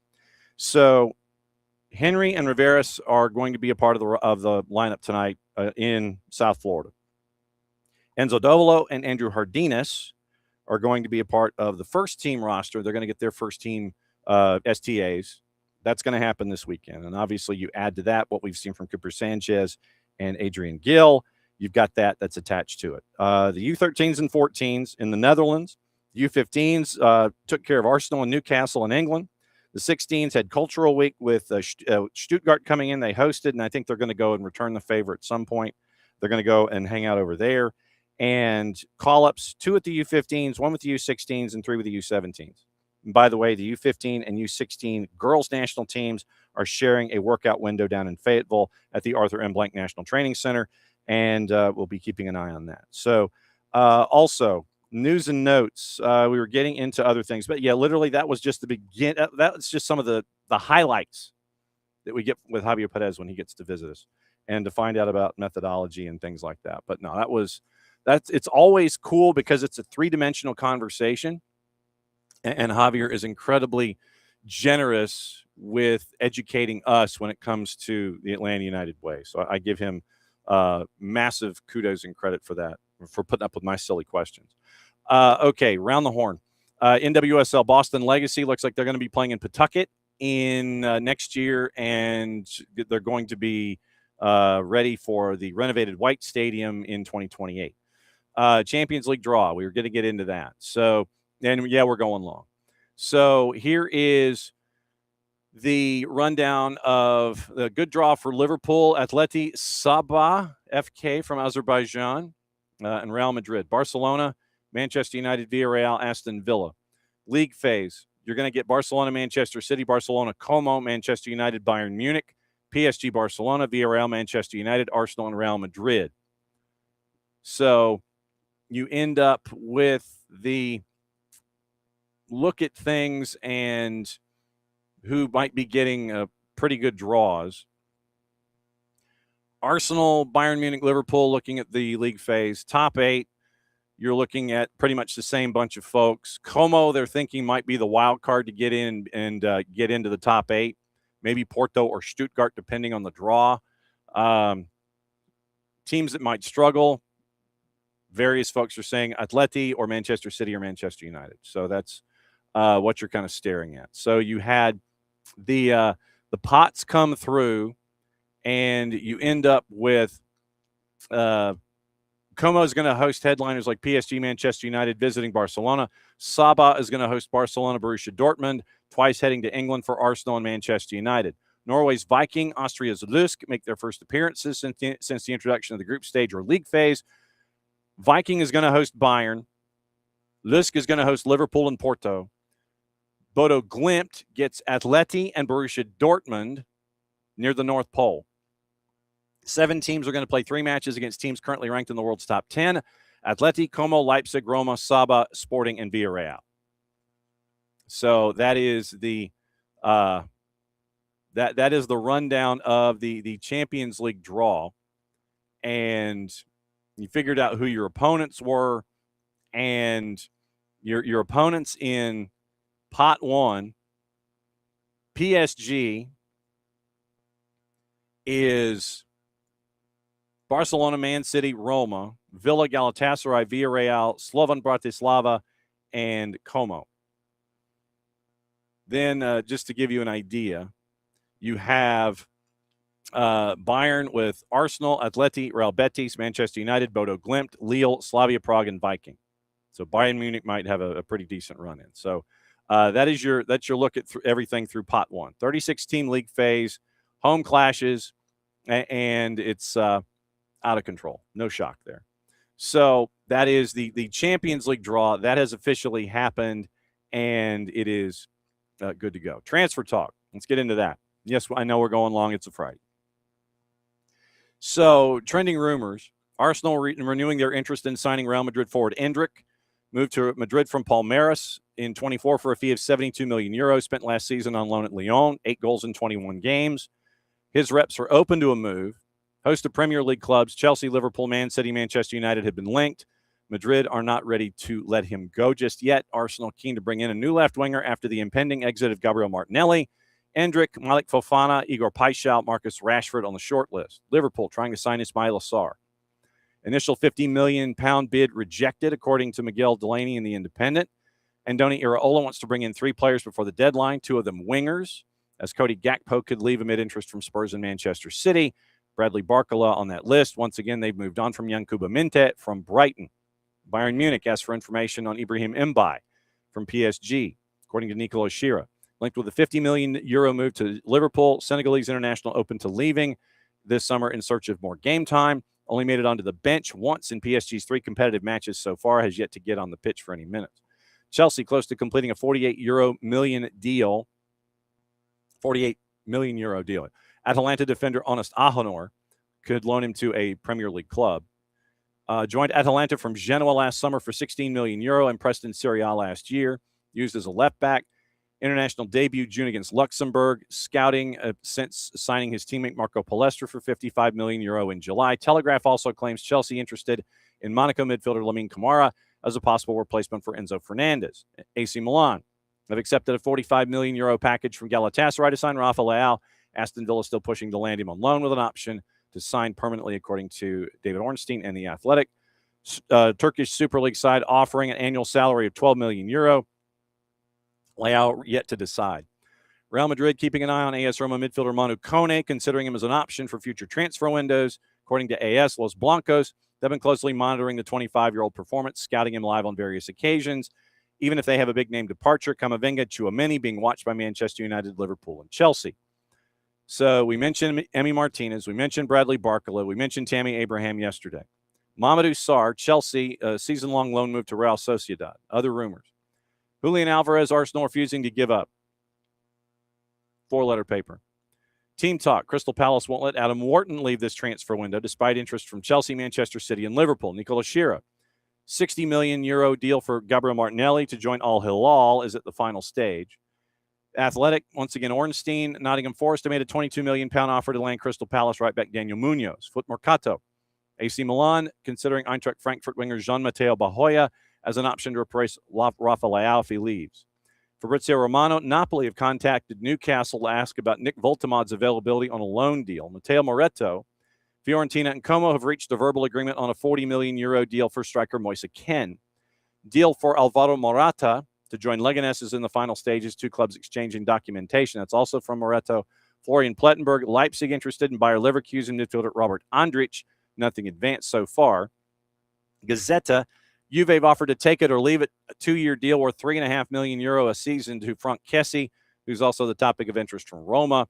So Henry and Riveras are going to be a part of the lineup tonight in South Florida. Enzo Dovolo and Andrew Hardinas are going to be a part of the first team roster. They're going to get their first team STAs. That's going to happen this weekend. And obviously you add to that what we've seen from Cooper Sanchez and Adrian Gill. You've got that's attached to it. The U13s and 14s in the Netherlands. The U15s took care of Arsenal and Newcastle in England. The 16s had Cultural Week with Stuttgart coming in. They hosted, and I think they're going to go and return the favor at some point. They're going to go and hang out over there. And call-ups, 2 at the U15s, 1 with the U16s, and 3 with the U17s. And by the way, the U15 and U16 girls national teams are sharing a workout window down in Fayetteville at the Arthur M. Blank National Training Center, and we'll be keeping an eye on that. So also, news and notes. We were getting into other things, but yeah, literally that was just the begin. That was just some of the highlights that we get with Javier Perez when he gets to visit us and to find out about methodology and things like that. But no, it's always cool because it's a 3-dimensional conversation, and Javier is incredibly generous with educating us when it comes to the Atlanta United way. So I give him massive kudos and credit for that, for putting up with my silly questions. Okay, round the horn. NWSL Boston Legacy looks like they're going to be playing in Pawtucket in next year, and they're going to be ready for the renovated White Stadium in 2028. Champions League draw. We were going to get into that. So, and yeah, we're going long. So here is the rundown of the good draw for Liverpool, Atleti Sabah FK from Azerbaijan, and Real Madrid. Barcelona, Manchester United, Villarreal, Aston Villa. League phase, you're going to get Barcelona, Manchester City, Barcelona, Como, Manchester United, Bayern Munich, PSG, Barcelona, Villarreal, Manchester United, Arsenal, and Real Madrid. So you end up with the look at things and who might be getting pretty good draws. Arsenal, Bayern Munich, Liverpool, looking at the league phase. Top 8, you're looking at pretty much the same bunch of folks. Como, they're thinking, might be the wild card to get in and get into the top 8. Maybe Porto or Stuttgart, depending on the draw. Teams that might struggle, various folks are saying ATLUTD or Manchester City or Manchester United. So that's what you're kind of staring at. So you had the pots come through, and you end up with Como is going to host headliners like PSG, Manchester United visiting Barcelona. Saba is going to host Barcelona, Borussia Dortmund, twice heading to England for Arsenal and Manchester United. Norway's Viking, Austria's Lusk make their first appearances since the introduction of the group stage or league phase. Viking is going to host Bayern. Lusk is going to host Liverpool and Porto. Bodo Glimt gets Atleti and Borussia Dortmund near the North Pole. 7 teams are going to play 3 matches against teams currently ranked in the world's top 10. Atleti, Como, Leipzig, Roma, Saba, Sporting, and Villarreal. So that is the that is the rundown of the Champions League draw. And you figured out who your opponents were, and your opponents in pot 1, PSG is Barcelona, Man City, Roma, Villa, Galatasaray, Villarreal, Slovan Bratislava, and Como. Then just to give you an idea, you have Bayern with Arsenal, Atleti, Real Betis, Manchester United, Bodo Glimt, Lille, Slavia Prague, and Viking. So Bayern Munich might have a pretty decent run in. So that's your look at everything through pot 1. 36-team league phase, home clashes, and it's out of control. No shock there. So that is the Champions League draw. That has officially happened, and it is good to go. Transfer talk. Let's get into that. Yes, I know we're going long. It's a Friday. So, trending rumors. Arsenal renewing their interest in signing Real Madrid forward Endrick. Moved to Madrid from Palmeiras in 24 for a fee of €72 million. Spent last season on loan at Lyon. 8 goals in 21 games. His reps are open to a move. Host of Premier League clubs, Chelsea, Liverpool, Man City, Manchester United have been linked. Madrid are not ready to let him go just yet. Arsenal keen to bring in a new left winger after the impending exit of Gabriel Martinelli. Endrick, Malik Fofana, Igor Paixão, Marcus Rashford on the short list. Liverpool trying to sign Ismail Assar. Initial £50 million bid rejected, according to Miguel Delaney in The Independent. Andoni Iraola wants to bring in 3 players before the deadline, 2 of them wingers, as Cody Gakpo could leave amid interest from Spurs and Manchester City. Bradley Barcola on that list. Once again, they've moved on from Yankuba Minte from Brighton. Bayern Munich asked for information on Ibrahim Mbaye from PSG, according to Nicolo Schira. Linked with a €50 million move to Liverpool. Senegalese international open to leaving this summer in search of more game time. Only made it onto the bench once in PSG's 3 competitive matches so far. Has yet to get on the pitch for any minutes. Chelsea close to completing a €48 million deal. €48 million deal. Atalanta defender Honest Ahonor could loan him to a Premier League club. Joined Atalanta from Genoa last summer for €16 million. Impressed in Serie A last year. Used as a left back. International debut June against Luxembourg. Scouting since signing his teammate Marco Palestra for €55 million in July. Telegraph also claims Chelsea interested in Monaco midfielder Lamine Kamara as a possible replacement for Enzo Fernandez. AC Milan have accepted a €45 million package from Galatasaray to sign Rafa Leao. Aston Villa still pushing to land him on loan with an option to sign permanently, according to David Ornstein and The Athletic. Turkish Super League side offering an annual salary of €12 million. Leao yet to decide. Real Madrid keeping an eye on AS Roma midfielder Manu Kone, considering him as an option for future transfer windows. According to AS, Los Blancos, they've been closely monitoring the 25-year-old performance, scouting him live on various occasions. Even if they have a big-name departure, Camavinga, Tchouameni being watched by Manchester United, Liverpool, and Chelsea. So we mentioned Emi Martinez. We mentioned Bradley Barcola. We mentioned Tammy Abraham yesterday. Mamadou Sarr, Chelsea, season-long loan move to Real Sociedad. Other rumors. Julian Alvarez, Arsenal refusing to give up. 4-letter paper. Team talk. Crystal Palace won't let Adam Wharton leave this transfer window despite interest from Chelsea, Manchester City, and Liverpool. Nicola Schira. €60 million deal for Gabriel Martinelli to join Al Hilal is at the final stage. Athletic, once again, Ornstein. Nottingham Forest made a £22 million offer to land Crystal Palace right back Daniel Munoz. Foot Mercato. AC Milan considering Eintracht Frankfurt winger Jean-Matteo Bahoya as an option to replace Rafa Leao if he leaves. Fabrizio Romano, Napoli have contacted Newcastle to ask about Nick Voltemod's availability on a loan deal. Matteo Moretto, Fiorentina and Como have reached a verbal agreement on a €40 million deal for striker Moise Kean. Deal for Alvaro Morata to join Leganés is in the final stages. Two clubs exchanging documentation. That's also from Moretto. Florian Plettenberg, Leipzig interested in Bayer Leverkusen midfielder Robert Andrich. Nothing advanced so far. Gazzetta, Juve have offered to take it or leave it. A 2-year deal worth €3.5 million a season to Frank Kessie, who's also the topic of interest from Roma.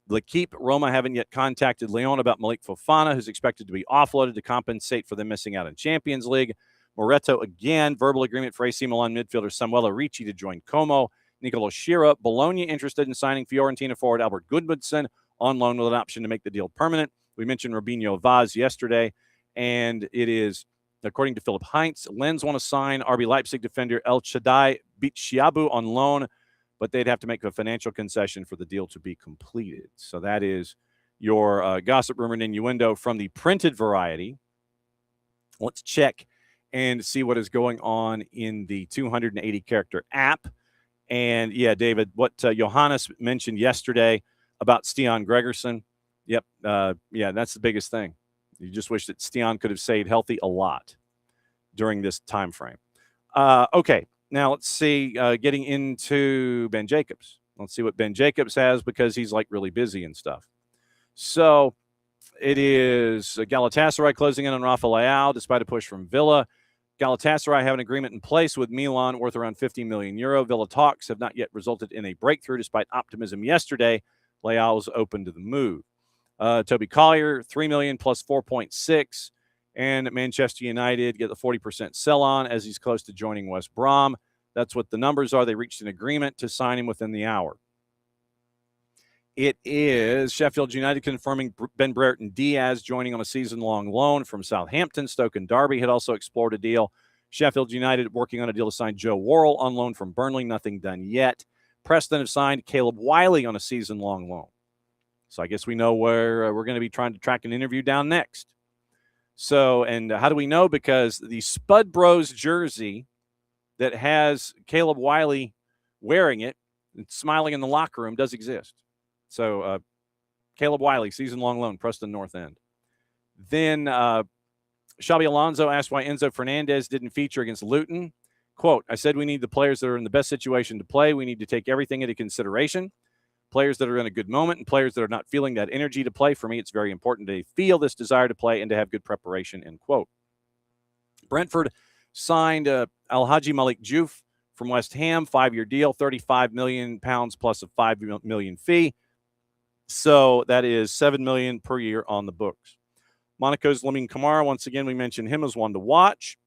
L'Equipe, Roma haven't yet contacted Lyon about Malik Fofana, who's expected to be offloaded to compensate for them missing out in Champions League. Moretto, again, verbal agreement for AC Milan midfielder Samuel Ricci to join Como. Nicolo Schira, Bologna interested in signing Fiorentina forward Albert Gudmundsson on loan with an option to make the deal permanent. We mentioned Robinho Vaz yesterday, and it is, according to Philip Heinz, Lens want to sign RB Leipzig defender El Shaddai Bitshiabu on loan, but they'd have to make a financial concession for the deal to be completed. So that is your gossip, rumor, and innuendo from the printed variety. Let's check and see what is going on in the 280-character app. And, yeah, David, what Johannes mentioned yesterday about Stian Gregerson, yep, yeah, that's the biggest thing. You just wish that Stian could have stayed healthy a lot during this time frame. Okay, now let's see, getting into Ben Jacobs. Let's see what Ben Jacobs has because he's, like, really busy and stuff. So it is Galatasaray closing in on Rafa Leao despite a push from Villa. Galatasaray have an agreement in place with Milan worth around €50 million. Villa talks have not yet resulted in a breakthrough despite optimism yesterday. Leao was open to the move. Toby Collier, $3 million plus 4.6. And Manchester United get the 40% sell-on as he's close to joining West Brom. That's what the numbers are. They reached an agreement to sign him within the hour. It is Sheffield United confirming Ben Brereton Diaz joining on a season-long loan from Southampton. Stoke and Derby had also explored a deal. Sheffield United working on a deal to sign Joe Worrell on loan from Burnley. Nothing done yet. Preston have signed Caleb Wiley on a season-long loan. So I guess we know where we're going to be trying to track an interview down next. So, and how do we know? Because the Spud Bros jersey that has Caleb Wiley wearing it and smiling in the locker room does exist. So Caleb Wiley, season-long loan, Preston North End. Then Xabi Alonso asked why Enzo Fernandez didn't feature against Luton. Quote, I said we need the players that are in the best situation to play. We need to take everything into consideration. Players that are in a good moment and players that are not feeling that energy to play. For me, it's very important they feel this desire to play and to have good preparation, end quote. Brentford signed Alhaji Malik Diouf from West Ham, 5-year deal, £35 million plus a $5 million fee. So that is $7 million per year on the books. Monaco's Lamine Kamara, once again, we mentioned him as one to watch.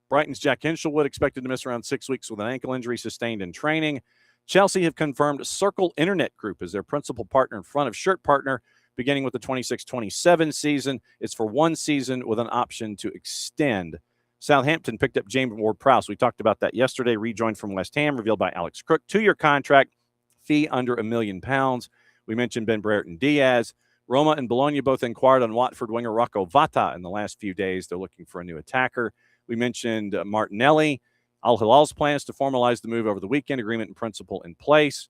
Brighton's Jack Hinchelwood expected to miss around 6 weeks with an ankle injury sustained in training. Chelsea have confirmed Circle Internet Group as their principal partner and front of shirt partner, beginning with the 26-27 season. It's for 1 season with an option to extend. Southampton picked up James Ward-Prowse. We talked about that yesterday. Rejoined from West Ham, revealed by Alex Crook. 2-year contract, fee under £1 million. We mentioned Ben Brereton Diaz. Roma and Bologna both inquired on Watford winger Rocco Vata in the last few days. They're looking for a new attacker. We mentioned Martinelli. Al Hilal's plans to formalize the move over the weekend, agreement in principle in place.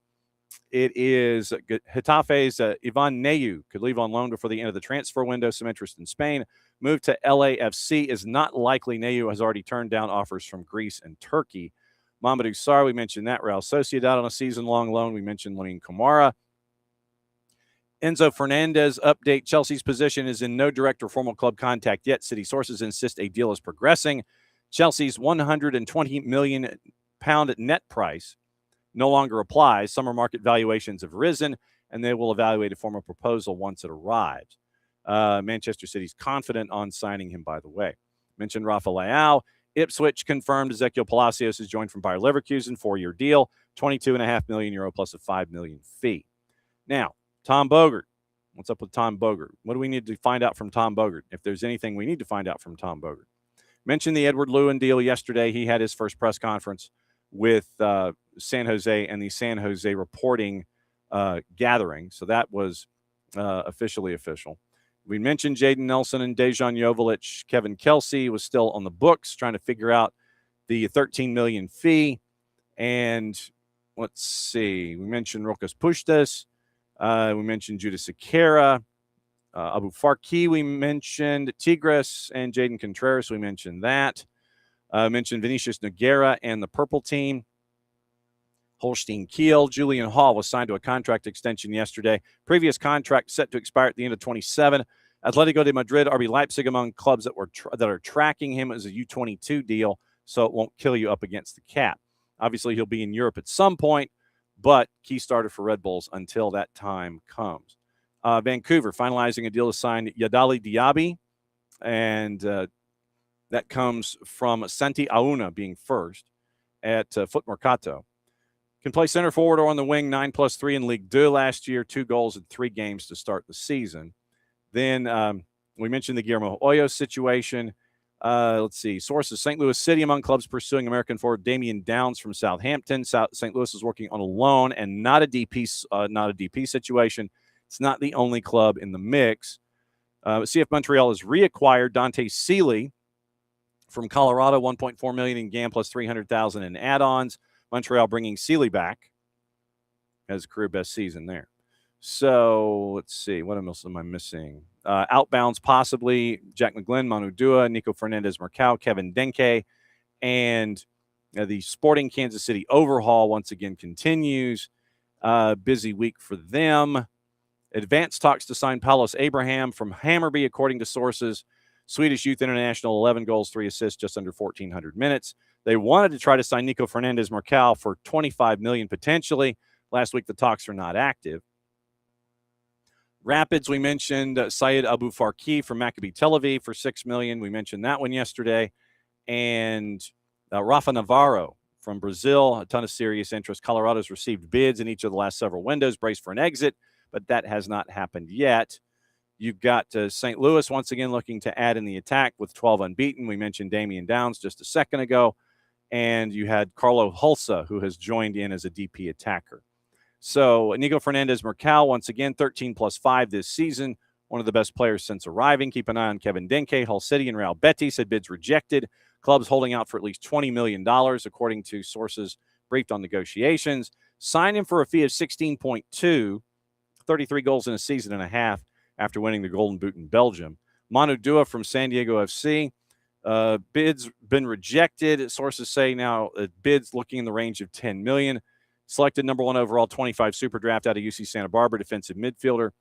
It is Getafe's Ivan Neyu could leave on loan before the end of the transfer window. Some interest in Spain. Move to LAFC is not likely. Neyu has already turned down offers from Greece and Turkey. Mamadou Sarr, we mentioned that. Real Sociedad on a season-long loan. We mentioned Lamine Kamara. Enzo Fernandez update. Chelsea's position is in no direct or formal club contact yet. City sources insist a deal is progressing. Chelsea's £120 million net price no longer applies. Summer market valuations have risen, and they will evaluate a formal proposal once it arrives. Manchester City's confident on signing him, by the way. Mentioned Rafa Leao. Ipswich confirmed Ezequiel Palacios is joined from Bayer Leverkusen, 4-year deal, €22.5 million plus a $5 million fee. Now, Tom Bogert. What's up with Tom Bogert? What do we need to find out from Tom Bogert? If there's anything we need to find out from Tom Bogert. Mentioned the Edward Lewin deal yesterday. He had his first press conference with San Jose and the San Jose reporting gathering. So that was officially official. We mentioned Jaden Nelson and Dejan Joveljic. Kevin Kelsey was still on the books trying to figure out the $13 million fee. And let's see, we mentioned Rokas Pushtas. We mentioned Judas Akera. Abu Farki, we mentioned Tigres and Jaden Contreras. We mentioned that. Mentioned Vinicius Noguera and the Purple Team. Holstein Kiel. Julian Hall was signed to a contract extension yesterday. Previous contract set to expire at the end of 27. Atletico de Madrid, RB Leipzig among clubs that are tracking him as a U22 deal, so it won't kill you up against the cap. Obviously, he'll be in Europe at some point, but key starter for Red Bulls until that time comes. Vancouver finalizing a deal to sign Yadali Diaby, and that comes from Santi Auna being first at Foot Mercato. Can play center forward or on the wing, 9+3 in Ligue 2 last year, 2 goals in 3 games to start the season. Then we mentioned the Guillermo Hoyos situation. Let's see. Sources, St. Louis City among clubs pursuing American forward Damian Downs from Southampton. St. Louis is working on a loan and not a DP situation. It's not the only club in the mix. CF Montreal has reacquired Dante Seeley from Colorado, $1.4 million in GAM plus $300,000 in add-ons. Montreal bringing Seeley back as a career best season there. So let's see. What else am I missing? Outbounds possibly Jack McGlynn, Manu Dua, Nico Fernandez-Marcao, Kevin Denke, and the Sporting Kansas City overhaul once again continues. Busy week for them. Advanced talks to sign Paulos Abraham from Hammarby, according to sources. Swedish Youth International, 11 goals, 3 assists, just under 1,400 minutes. They wanted to try to sign Nico Fernandez-Marcao for $25 million potentially. Last week, the talks are not active. Rapids, we mentioned Syed Abu Farki from Maccabi Tel Aviv for $6 million. We mentioned that one yesterday. And Rafa Navarro from Brazil, a ton of serious interest. Colorado's received bids in each of the last several windows, braced for an exit, but that has not happened yet. You've got St. Louis once again looking to add in the attack with 12 unbeaten. We mentioned Damian Downs just a second ago. And you had Carlo Hulsa, who has joined in as a DP attacker. So Nico Fernandez-Marcao, once again, 13+5 this season. One of the best players since arriving. Keep an eye on Kevin Denke. Hull City and Real Betis had bids rejected. Clubs holding out for at least $20 million, according to sources briefed on negotiations. Sign him for a fee of 16.2, 33 goals in a season and a half after winning the Golden Boot in Belgium. Manu Dua from San Diego FC. Bids been rejected. Sources say now bids looking in the range of $10 million. Selected number 1 overall, 25 super draft out of UC Santa Barbara, defensive midfielder.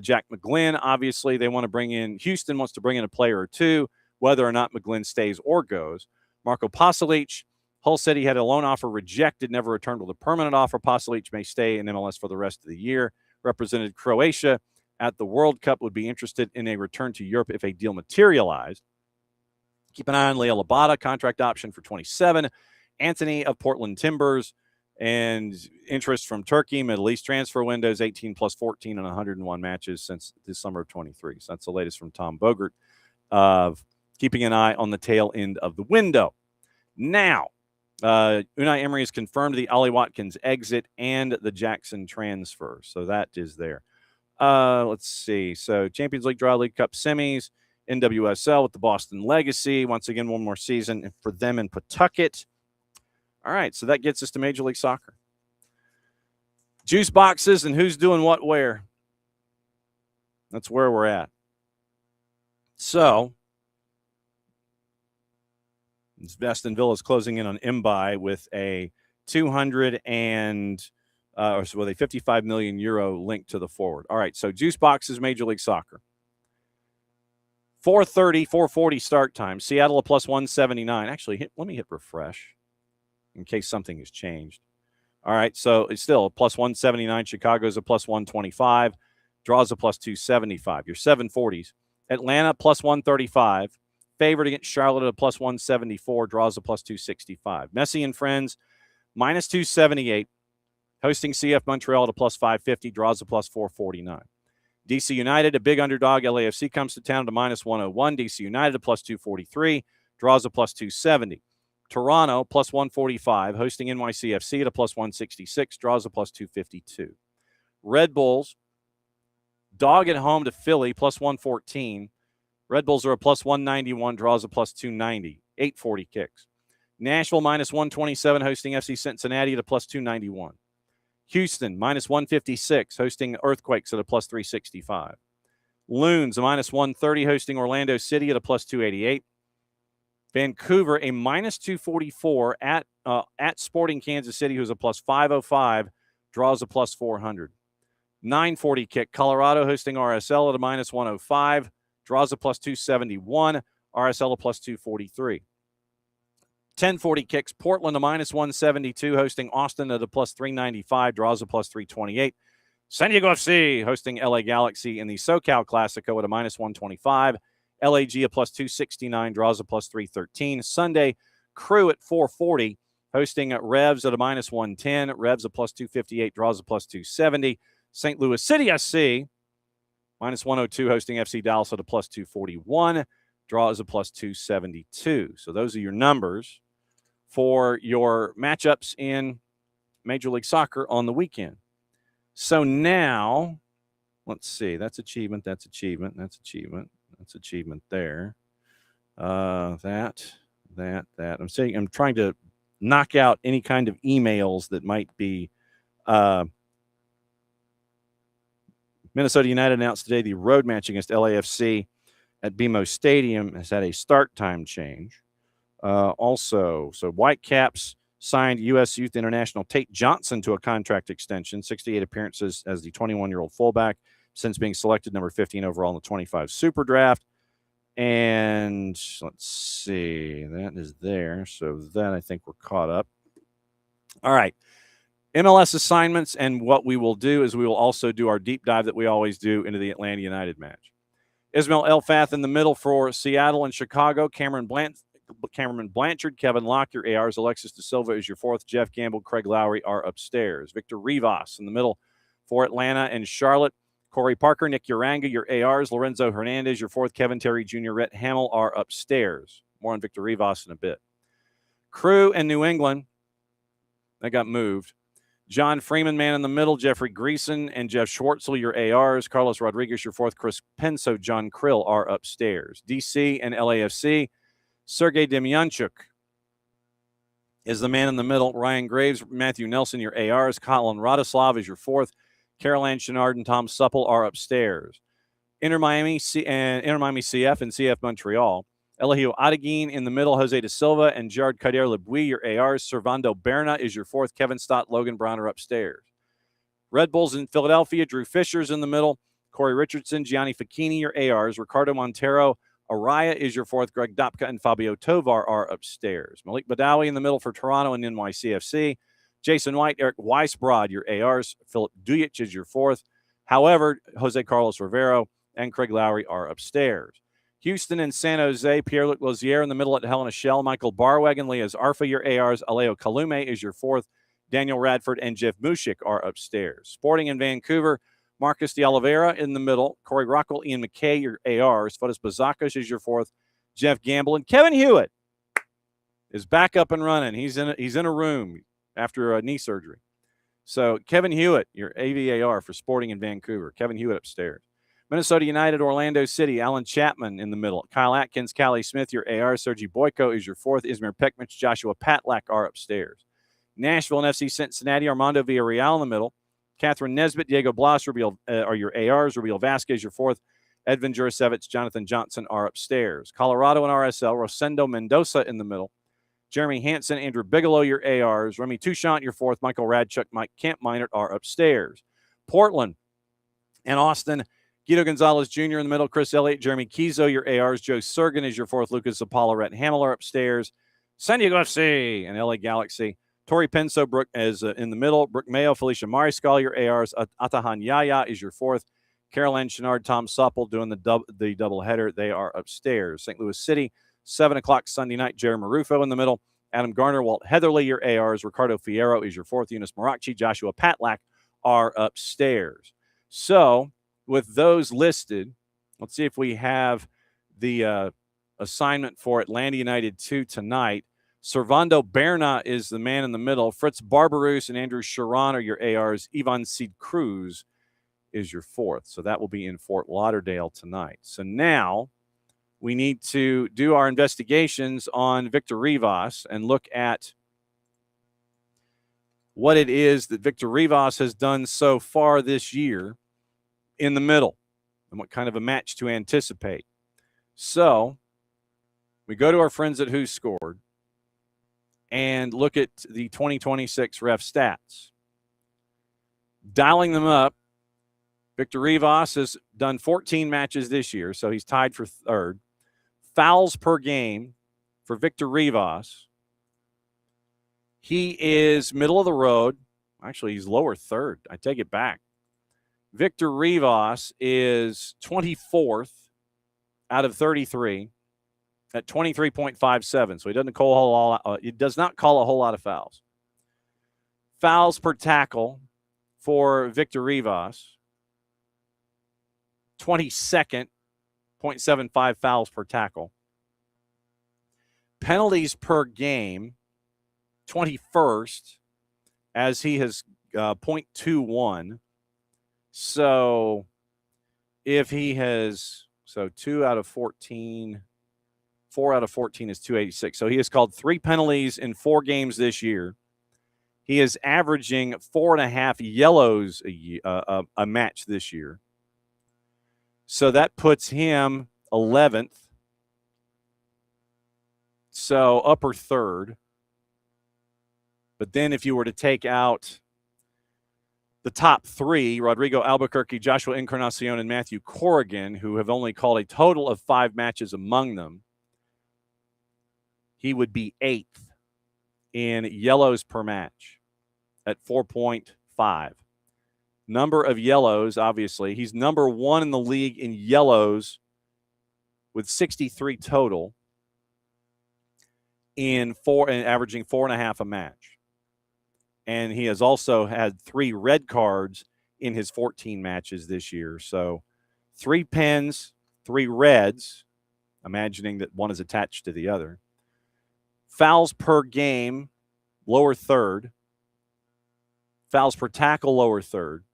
Jack McGlynn, obviously, they want to bring in, Houston wants to bring in a player or two, whether or not McGlynn stays or goes. Marko Pasalic, Hull City had a loan offer rejected, never returned with a permanent offer. Pasalic may stay in MLS for the rest of the year. Represented Croatia at the World Cup, would be interested in a return to Europe if a deal materialized. Keep an eye on Leo Labata, contract option for 27. Anthony of Portland Timbers, and interest from Turkey, Middle East transfer windows, 18+14 and 101 matches since the summer of 23. So that's the latest from Tom Bogert of keeping an eye on the tail end of the window. Now, Unai Emery has confirmed the Ollie Watkins exit and the Jackson transfer. So that is there. Let's see. So Champions League draw, League Cup semis, NWSL with the Boston Legacy. Once again, one more season for them in Pawtucket. All right, so that gets us to Major League Soccer. Juice boxes and who's doing what where. That's where we're at. So, Aston Villa is closing in on Mbai with a with a 55 million euro link to the forward. All right, so Juice boxes, Major League Soccer. 4:40 start time. Seattle a +179. Actually, let me hit refresh in case something has changed. All right, so it's still a +179. Chicago's a +125. Draws a +275. Your 740s. Atlanta +135. Favored against Charlotte at a +174. Draws a +265. Messi and friends -278. Hosting CF Montreal at a +550. Draws a +449. DC United, a big underdog. LAFC comes to town to -101. DC United a +243. draws a plus 270. Toronto, plus 145, hosting NYCFC at a plus 166, draws a plus 252. Red Bulls, dog at home to Philly, plus 114. Red Bulls are a plus 191, draws a plus 290, 840 kicks. Nashville, minus 127, hosting FC Cincinnati at a plus 291. Houston, minus 156, hosting Earthquakes at a plus 365. Loons, a minus 130, hosting Orlando City at a plus 288. Vancouver, a minus 244 at Sporting Kansas City, who's a plus 505, draws a plus 400. 940 kick, Colorado hosting RSL at a minus 105, draws a plus 271, RSL a plus 243. 1040 kicks, Portland a minus 172, hosting Austin at a plus 395, draws a plus 328. San Diego FC hosting LA Galaxy in the SoCal Classico at a minus 125. LAG a plus 269, draws a plus 313. Sunday, Crew at 440, hosting Revs at a minus 110. Revs a plus 258, draws a plus 270. St. Louis City SC, minus 102, hosting FC Dallas at a plus 241. Draws a plus 272. So those are your numbers for your matchups in Major League Soccer on the weekend. So now, let's see. That's achievement. That's achievement. That's achievement. That's achievement there. That. I'm trying to knock out any kind of emails that might be. Minnesota United announced today the road match against LAFC at BMO Stadium has had a start time change. Also, Whitecaps signed U.S. Youth International Tate Johnson to a contract extension, 68 appearances as the 21-year-old fullback, since being selected number 15 overall in the 25 Super Draft. And let's see, that is there. So then I think we're caught up. All right. MLS assignments, and what we will do is we will also do our deep dive that we always do into the Atlanta United match. Ismail Elfath in the middle for Seattle and Chicago. Cameron Blanchard, Kevin Locke, your ARs. Alexis De Silva is your fourth. Jeff Gamble, Craig Lowry are upstairs. Victor Rivas in the middle for Atlanta and Charlotte. Corey Parker, Nick Uranga, your ARs. Lorenzo Hernandez, your fourth. Kevin Terry Jr., Rhett Hamill are upstairs. More on Victor Rivas in a bit. Crew and New England, that got moved. John Freeman, man in the middle. Jeffrey Greason and Jeff Schwartzel, your ARs. Carlos Rodriguez, your fourth. Chris Penso, John Krill are upstairs. DC and LAFC. Sergei Demyanchuk is the man in the middle. Ryan Graves, Matthew Nelson, your ARs. Colin Radoslav is your fourth. Caroline Chenard and Tom Supple are upstairs. Inter Miami CF and CF Montreal. Elihio Adeguin in the middle, Jose De Silva and Gerard Kader-Lebuy, your ARs. Servando Berna is your fourth. Kevin Stott, Logan Brown are upstairs. Red Bulls in Philadelphia, Drew Fisher's in the middle. Corey Richardson, Gianni Facchini, your ARs. Ricardo Montero, Araya is your fourth. Greg Dopka and Fabio Tovar are upstairs. Malik Badawi in the middle for Toronto and NYCFC. Jason White, Eric Weisbrod, your ARs. Philip Dujic is your fourth. However, Jose Carlos Rivero and Craig Lowry are upstairs. Houston and San Jose, Pierre-Luc Lozier in the middle at Helena Shell. Michael Barweg and Leas Arfa, your ARs. Aleo Kalume is your fourth. Daniel Radford and Jeff Mushik are upstairs. Sporting in Vancouver, Marcus de Oliveira in the middle. Corey Rockwell, Ian McKay, your ARs. Fotis Bazakas is your fourth. Jeff Gamble and Kevin Hewitt is back up and running. He's in a room after a knee surgery. So Kevin Hewitt, your AVAR for Sporting in Vancouver. Kevin Hewitt upstairs. Minnesota United, Orlando City, Alan Chapman in the middle. Kyle Atkins, Callie Smith, your AR. Sergi Boyko is your fourth. Ismail Pekmich, Joshua Patlak are upstairs. Nashville and FC Cincinnati, Armando Villarreal in the middle. Catherine Nesbitt, Diego Blas are your ARs. Rubiel Vasquez, your fourth. Edvin Jurasevich, Jonathan Johnson are upstairs. Colorado and RSL, Rosendo Mendoza in the middle. Jeremy Hansen, Andrew Bigelow, your ARs. Remy Touchant, your fourth. Michael Radchuk, Mike Kampmeinert are upstairs. Portland and Austin, Guido Gonzalez Jr. in the middle. Chris Elliott, Jeremy Kizo, your ARs. Joe Sergen is your fourth. Lucas Apollo, Rhett Hamill are upstairs. San Diego FC and LA Galaxy. Tori Penso Brooke is in the middle. Brooke Mayo, Felicia Mariscal, your ARs. Atahan Yaya is your fourth. Caroline Chenard, Tom Supple doing the doubleheader. They are upstairs. St. Louis City, 7 o'clock Sunday night. Jerry Marufo in the middle. Adam Garner, Walt Heatherly, your ARs. Ricardo Fierro is your fourth. Eunice Morakchi, Joshua Patlak are upstairs. So with those listed, let's see if we have the assignment for Atlanta United 2 tonight. Servando Berna is the man in the middle. Fritz Barbaroos and Andrew Sharon are your ARs. Ivan Seed Cruz is your fourth. So that will be in Fort Lauderdale tonight. So now we need to do our investigations on Victor Rivas and look at what it is that Victor Rivas has done so far this year in the middle and what kind of a match to anticipate. So we go to our friends at Who Scored and look at the 2026 ref stats. Dialing them up, Victor Rivas has done 14 matches this year, so he's tied for third. Fouls per game for Victor Rivas. He is middle of the road. Actually, he's lower third. I take it back. Victor Rivas is 24th out of 33 at 23.57. So he does not call a whole lot of fouls. Fouls per tackle for Victor Rivas, 22nd, 0.75 fouls per tackle. Penalties per game, 21st, as he has 0.21. So if he has, 2 out of 14, 4 out of 14 is 286. So he has called 3 penalties in 4 games this year. He is averaging 4.5 yellows a match this year. So that puts him 11th. So upper third. But then if you were to take out the top 3, Rodrigo Albuquerque, Joshua Encarnacion, and Matthew Corrigan, who have only called a total of 5 matches among them, he would be 8th in yellows per match at 4.5. Number of yellows, obviously. He's number 1 in the league in yellows with 63 total and averaging 4.5 a match. And he has also had 3 red cards in his 14 matches this year. So 3 pens, 3 reds, imagining that one is attached to the other. Fouls per game, lower third. Fouls per tackle, lower third.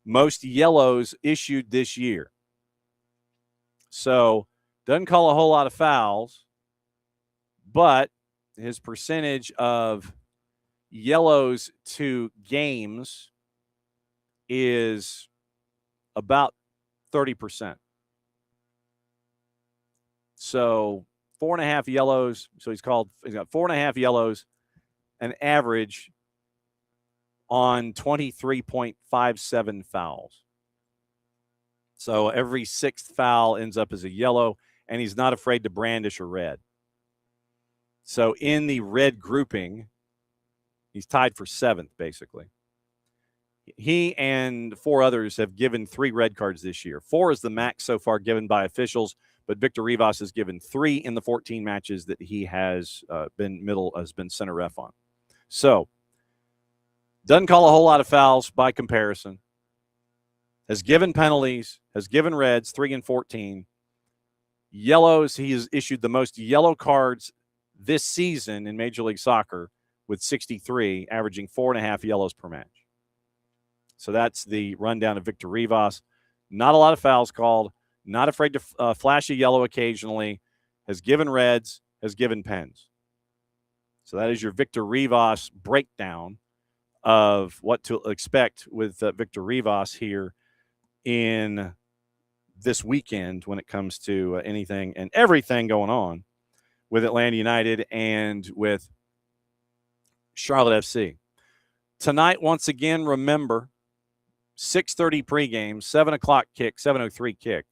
Most yellows issued this year. So doesn't call a whole lot of fouls, but his percentage of yellows to games is about 30%. So 4.5 yellows. So he's got 4.5 yellows, an average on 23.57 fouls. So every 6th foul ends up as a yellow, and he's not afraid to brandish a red. So in the red grouping, he's tied for 7th, basically. He and 4 others have given 3 red cards this year. 4 is the max so far given by officials, but Victor Rivas has given 3 in the 14 matches that he has been center ref on. So doesn't call a whole lot of fouls by comparison. Has given penalties, has given reds, 3 and 14. Yellows, he has issued the most yellow cards this season in Major League Soccer with 63, averaging 4.5 yellows per match. So that's the rundown of Victor Rivas. Not a lot of fouls called. Not afraid to flash a yellow occasionally. Has given reds. Has given pens. So that is your Victor Rivas breakdown of what to expect with Victor Rivas here in this weekend when it comes to anything and everything going on with Atlanta United and with Charlotte FC. Tonight, once again, remember, 6:30 pregame, 7 o'clock kick, 7:03 kick.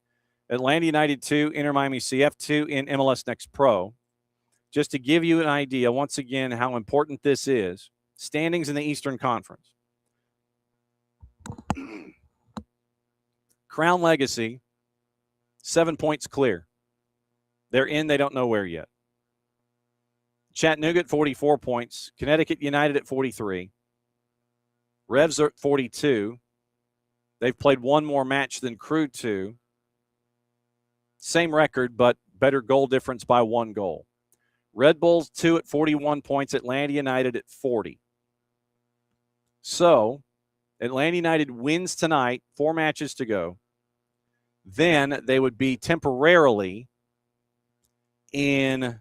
Atlanta United 2, Inter Miami CF 2 in MLS Next Pro. Just to give you an idea, once again, how important this is, standings in the Eastern Conference. Crown Legacy, 7 points clear. They're in, they don't know where yet. Chattanooga at 44 points. Connecticut United at 43. Revs are at 42. They've played 1 more match than Crew 2. Same record, but better goal difference by 1 goal. Red Bulls 2 at 41 points, Atlanta United at 40. So Atlanta United wins tonight, 4 matches to go. Then they would be temporarily in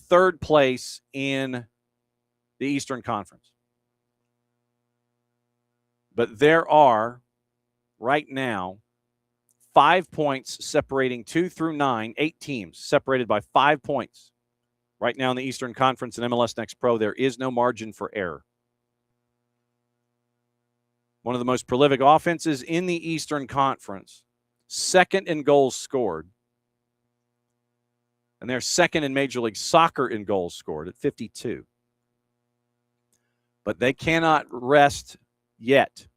3rd place in the Eastern Conference. But there are, right now, 5 points separating 2 through 9, 8 teams separated by 5 points. Right now in the Eastern Conference and MLS Next Pro, there is no margin for error. One of the most prolific offenses in the Eastern Conference, 2nd in goals scored. And they're 2nd in Major League Soccer in goals scored at 52. But they cannot rest yet.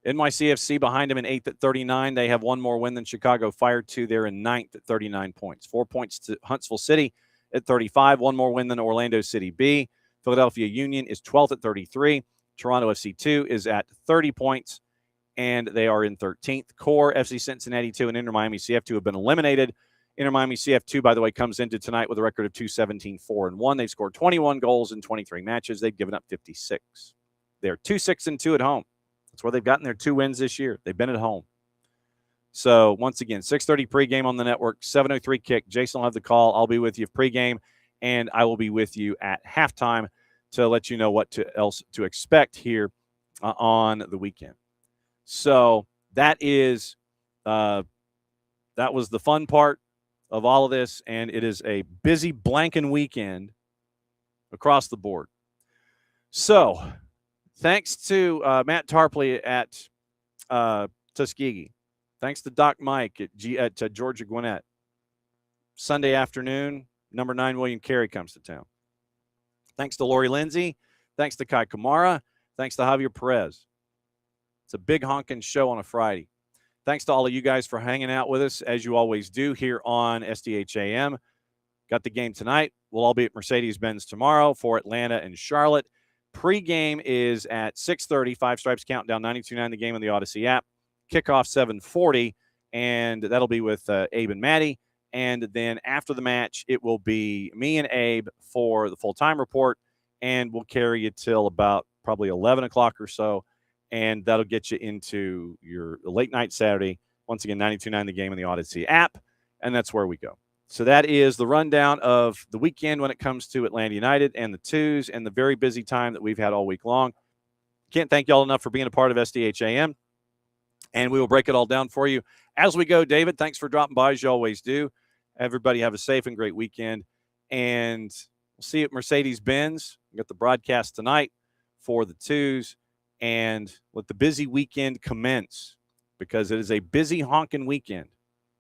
NYCFC behind them in 8th at 39. They have 1 more win than Chicago Fire 2. They're in 9th at 39 points. 4 points to Huntsville City at 35. 1 more win than Orlando City B. Philadelphia Union is 12th at 33. Toronto FC 2 is at 30 points, and they are in 13th. Core, FC Cincinnati 2, and Inter Miami CF 2 have been eliminated. Inter Miami CF 2, by the way, comes into tonight with a record of 2-17-4-1. They've scored 21 goals in 23 matches. They've given up 56. They're 2-6-2 at home. That's where they've gotten their 2 wins this year. They've been at home. So, once again, 6:30 pregame on the network, 7:03 kick. Jason will have the call. I'll be with you pregame, and I will be with you at halftime to let you know what else to expect here on the weekend. So, that was the fun part of all of this, and it is a busy blanking weekend across the board. So, thanks to Matt Tarpley at Tuskegee. Thanks to Doc Mike at Georgia Gwinnett. Sunday afternoon, number 9 William Carey comes to town. Thanks to Lori Lindsey. Thanks to Kai Kamara. Thanks to Javier Perez. It's a big honking show on a Friday. Thanks to all of you guys for hanging out with us, as you always do here on SDH AM. Got the game tonight. We'll all be at Mercedes-Benz tomorrow for Atlanta and Charlotte. Pre-game is at 6:30, Five Stripes Countdown, 92.9 the game on the Odyssey app. Kickoff 7:40, and that'll be with Abe and Maddie. And then after the match, it will be me and Abe for the full-time report, and we'll carry you till about probably 11 o'clock or so, and that'll get you into your late-night Saturday. Once again, 92.9 the game on the Odyssey app, and that's where we go. So that is the rundown of the weekend when it comes to Atlanta United and the Twos and the very busy time that we've had all week long. Can't thank y'all enough for being a part of SDH AM, and we will break it all down for you as we go. David, thanks for dropping by, as you always do. Everybody have a safe and great weekend, and we'll see you at Mercedes-Benz. We got the broadcast tonight for the Twos, and let the busy weekend commence, because it is a busy honking weekend.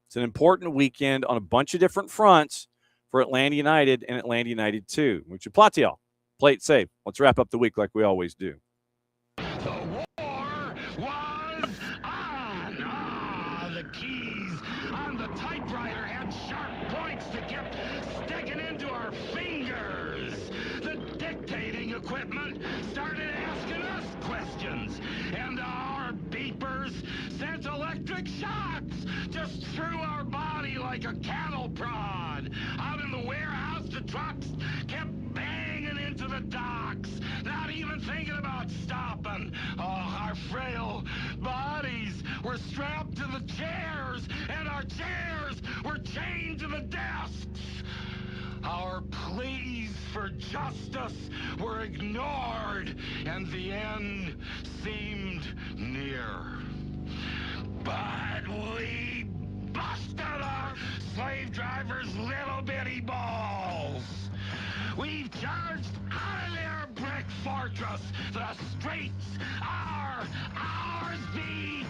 It's an important weekend on a bunch of different fronts for Atlanta United and Atlanta United 2. Mucho platio. Play it safe. Let's wrap up the week like we always do. The war was on. The keys on the typewriter had sharp points that kept sticking into our fingers. The dictating equipment started asking us questions, and our beepers sent electric shocks just through our body like a cattle prod. Out in the warehouse, the trucks kept banging into the docks, not even thinking about stopping. Oh, our frail bodies were strapped to the chairs, and our chairs were chained to the desks. Our pleas for justice were ignored, and the end seemed near. But we busted our slave drivers' little bitty balls. We've charged out of their brick fortress. The streets are ours, these.